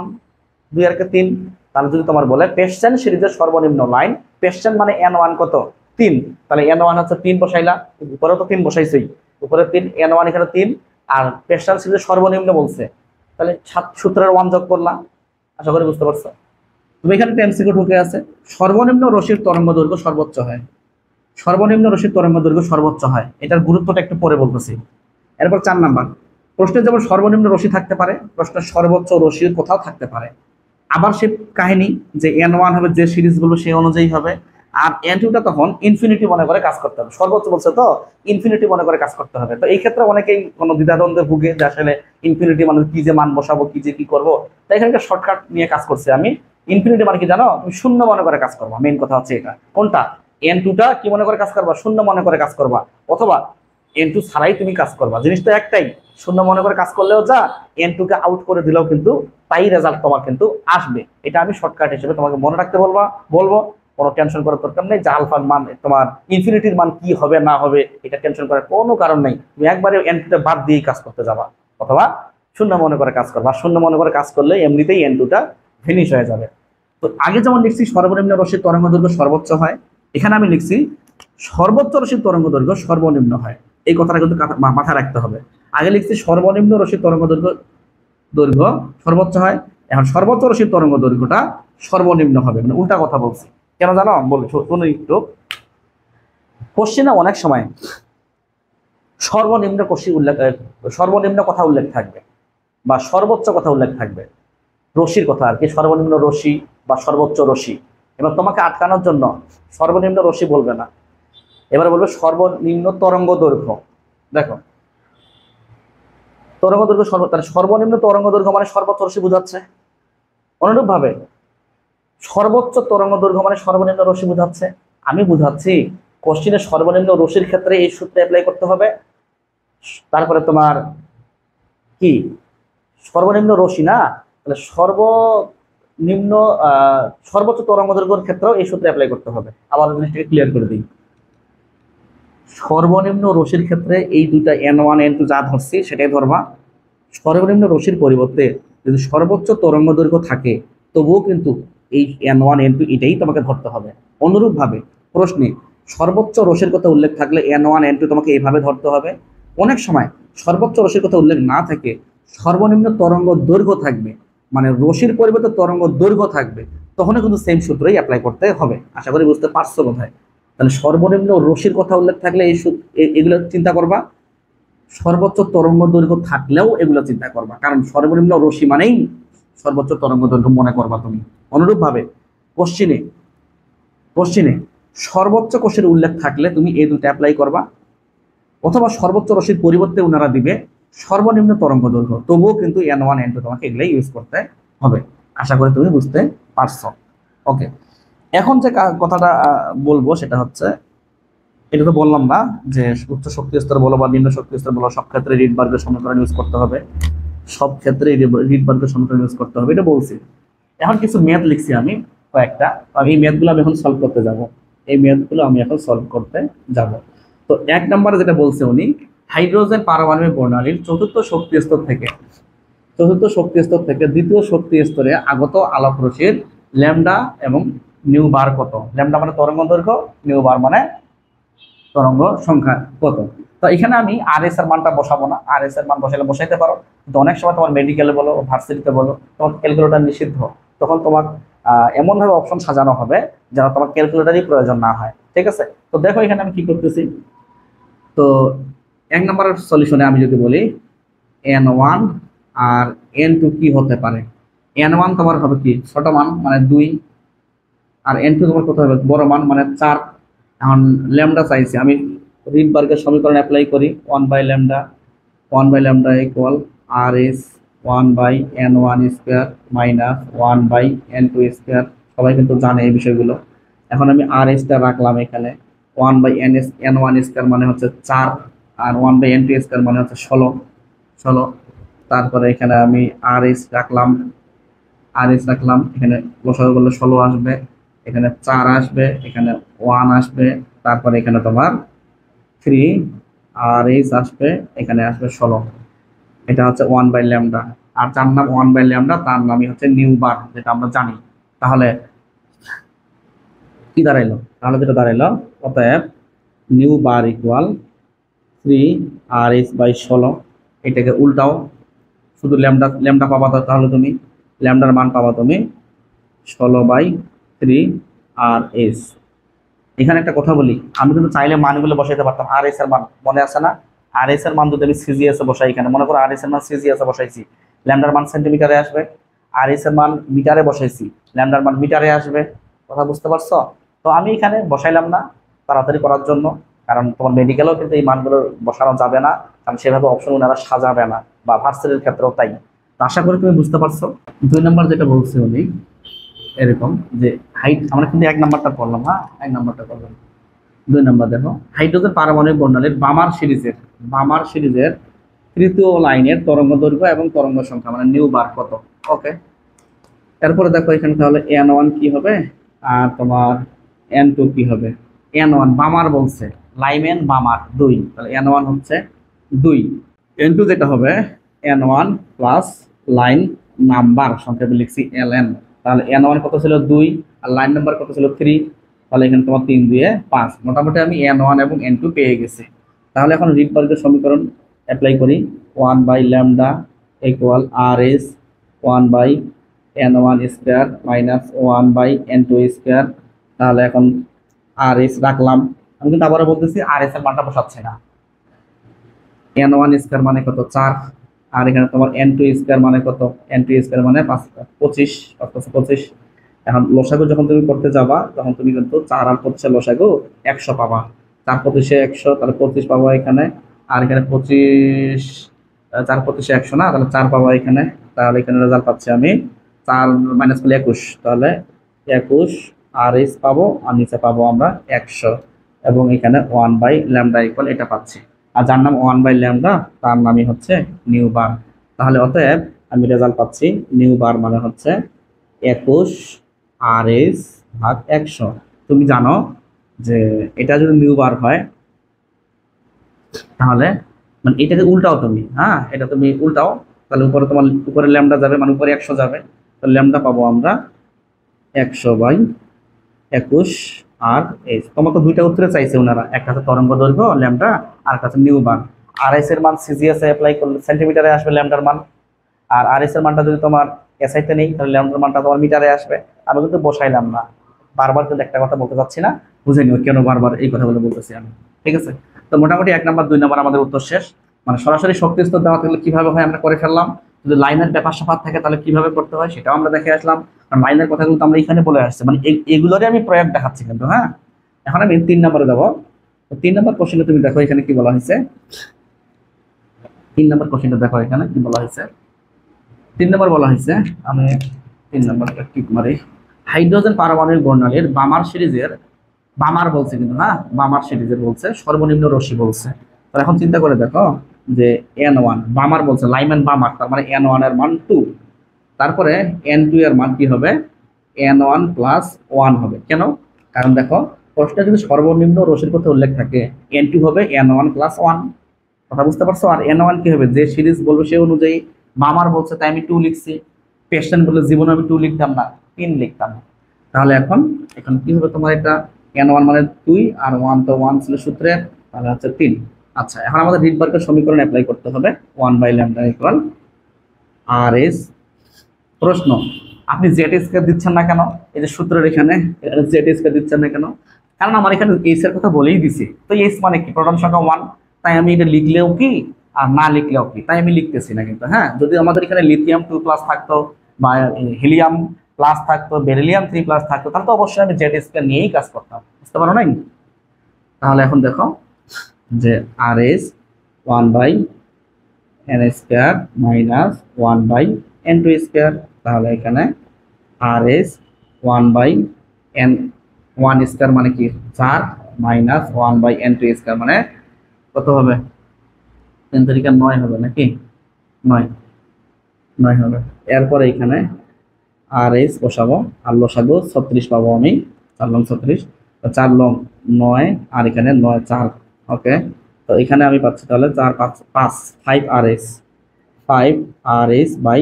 2 আর 3। তাহলে যদি তোমার বলে পেশেন্ট সিরিজের সর্বনিম্ন লাইন, পেশেন্ট মানে n1 কত? 3, তাহলে n1 হচ্ছে 3 বসাইলা, উপরে তো 3 বসাইছই, উপরে 3, n1 এখানে 3, আর পেশেন্ট সিরিজের সর্বনিম্ন বলছে তাহলে সূত্রের 1 যোগ করলাম। আশা করি বুঝতে পারছো। তুমি এখানে টেমসিকে ঢুকে আছে সর্বনিম্ন রশির তরঙ্গ দৈর্ঘ্য সর্বোচ্চ হয়, সর্বনিম্ন রশির তরঙ্গ দৈর্ঘ্য সর্বোচ্চ হয়, এটার গুরুত্বটা একটু পরে বলতেছি। এরপর 4 নাম্বার প্রশ্নে যেমন সর্বনিম্ন রশি থাকতে পারে, প্রশ্নের সর্বোচ্চ রশির কোথাও থাকতে পারে। আবার সে কাহিনী যে n1 হবে যে সিরিজ বলবো সেই অনুযায়ী হবে, আর n2টা তখন ইনফিনিটি মনে করে কাজ করতে হবে, সর্বোচ্চ বলছে তো ইনফিনিটি মনে করে কাজ করতে হবে। তো এই ক্ষেত্রে অনেকেই কোনো দ্বিধাদ্বন্দ্বে ভুগে যে আসলে ইনফিনিটি মানে কি, যে মান বসাবো কি যে কি করবো। তাই এখানে শর্টকাট নিয়ে কাজ করছি আমি। ইনফিনিটি মানে কি জানো? তুমি শূন্য মনে করে কাজ করবা, মেইন কথা হচ্ছে এটা। কোনটা? n2টা কি মনে করে কাজ করবা? শূন্য মনে করে কাজ করবা, অথবা n2 ছাড়াই তুমি কাজ করবা, জিনিসটা একটাই। শূন্য মনে করে কাজ করলেও যা, N2 কে আউট করে দিলেও কিন্তু তাই রেজাল্ট তোমার কিন্তু আসবে। এটা আমি শর্টকাট হিসেবে তোমাকে মনে রাখতে বলবো। কোনো টেনশন করার দরকার নেই যে আলফার মান তোমার ইনফিনিটির মান কি হবে না হবে এটা টেনশন করার কোনো কারণ নেই। তুমি একবারে N2 টা বাদ দিয়েই কাজ করতে যাবা, অথবা শূন্য মনে করে কাজ করবা। শূন্য মনে করে কাজ করলে এমনিতেই N2 টা ফিনিশ হয়ে যাবে। তো আগে যেমন লিখছি সর্বনিম্ন রশ্মির তরঙ্গ দৈর্ঘ্য সর্বোচ্চ হয়, এখানে আমি লিখছি সর্বোচ্চ রশ্মির তরঙ্গ দৈর্ঘ্য সর্বনিম্ন হয়। এই কথাটা কিন্তু মাথায় রাখতে হবে। আগে লিখছি সর্বনিম্ন রশ্মির তরঙ্গ দৈর্ঘ্য সর্বোচ্চ হয়, এখন সর্বোচ্চ রশ্মির তরঙ্গ দৈর্ঘ্যটা সর্বনিম্ন হবে, মানে উল্টা কথা বলছি। কেন জানো? বলি শুনুন একটু। কোশ্চেনে অনেক সময় সর্বনিম্ন কথা উল্লেখ থাকবে বা সর্বোচ্চ কথা উল্লেখ থাকবে, রশ্মির কথা আর কি, সর্বনিম্ন রশ্মি বা সর্বোচ্চ রশ্মি। এবার তোমাকে আটকানোর জন্য সর্বনিম্ন রশ্মি বলবে না, এবার বলবে সর্বনিম্ন তরঙ্গ দৈর্ঘ্য। দেখো তরঙ্গ দৈর্ঘ্য সর্বনিম্ন তরঙ্গ দৈর্ঘ্য মানে সর্বোচ্চ রশ্মি বোঝাচ্ছে। অনুরূপ ভাবে সর্বোচ্চ তরঙ্গ দৈর্ঘ্য মানে সর্বনিম্ন রশ্মি বোঝাচ্ছে। আমি বুঝাচ্ছি কোশ্চেনে সর্বনিম্ন রশ্মির ক্ষেত্রে এই সূত্র অ্যাপ্লাই করতে হবে। তারপরে তোমার কি সর্বনিম্ন রশ্মি না, তাহলে সর্বোচ্চ তরঙ্গ দৈর্ঘ্যের ক্ষেত্রেও এই সূত্র অ্যাপ্লাই করতে হবে। আবার জিনিসটাকে ক্লিয়ার করে দিই। সর্বনিম্ন রশ্মির ক্ষেত্রে এই দুইটা N1 N2 যা ধরছি সেটাই ধরবা। সর্বনিম্ন রশ্মির পরিবর্তে যদি সর্বোচ্চ তরঙ্গ দৈর্ঘ্য থাকে তবুও কিন্তু এই N1 N2 এটাই তোমাকে ধরতে হবে। অনুরূপভাবে প্রশ্নে সর্বোচ্চ রশ্মির কথা উল্লেখ থাকলে N1 N2 তোমাকে এইভাবে ধরতে হবে। অনেক সময় সর্বোচ্চ রশ্মির কথা উল্লেখ না থাকে, সর্বনিম্ন তরঙ্গ দৈর্ঘ্য থাকবে, মানে রশ্মির পরিবর্তে তরঙ্গ দৈর্ঘ্য থাকবে, তখনও কিন্তু সেম সূত্রই অ্যাপ্লাই করতে হবে। আশা করি বুঝতে পারছো বোধহয়। তাহলে সর্বনিম্ন রশ্মির কথা উল্লেখ থাকলে এগুলো চিন্তা করবা, সর্বোচ্চ তরঙ্গ দৈর্ঘ্য থাকলেও এগুলো চিন্তা করবা, কারণ সর্বনিম্ন রশ্মি মানেই সর্বোচ্চ তরঙ্গ দৈর্ঘ্য মনে করবা তুমি। অনুরূপভাবে কোশ্চিনে সর্বোচ্চ কোষের উল্লেখ থাকলে তুমি এই দুটো অ্যাপ্লাই করবা, অথবা সর্বোচ্চ রশ্মির পরিবর্তে ওনারা দিবে সর্বনিম্ন তরঙ্গ দৈর্ঘ্য, তবুও কিন্তু N1 N2 তোমাকে এগুলাই ইউজ করতে হবে। আশা করি তুমি বুঝতে পারছো। ওকে, এখন যে কথাটা বলবো সেটা হচ্ছে, এটা তো বললাম না যে উচ্চ শক্তি স্তর বলো বা নিম্ন শক্তি স্তর বলো সব ক্ষেত্রে রিডবার্গের সমীকরণ ইউজ করতে হবে, সব ক্ষেত্রে রিডবার্গের সমীকরণ ইউজ করতে হবে, এটা বলছি। এখন কিছু ম্যাথ লিখছি আমি কয়েকটা, এই ম্যাথগুলো আমি এখন সলভ করতে যাব। তো 1 নম্বরে যেটা বলছে উনি, হাইড্রোজেন পারমাণবিক বর্ণালীর চতুর্থ শক্তি স্তর থেকে দ্বিতীয় শক্তি স্তরে আগত আলোক রশ্মির ল্যামডা এবং নিউ বার কত? ল্যামডা মানে তরঙ্গ দৈর্ঘ্য, নিউ বার মানে তরঙ্গ সংখ্যা কত? তো এখানে আমি RS এর মানটা বসাবো না, RS এর মান বসাইতে পারো, কিন্তু অনেক সময় তোমার মেডিকেলে বলো, ভার্সিটিতে বলো, তোমার ক্যালকুলেটর নিষিদ্ধ, তখন তোমার এমন ভাবে অপশন সাজানো হবে যেন তোমার ক্যালকুলেটরই প্রয়োজন না হয়। ঠিক আছে? তো দেখো এখানে আমি কি করতেছি। তো 1 নম্বরের সলিউশনে আমি যদি বলি N1 আর N2 কি হতে পারে, N1 তোমার হবে কি ছোট মান মানে 2, আর N2 তোমার কত হবে বড় মান মানে 4। এখন ল্যামডা চাইছি আমি, রিডবার্গের সমীকরণ অ্যাপ্লাই করি, 1 by lambda equal RS 1 by N1 square minus 1 by N2 square. সবাই কিন্তু জানে এই বিষয়গুলো। এখন আমি RS টা রাখলাম এখানে, 1 বাই N1 স্কয়ার মানে হচ্ছে 4, আর 1 বাই N2 স্কয়ার মানে হচ্ছে 16। তারপরে এখানে আমি RS রাখলাম, এখানে লসাগু করলে 16 আসবে, এখানে 4 আসবে, এখানে 1 আসবে, তারপরে এখানে তোমার 3 RS আসবে, এখানে আসবে 16। এটা হচ্ছে 1 বাই ল্যামডা, আর যার নাম 1 বাই ল্যামডা তার নামই হচ্ছে নিউ বার, যেটা আমরা জানি। তাহলে কি দাঁড়াইলো? যেটা দাঁড়াইলো, অতএব nu bar equal 3 RS by 16। এটাকে উল্টাও, শুধু ল্যামডা পাবা, তাহলে তুমি ল্যামডার মান পাবা তুমি 16/3 RS। এখানে একটা কথা বলি, আমি কিন্তু চাইলে মানগুলো বসাইতে পারতাম। RS এর মান মনে আছে না? RS এর মান যদি আমি CGS এ বসাই, এখানে মনে করো RS এর মান CGS এ বসাইছি, ল্যামডার মান সেন্টিমিটারে আসবে। RS এর মান মিটারে বসাইছি, ল্যামডার মান মিটারে আসবে। কথা বুঝতে পারছো? তো আমি এখানে বসাইলাম না তাড়াতাড়ি করার জন্য, কারণ তোমার মেডিকেলেও কিন্তু এই মানগুলো বসানো যাবে না, কারণ সেভাবে অপশন ওনারা সাজাবে না, বা ভার্সিটির ক্ষেত্রেও তাই। তো আশা করি তুমি বুঝতে পারছো। 2 নম্বর যেটা বলছে উনি এরকম যে হাইট, আমরা কিন্তু 1 নাম্বারটা পড়লাম, হ্যাঁ 1 নাম্বারটা করলাম। 2 নম্বর দেখো, হাইড্রোজেন পারমাণবিক বর্ণালীর বামার সিরিজের তৃতীয় লাইনের তরঙ্গ দৈর্ঘ্য এবং তরঙ্গ সংখ্যা মানে নিউ বার কত। ওকে, এরপরে দেখো এখানে তাহলে n1 কি হবে আর তোমার n2 কি হবে। n1 বামার বলছে, লাইমেন বামার 2, তাহলে n1 হচ্ছে 2, n2 যেটা হবে n1 প্লাস লাইন নাম্বার সংক্ষেপে লিখছি ln। তাহলে n1 কত ছিল 2 আর লাইন নাম্বার কত ছিল 3, তাহলে এখানে তোমার 3 2 5, মোটামুটি আমি n1 এবং n2 পেয়ে গেছি। তাহলে এখন রিডবার্গের সমীকরণ অ্যাপ্লাই করি, 1 by lambda equal rs 1 by n1 square minus 1 by n2 square. তাহলে এখন rs রাখলাম, আমি কিন্তু আবারও বলতেছি rs এর মানটা বসাচ্ছি না। n1 স্কয়ার মানে কত 4, আর এখানে তোমার n2 স্কয়ার মানে কত, n2 স্কয়ার মানে 25, 25। এখন লসাগু যখন তুমি করতে যাবা তখন তুমি কিন্তু 4 আর 25 লসাগু 100 পাবা, 4 25 100, তাহলে 25 পাবা এখানে, আর এখানে 25 4 25 100 না, তাহলে 4 পাবা এখানে। তাহলে এখানে রেজাল্ট পাচ্ছি আমি 4 মাইনাস করলে 21, তাহলে 21 আর এস পাবো, আর নিচে পাবো আমরা 100, এবং এখানে 1 বাই ল্যামডা ইকুয়াল এটা পাচ্ছি, আর যার নাম 1 বাই ল্যামডা তার নামই হচ্ছে নিউ বার। তাহলে অতএব আমি রেজাল্ট পাচ্ছি নিউ বার মানে হচ্ছে 21 আর এস ভাগ 100। তুমি জানো যে এটা যদি নিউ বার হয় তাহলে মানে এটাকে উল্টাও তুমি, হ্যাঁ এটা তুমি উল্টাও, তাহলে উপরে তোমার উপরে ল্যামডা যাবে মানে উপরে 100 যাবে, তো ল্যামডা পাবো আমরা 100 বাই 21 আর এস। তোমার তো দুইটা উত্তরে চাইছে ওনারা, একটা হচ্ছে তরঙ্গ দৈর্ঘ্য ল্যামডা আর একটা হচ্ছে নিউ বার। আর এস এর মান সিজিএস এ অ্যাপ্লাই করলে সেন্টিমিটারে আসবে ল্যামডার মান, আর আর এস এর মানটা যদি তোমার এসআইতে নেই তাহলে ল্যামডার মানটা তোমার মিটারে আসবে। আমি কিন্তু বসাইলাম না, বারবার কিন্তু একটা কথা বলতে চাচ্ছি না, বুঝে নিও কেন বারবার এই কথাগুলো বলতেছি আমি, ঠিক আছে। তো মোটামুটি 1 নাম্বার 2 নাম্বার আমাদের উত্তর শেষ। মানে সরাসরি শক্তি স্তর দেওয়া থাকলে কিভাবে হয় আমরা করে ফেললাম, যদি লাইনের ব্যাপার স্যাপার থাকে তাহলে কিভাবে করতে হয় সেটাও আমরা দেখে আসলাম, কারণ লাইনের কথাগুলো তো আমরা এখানে বলে আসছি, মানে এগুলোরই আমি প্রয়োগ দেখাচ্ছি কিন্তু। হ্যাঁ, এখন আমি 3 নম্বরে যাবো। তো 3 নম্বর কোশ্চেনে তুমি দেখো এখানে কি বলা হয়েছে, 3 নম্বর কোশ্চেনটা দেখো এখানে কি বলা হয়েছে। 3 নম্বর বলা হয়েছে, আমি 3 নম্বরটা টিক মারি, হাইড্রোজেন পারমাণবিক বর্ণালীর বামার সিরিজের, বামার বলছে কিন্তু, হ্যাঁ বামার সিরিজের বলছে সর্বনিম্ন রশ্মি বলছে। তো এখন চিন্তা করে দেখো যে n1 বামার বলছে, লাইম্যান বামার, তার মানে n1 এর মান 2, তারপরে n2 এর মান কি হবে n1 প্লাস 1 হবে। কেন? কারণ দেখো প্রশ্নে যদি সর্বনিম্ন রশ্মির কথা উল্লেখ থাকে n2 হবে n1 প্লাস 1, কথা বুঝতে পারছো। আর n1 কি হবে, যে সিরিজ বলবে সে অনুযায়ী, বামার বলছে তাই আমি 2 লিখছি, পেশেন্ট বলে জীবনে আমি 2 লিখতাম না, 3 লিখতাম। তাহলে এখন কি হবে তোমার, এটা n1 মানে 2 আর 1 তো 1 ছিল সূত্রে, তাহলে হচ্ছে 3। আচ্ছা, এখন আমাদের রিডবার্গের সমীকরণ অ্যাপ্লাই করতে হবে, 1 by lambda equal R S. প্রশ্ন, আপনি জেড স্কয়ার দিচ্ছেন না কেন? এই যে সূত্রের এখানে জেড স্কয়ার দিচ্ছেন না কেন? কারণ আমার এখানে এইচ এর কথা বলেই দিছি, তো এইচ মানে কি, প্রোটন সংখ্যা 1, তাই আমি এটা লিখলেও কি আর না লিখলেও কি, তাই আমি লিখতেছি না কিন্তু। হ্যাঁ, যদি আমাদের এখানে লিথিয়াম 2 প্লাস থাকতো বা হিলিয়াম প্লাস থাকতো, বেরিলিয়াম 3 প্লাস থাকতো, তাহলে তো অবশ্যই আমি জেড স্কয়ার নিয়েই কাজ করতাম, বুঝতে পারো নাই? তাহলে এখন দেখো যে R S 1 by N square minus 1 by n2 square, তাহলে এখানে R S 1 by N 1 square মানে কি 4 মাইনাস 1 বাই n2 স্কয়ার মানে কত হবে, 3 তারিখে 9 হবে নাকি, 9 হবে। এরপরে এখানে আর এস বসাবো, আর লসাগু 36 পাবো আমি, 4 লং 36, তো 4 লং 9 আর এখানে 9 4, ওকে। তো এখানে আমি পাচ্ছি তাহলে 4 5 5 5 R S, 5 R S by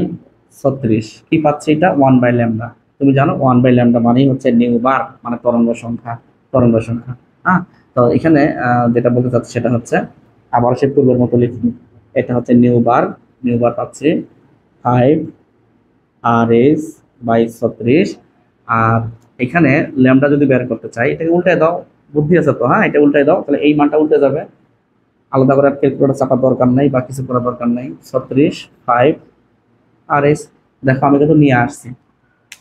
36, কি পাচ্ছি এটা 1 বাই ল্যামডা। তুমি জানো 1 বাই ল্যামডা মানেই হচ্ছে নিউ বার, মানে তরঙ্গ সংখ্যা, তরঙ্গ সংখ্যা। হ্যাঁ, তো এখানে যেটা বলতে চাচ্ছি সেটা হচ্ছে আবার সে পূর্বের মতো লিখি, এটা হচ্ছে নিউ বার পাচ্ছি 5 আর এস বাই 36, আর এখানে ল্যামডা যদি বের করতে চাই এটাকে উল্টে দাও, বুদ্ধি আছে তো, হ্যাঁ এটা উল্টে দাও, তাহলে এই মানটা উল্টে যাবে, আলাদা করে ক্যালকুলেটর চাপার দরকার নেই বা কিছু করার দরকার নেই। 36 5 আর এস, দেখো আমি কিন্তু নিয়ে আসছি।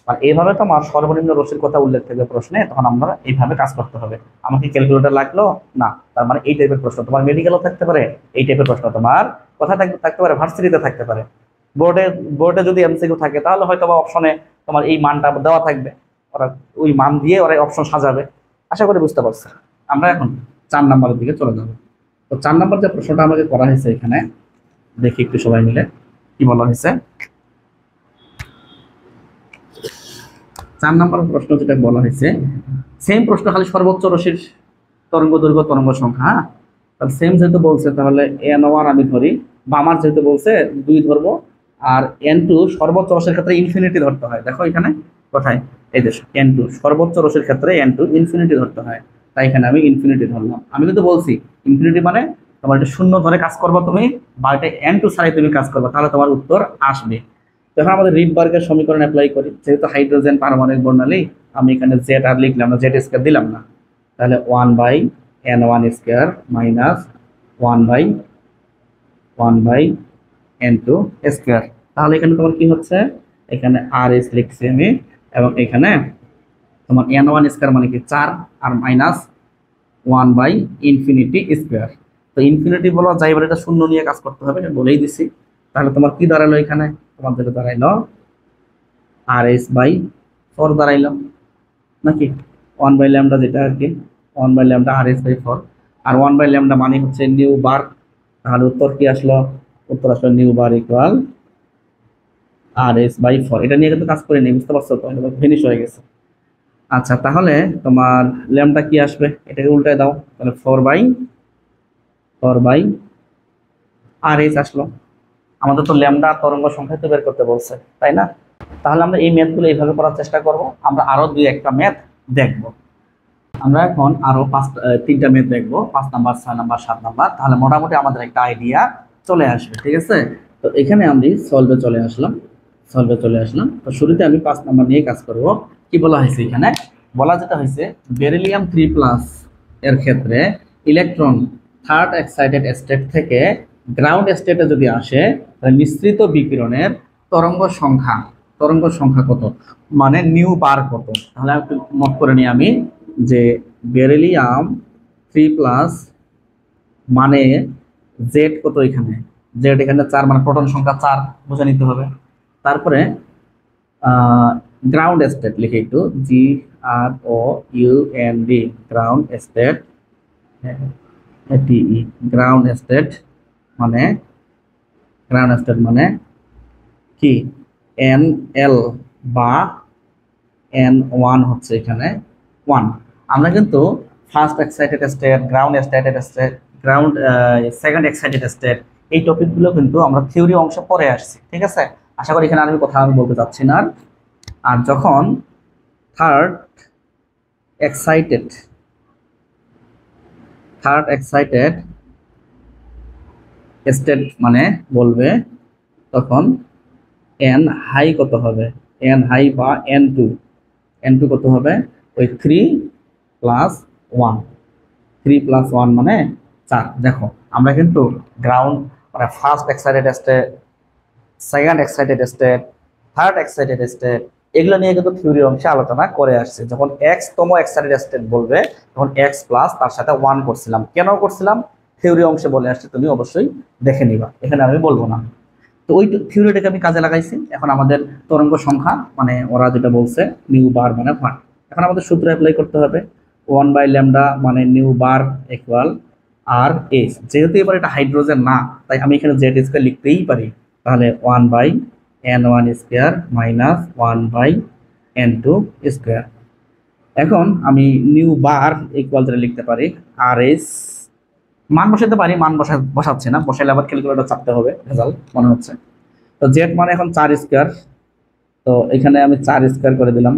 আর এইভাবে তো আমার সর্বনিম্ন রশ্মির কথা উল্লেখ থাকবে প্রশ্নে, তখন আমরা এইভাবে কাজ করতে হবে। আমাকে ক্যালকুলেটর লাগলো না, তার মানে এই টাইপের প্রশ্ন তোমার মেডিকেলও থাকতে পারে, এই টাইপের প্রশ্ন তোমার কথা থাকতে পারে, ভার্সিটিতে থাকতে পারে, বোর্ডে যদি এমসিকিউ থাকে তাহলে হয়তো বা অপশনে তোমার এই মানটা দেওয়া থাকবে, ওরা ওই মান দিয়ে ওরা অপশন সাজাবে। আশা করি বুঝতে পারছো। আমরা এখন 4 নম্বরের দিকে চলে যাবো। তো 4 নম্বর যে প্রশ্নটা আমাকে করা হয়েছে এখানে, দেখি একটু সবাই মিলে কি বলা হয়েছে। 4 নম্বর প্রশ্ন যেটা বলা হয়েছে, সেম প্রশ্ন, খালি সর্বোচ্চ রশির তরঙ্গ দৈর্ঘ্য তরঙ্গ সংখ্যা। হ্যাঁ, তাহলে সেম যেহেতু বলছে তাহলে n1 আমি ধরি, বা আমার যেহেতু বলছে 2 ধরবো, আর n2 সর্বোচ্চ রসের ক্ষেত্রে ইনফিনিটি ধরতে হয়। দেখো এখানে কোথায়, এই যে n2 সর্বোচ্চ রসের ক্ষেত্রে n2 ইনফিনিটি ধরতে হয়, তাই এখানে আমি ইনফিনিটি ধরলাম। আমি কিন্তু বলছি ইনফিনিটি মানে তোমার এটা শূন্য ধরে কাজ করবা তুমি, বা এটা n2 ছাড়াই তুমি কাজ করবা, তাহলে তোমার উত্তর আসবে। এখন আমাদের রিডবার্গের সমীকরণ অ্যাপ্লাই করি, যেহেতু হাইড্রোজেন পারমাণবিক বর্ণালী, আমি এখানে জেড আর লিখলাম না, জেড স্কয়ার দিলাম না, তাহলে 1/n1 square minus 1/n2 square. তাহলে এখানে তোমার কি হচ্ছে, এখানে আর এস লিখছি আমি, এবং এখানে তোমার n1 স্কয়ার মানে কি 4, আর মাইনাস 1/ইনফিনিটি স্কয়ার। তো ইনফিনিটি বলা যায়, এবার এটা শূন্য নিয়ে কাজ করতে হবে, এটা বলেই দিছি। তাহলে তোমার কি দাঁড়ালো এখানে, তোমার যেটা দাঁড়াইলো RS/4 দাঁড়াইলো নাকি, 1/λ যেটা আর কি, 1/λ RS/4, আর 1/λ মানে হচ্ছে নিউ বার। তাহলে উত্তর কি আসলো, উত্তর আসলো নিউ বার ইকুয়াল RS/4। এটা নিয়ে কিন্তু কাজ করে নেই, বুঝতে পারছো তো, এটা ফিনিশ হয়ে গেছে। আচ্ছা, তাহলে তোমার ল্যামডা কি আসবে, এটাকে উল্টায় দাও, তাহলে 4/RS আসলো। আমাদের তো ল্যামডা তরঙ্গ সংখ্যা তো বের করতে বলছে, তাই না? তাহলে আমরা এই ম্যাথগুলো এইভাবে করার চেষ্টা করব। আমরা আরো 2-1টা ম্যাথ দেখব। আমরা এখন আরো 3টা ম্যাথ দেখব, 5 নাম্বার, 6 নাম্বার, 7 নাম্বার। তাহলে মোটামুটি আমাদের একটা আইডিয়া চলে আসবে, ঠিক আছে? তো এখানে আমি সলভে চলে আসলাম। তো শুরুতে আমি 5 নাম্বার নিয়ে কাজ করব। কি বলা হয়েছে এখানে, বলা যেটা হয়েছে বেরিলিয়াম 3+ এর ক্ষেত্রে ইলেকট্রন থার্ড এক্সাইটেড স্টেট থেকে গ্রাউন্ড স্টেটে যদি আসে, তাহলে মিশ্রিত বিকিরণের তরঙ্গ সংখ্যা কত, মানে নিউ বার কত। তাহলে একটু নোট করে নিই আমি, যে বেরিলিয়াম 3+ মানে জেড কত, এখানে জেড এখানে 4, মানে প্রোটন সংখ্যা 4 বুঝে নিতে হবে। তারপরে গ্রাউন্ড স্টেট লিখে একটু, GROUND ground state, ground state মানে কি, NL বা N1 হচ্ছে এখানে 1। আমরা কিন্তু first excited state, ground second excited state, এই টপিকগুলো কিন্তু আমরা থিওরি অংশ পরে আসছি, ঠিক আছে? আশা করি এখানে আমি কথা বলতে চাচ্ছি না। আর যখন থার্ড এক্সাইটেড স্টেট মানে বলবে, তখন n হাই কত হবে, n হাই বা n2 কত হবে, ওই 3+1 মানে 4। দেখো আমরা কিন্তু গ্রাউন্ড মানে first excited state, second excited state, third excited state, এগুলো নিয়ে কিন্তু থিওরি অংশে আলোচনা করে আসছে। যখন তম এক্সাইটেড স্টেট বলবে, তখন x প্লাস তার সাথে 1 করছিলাম। কেন করছিলাম, থিওরি অংশে বলে আসছে, তুমি অবশ্যই দেখে নিবা, এখানে আমি বলবো না। তো ওই থিওরিটাকে আমি কাজে লাগাইছি। এখন আমাদের তরঙ্গ সংখ্যা মানে ওরা যেটা বলছে নিউ বার মানে 1। এখন আমাদের সূত্র অ্যাপ্লাই করতে হবে, 1/λ মানে নিউ বার ইকুয়াল RS। যেহেতু এবার এটা হাইড্রোজেন না, তাই আমি এখানে জেড স্কয়ার লিখতেই পারি। তাহলে 1/n1 square minus 1/n2 square. এখন আমি নিউ বার ইকুয়াল যেটা লিখতে পারি RS, মান বসাতে পারি, মান বসাচ্ছি না, বসাইলে আবার ক্যালকুলেটর চাপতে হবে, রেজাল্ট মনে হচ্ছে। তো জেড মানে এখন 4 স্কয়ার, তো এখানে আমি 4 স্কয়ার করে দিলাম।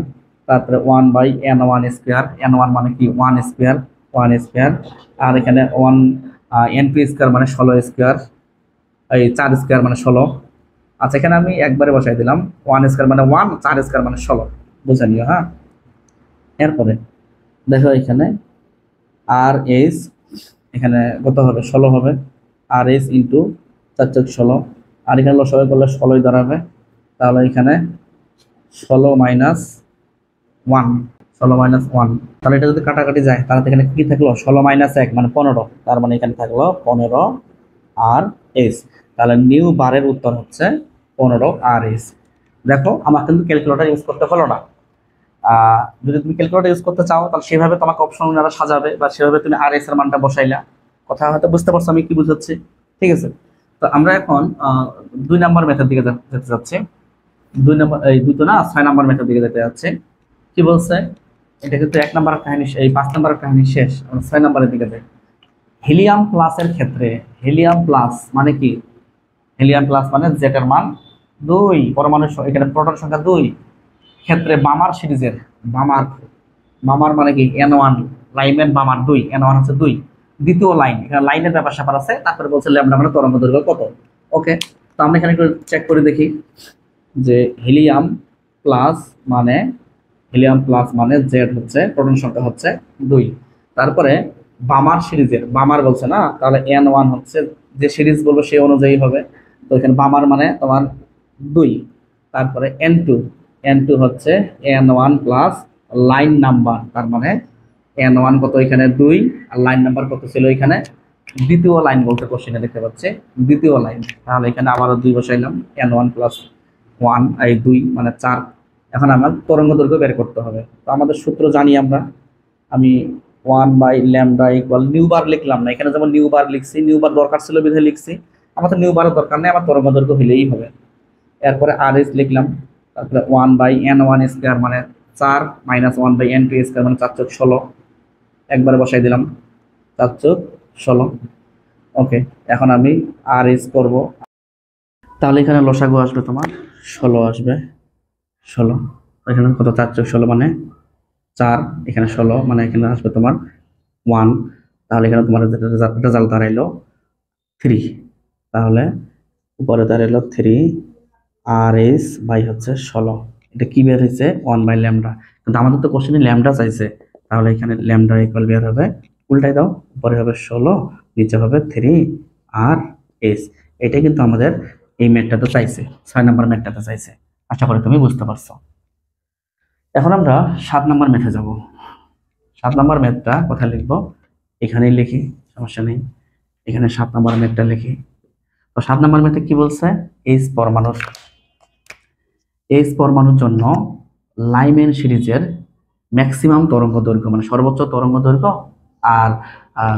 তারপরে 1/n1 স্কয়ার, n1 মানে কি 1 স্কয়ার, আর এখানে n2 স্কয়ার মানে 16 স্কয়ার, এই 4 স্কয়ার মানে 16। আচ্ছা, এখানে আমি একবারে বসাই দিলাম, 1 স্কয়ার মানে 1, 4 স্কয়ার মানে 16, বুঝে নিও। হ্যাঁ, এরপরে দেখো এখানে RS এখানে কত হবে, 16 হবে, RS ইন্টু 4 × 16, আর এখানে লসাগু করলে 16ই দাঁড়াবে। তাহলে এখানে 16 - 1, তাহলে এটা যদি কাটাকাটি যায়, তাহলে এখানে কি থাকলো, 16 - 1 মানে 15, তার মানে এখানে থাকলো 15 RS। তাহলে নিউ বারের উত্তর হচ্ছে 15 RS। দেখো আমার কিন্তু ক্যালকুলেটর ইউজ করতে হলো না। যদি তুমি ক্যালকুলেটর ইউজ করতে চাও, তাহলে সেভাবে তোমাকে অপশন ওনারা সাজাবে, বা সেভাবে তুমি RS এর মানটা বসাইলা। কথা হয়তো বুঝতে পারছো আমি কি বুঝাচ্ছি, ঠিক আছে? তো আমরা এখন 2 নাম্বার মেথড দিকে যেতে যাচ্ছি। 2 নাম্বার, এই 2 তো না, 6 নাম্বার মেথড দিকে যেতে যাচ্ছে। কি বলছে, এটা কিন্তু 1 নাম্বার কাহিনী, এই 5 নাম্বার কাহিনী শেষ, আমরা 6 নাম্বারের দিকে যাই। হিলিয়াম প্লাসের ক্ষেত্রে, হিলিয়াম প্লাস মানে কি, হিলিয়াম প্লাস মানে জেটার মান 2, পরমাণু এখানে প্রোটন সংখ্যা 2, ক্ষেত্রে বামার সিরিজের, বামার বামার মানে কি N1, লাইমের বামার 2, N1 হচ্ছে 2, দ্বিতীয় লাইন, এখানে লাইনের ব্যাপার স্যাপার আছে, তারপরে বলছে ল্যামডা মানে তরঙ্গ দৈর্ঘ্য কত। ওকে, তো আমরা এখানে একটু চেক করে দেখি যে হিলিয়াম প্লাস মানে, হিলিয়াম প্লাস মানে জেড হচ্ছে, প্রোটন সংখ্যা হচ্ছে 2, তারপরে বামার সিরিজের, বামার বলছে না, তাহলে N1 হচ্ছে, যে সিরিজ বলবো সেই অনুযায়ী হবে। তো এখানে বামার মানে তোমার 2, তারপরে N2 হচ্ছে N1 প্লাস লাইন নাম্বার, তার মানে N1 কত এখানে 2, আর লাইন নাম্বার কত ছিল এখানে, দ্বিতীয় লাইন বলতে কোশ্চেনে দেখতে পাচ্ছে দ্বিতীয় লাইন, তাহলে এখানে আবারও 2 বসাইলাম, N1 প্লাস 1 এই 2 মানে 4। এখন আমার তরঙ্গ দৈর্ঘ্য বের করতে হবে। তো আমাদের সূত্র জানি আমরা, আমি 1/λ ইকুয়াল নিউ বার লিখলাম না, এখানে যেমন নিউ বার লিখছি, নিউ বার দরকার ছিল বিধায় লিখছি, আমার তো নিউ বারের দরকার নেই, আমার তরঙ্গ দৈর্ঘ্য হলেই হবে। এরপরে RS লিখলাম, তারপরে 1/N1 স্কয়ার মানে 4 মাইনাস 1/N2 স্কয়ার মানে 4 চোখ 16, একবারে বসাই দিলাম 4 চোখ 16। ওকে, এখন আমি RS করব, তাহলে এখানে লসাগু আসবে তোমার 16 আসবে, 16, এখানে কত 4 চোখ 16 মানে 4, এখানে 16 মানে এখানে আসবে তোমার 1, তাহলে এখানে তোমার রেজাল্ট দাঁড়াইলো 3, তাহলে উপরে দাঁড়াইলো 3 RS বাই হচ্ছে 16, এটা কি বের হয়েছে 1/λ, কিন্তু আমাদের তো কোশ্চেনে ল্যামডা চাইছে, তাহলে এখানে ল্যামডা ইকুয়াল বের হবে, উল্টাই দাও, উপরে হবে 16, নিচে হবে 3 RS। এটা কিন্তু আমাদের এই ম্যাথটাতে চাইছে, 6 নাম্বার ম্যাথটাতে চাইছে। আশা করি তুমি বুঝতে পারছো। এখন আমরা 7 নাম্বার ম্যাথে যাব। 7 নাম্বার ম্যাথটা কোথায় লিখবো, এখানেই লিখি, সমস্যা নেই, এখানে 7 নাম্বার ম্যাথটা লিখি। তো 7 নাম্বার ম্যাথে কি বলছে, এইচ পরমাণুর জন্য লাইমেন সিরিজের ম্যাক্সিমাম তরঙ্গ দৈর্ঘ্য মানে সর্বোচ্চ তরঙ্গ দৈর্ঘ্য আর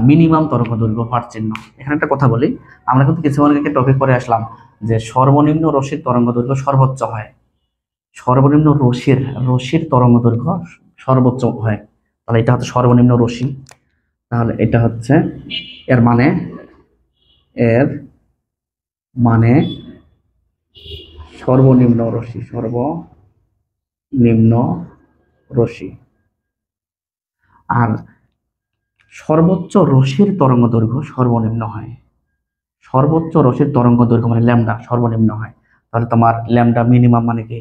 মিনিমাম তরঙ্গ দৈর্ঘ্য হওয়ার চিহ্ন। এখানে একটা কথা বলি, আমরা কিন্তু কিছুক্ষণ আগে টপিক করে আসলাম যে সর্বনিম্ন রশ্মির তরঙ্গ দৈর্ঘ্য সর্বোচ্চ হয়, সর্বনিম্ন রশ্মির তরঙ্গ দৈর্ঘ্য সর্বোচ্চ হয়, তাহলে এটা হচ্ছে সর্বনিম্ন রশ্মি, তাহলে এটা হচ্ছে এর মানে সর্বনিম্ন রশ্মি, আর সর্বোচ্চ রশ্মির তরঙ্গ দৈর্ঘ্য সর্বনিম্ন হয়, সর্বোচ্চ রশ্মির তরঙ্গ দৈর্ঘ্য মানে ল্যামডা সর্বনিম্ন হয়, তাহলে তোমার ল্যামডা মিনিমাম মানে কি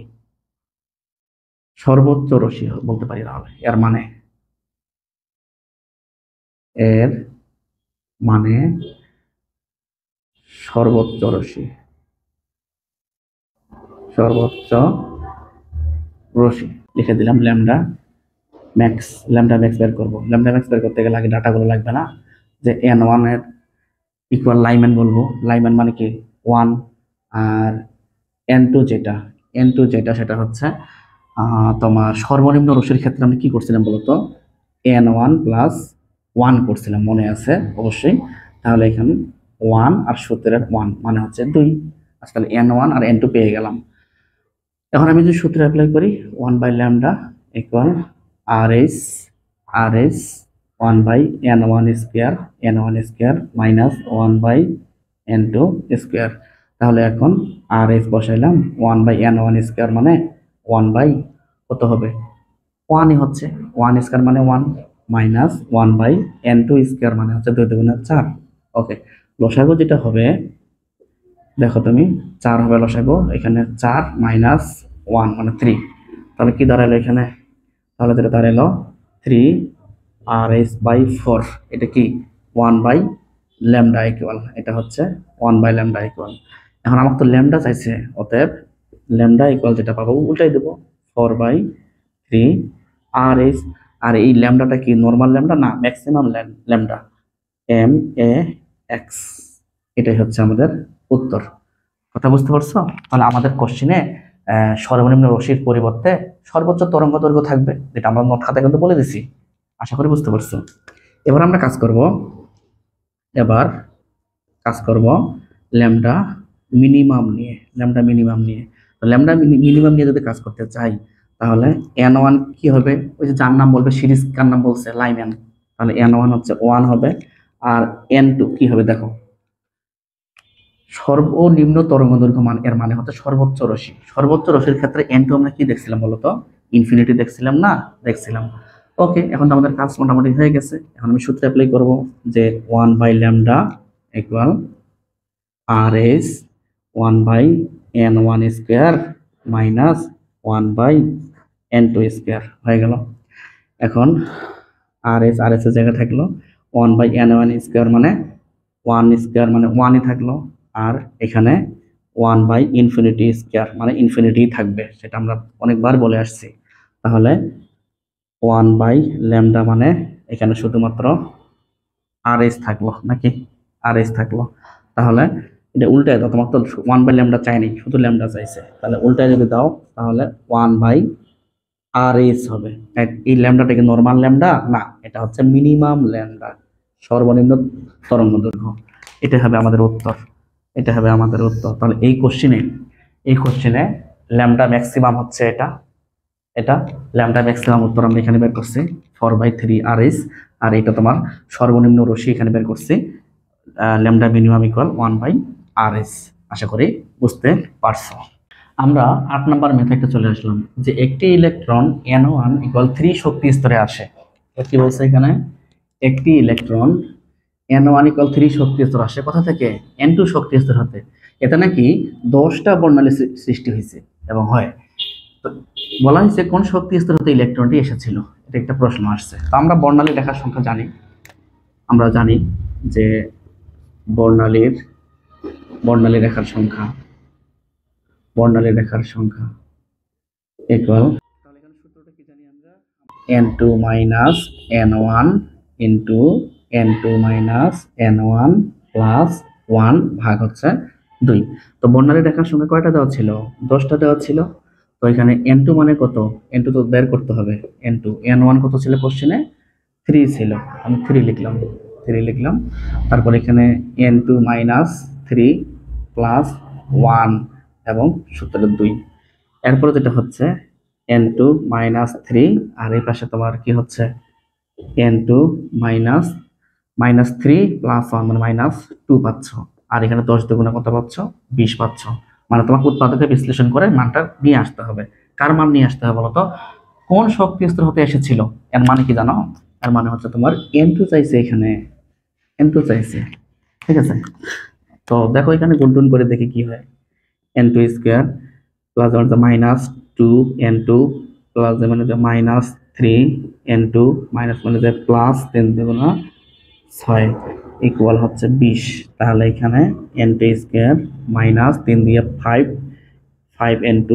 সর্বোচ্চ রশ্মি বলতে পারি, তাহলে এর মানে সর্বোচ্চ রশ্মি লিখে দিলাম ল্যামডা ম্যাক্স বের করবো। ল্যামডা ম্যাক্স বের করতে গেলে আগে ডাটাগুলো লাগবে না, যে N1 এর ইকুয়াল লাইম্যান বলবো, লাইম্যান মানে কি 1, আর N2 যেটা সেটা হচ্ছে তোমার সর্বনিম্ন রশ্মির ক্ষেত্রে আমি কি করছিলাম বলতো, N1 প্লাস 1 করছিলাম, মনে আছে অবশ্যই, তাহলে এখানে 1 আর সূত্রের 1 মানে হচ্ছে 2, তাহলে N1 আর N2 পেয়ে গেলাম। এখন আমি যদি সূত্র অ্যাপ্লাই করি, 1/λ equal RS 1/N1 square minus 1/N2 square, তাহলে এখন RS বসাইলাম 1/N1 স্কয়ার মানে 1 কত হবে 1ই হচ্ছে, 1 স্কয়ার মানে 1 মাইনাস 1/N2 স্কয়ার মানে হচ্ছে 2 দুগুণে 4। ওকে, লসাগু যেটা হবে দেখো তুমি 4 হবে লসাগু, এখানে 4 মাইনাস 1 মানে 3, তাহলে কি দাঁড়ালো এখানে, তাহলে যেটা দাঁড়ালো 3 RS/4, এটা কি 1/λ ইকুয়াল, এটা হচ্ছে 1/λ ইকুয়াল। এখন আমার তো ল্যামডা চাইছে, অতএব ল্যামডা ইকুয়াল যেটা পাবো উল্টাই দেবো 4/3 RS, আর এই ল্যামডাটা কি নর্মাল ল্যামডা না ম্যাক্সিমাম ল্যামডা MAX, এটাই হচ্ছে আমাদের উত্তর। কথা বুঝতে পারছো? তাহলে আমাদের কোশ্চেনে সর্বনিম্ন রশ্মির পরিবর্তে সর্বোচ্চ তরঙ্গ দৈর্ঘ্য থাকবে, যেটা আমরা নোট খাতায় কিন্তু বলে দিছি। আশা করি বুঝতে পারছো। এবার আমরা কাজ করব ল্যামডা মিনিমাম নিয়ে, ল্যামডা মিনিমাম নিয়ে। তো ল্যামডা মিনিমাম নিয়ে যদি কাজ করতে চাই তাহলে n1 কি হবে, ওই যে যার নাম বলবে, সিরিজ কার নাম বলছে, লাইম্যান, তাহলে n1 হচ্ছে 1 হবে, আর n2 কি হবে দেখো, সর্বনিম্ন তরঙ্গ দৈর্ঘ্য মান, এর মানে হচ্ছে সর্বোচ্চ রশ্মি। সর্বোচ্চ রশ্মির ক্ষেত্রে n2 আমরা কি দেখছিলাম বলতো, ইনফিনিটি দেখছিলাম না, দেখছিলাম। ওকে, এখন তো আমাদের কাজ মোটামুটি হয়ে গেছে। এখন আমি সূত্র অ্যাপ্লাই করব যে 1 by lambda equal R S 1 by n1 square minus 1 by n2 square হয়ে গেল। এখন আর এস এর জায়গায় থাকলো 1 বাই n1 স্কোয়ার মানে 1 স্কোয়ার মানে 1ই থাকলো, আর এখানে 1 বাই ইনফিনিটি স্কোয়ার মানে ইনফিনিটি থাকবে, সেটা আমরা অনেকবার বলে আসছি। তাহলে 1 বাই ল্যামডা মানে এখানে শুধুমাত্র আর এস থাকলো নাকি, আর এস থাকলো। তাহলে এটা উল্টায় দাও, তোমার তো 1 বাই ল্যামডা চাইনি, শুধু ল্যামডা চাইছে, তাহলে উল্টায় যদি দাও তাহলে 1 বাই আর এস হবে। এই ল্যামডাটা কি নর্মাল ল্যামডা না, এটা হচ্ছে মিনিমাম ল্যামডা, সর্বনিম্ন তরঙ্গ দৈর্ঘ্য। এটা হবে আমাদের উত্তর, এটা হবে আমাদের উত্তর। তাহলে এই কোশ্চেনে ল্যামডা ম্যাক্সিমাম হচ্ছে এটা, এটা ল্যামডা ম্যাক্সিমাম উত্তর আমরা এখানে বের করছি 4/3 আর এস, আর এটা তোমার সর্বনিম্ন রশ্মি এখানে বের করছি lambda minimum equal 1 by R S. আশা করি বুঝতে পারছো। আমরা 8 নাম্বার মেথডে চলে আসলাম, যে একটি ইলেকট্রন n1 ইকুয়াল 3 শক্তি স্তরে আসে। কি বলছে এখানে, একটি ইলেকট্রন n1 ইকুয়াল 3 শক্তি স্তর আসে কোথা থেকে, n2 শক্তি স্তর হতে। এটা নাকি 10টা বর্ণালী সৃষ্টি হয়েছে এবং হয়। তো বলা হয়েছে কোন শক্তি স্তর হতে ইলেকট্রনটি এসেছিল, এটা একটা প্রশ্ন আসছে। তো আমরা বর্ণালী রেখার সংখ্যা জানি, আমরা জানি যে বর্ণালী রেখার সংখ্যা ইকুয়াল, তাহলে এখানে সূত্রটা কি জানি আমরা, n2 minus n1 into n2 minus n1 plus 1 ভাগ হচ্ছে 2। তো বর্ণালী রেখার সংখ্যা কয়টা দেওয়া ছিল, 10টা দেওয়া ছিল। তো এখানে n2 মানে কত, n2 তো বের করতে হবে, n1 কত ছিল কোশ্চেনে, 3 ছিল, আমি 3 লিখলাম। তারপর এখানে n2 মাইনাস 3 প্লাস 1 এবং সূত্রের 2। এরপরে যেটা হচ্ছে n2 মাইনাস 3, আর এই পাশে তোমার কি হচ্ছে n2 মাইনাস 3 প্লাস 1 মানে মাইনাস 2 পাচ্ছ, আর এখানে 10 দুগুণে কত পাচ্ছ, 20 পাচ্ছ। মানে তোমাকে উৎপাদকে বিশ্লেষণ করে মানটা নিয়ে আসতে হবে। কার মান নিয়ে আসতে হবে বলতো, কোন শক্তি স্তর হতে এসেছিল, এর মানে কি জানো, এর মানে হচ্ছে তোমার n2 চাইছে, এখানে n2 চাইছে, ঠিক আছে। তো দেখো এখানে গুণটুন করে দেখি কি হয়, n2 square plus minus 2 n2 plus মানে মাইনাস 3 n2 মাইনাস মানে প্লাস 3 দুগুণা 6 ইকুয়াল হচ্ছে 20। তাহলে এখানে n2 স্কোয়ার মাইনাস 3 দিয়ে 5 n2,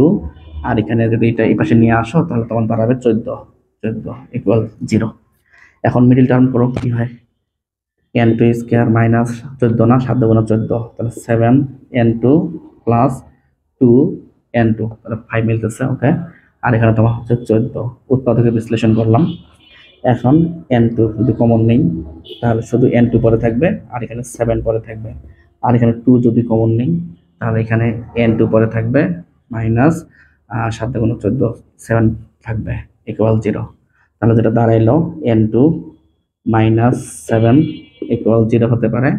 আর এখানে যদি এটা এই পাশে নিয়ে আসো তাহলে তখন দাঁড়াবে 14 ইকুয়াল 0। এখন মিডিল টার্ম করো কি হয়, n2 স্কোয়ার মাইনাস 14 না 7 দুগুণা 14, তাহলে 7 n2 প্লাস 2 n2, তাহলে 5 মিলতেছে, ওকে। আর এখানে তোমার হচ্ছে 14, উৎপাদকে বিশ্লেষণ করলাম। এখন n2 যদি কমন নেই তাহলে শুধু n2 পরে থাকবে, আর এখানে 7 পরে থাকবে, আর এখানে 2 যদি কমন নেই তাহলে এখানে n2 পরে থাকবে মাইনাস 7 দুগুণা 14 7 থাকবে ইকুয়াল 0। তাহলে যেটা দাঁড়াইলো n2 মাইনাস 7 ইকুয়াল 0 হতে পারে,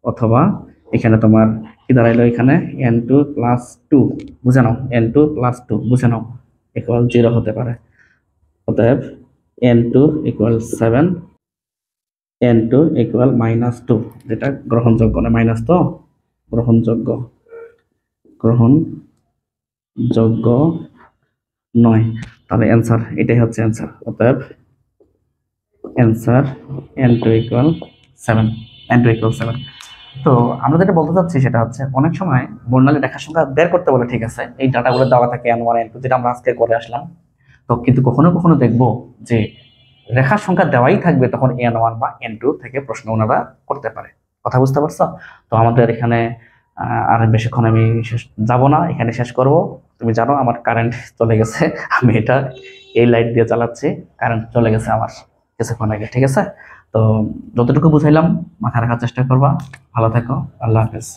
অথবা এখানে তোমার কি দাঁড়াইলো, এখানে n2 প্লাস 2 বুঝে নাও, n2 প্লাস 2 বুঝে নাও ইকুয়াল 0 হতে পারে। অতএব n2 equal 7, n2 equal minus 2, যেটা গ্রহণযোগ্য না, মাইনাস তো গ্রহণযোগ্য নয়। তাহলে অ্যান্সার এটাই হচ্ছে অ্যান্সার। অতএব answer n2 equal 7, n2 equal 7। তো আমরা যেটা বলতে চাচ্ছি সেটা হচ্ছে, অনেক সময় বর্ণালী রেখার সংখ্যা বের করতে বলে, ঠিক আছে, এই ডাটাগুলো দেওয়া থাকে n1 n2, যেটা আমরা আজকে করে আসলাম। তো কিন্তু কখনো কখনো দেখবো যে রেখার সংখ্যা দেওয়াই থাকবে, তখন n1 বা n2 থেকে প্রশ্ন ওনারা করতে পারে। কথা বুঝতে পারছো? তো আমাদের এখানে আর বেশিক্ষণ আমি যাব না, এখানে শেষ করব। তুমি জানো আমার কারেন্ট চলে গেছে, আমি এটা এই লাইট দিয়ে চালাচ্ছি, কারেন্ট চলে গেছে আমার কিছুক্ষণ আগে, ঠিক আছে। তো যতটুকু বুঝাইলাম মাথায় রাখার চেষ্টা করবা। ভালো থেকো, আল্লাহ হাফেজ।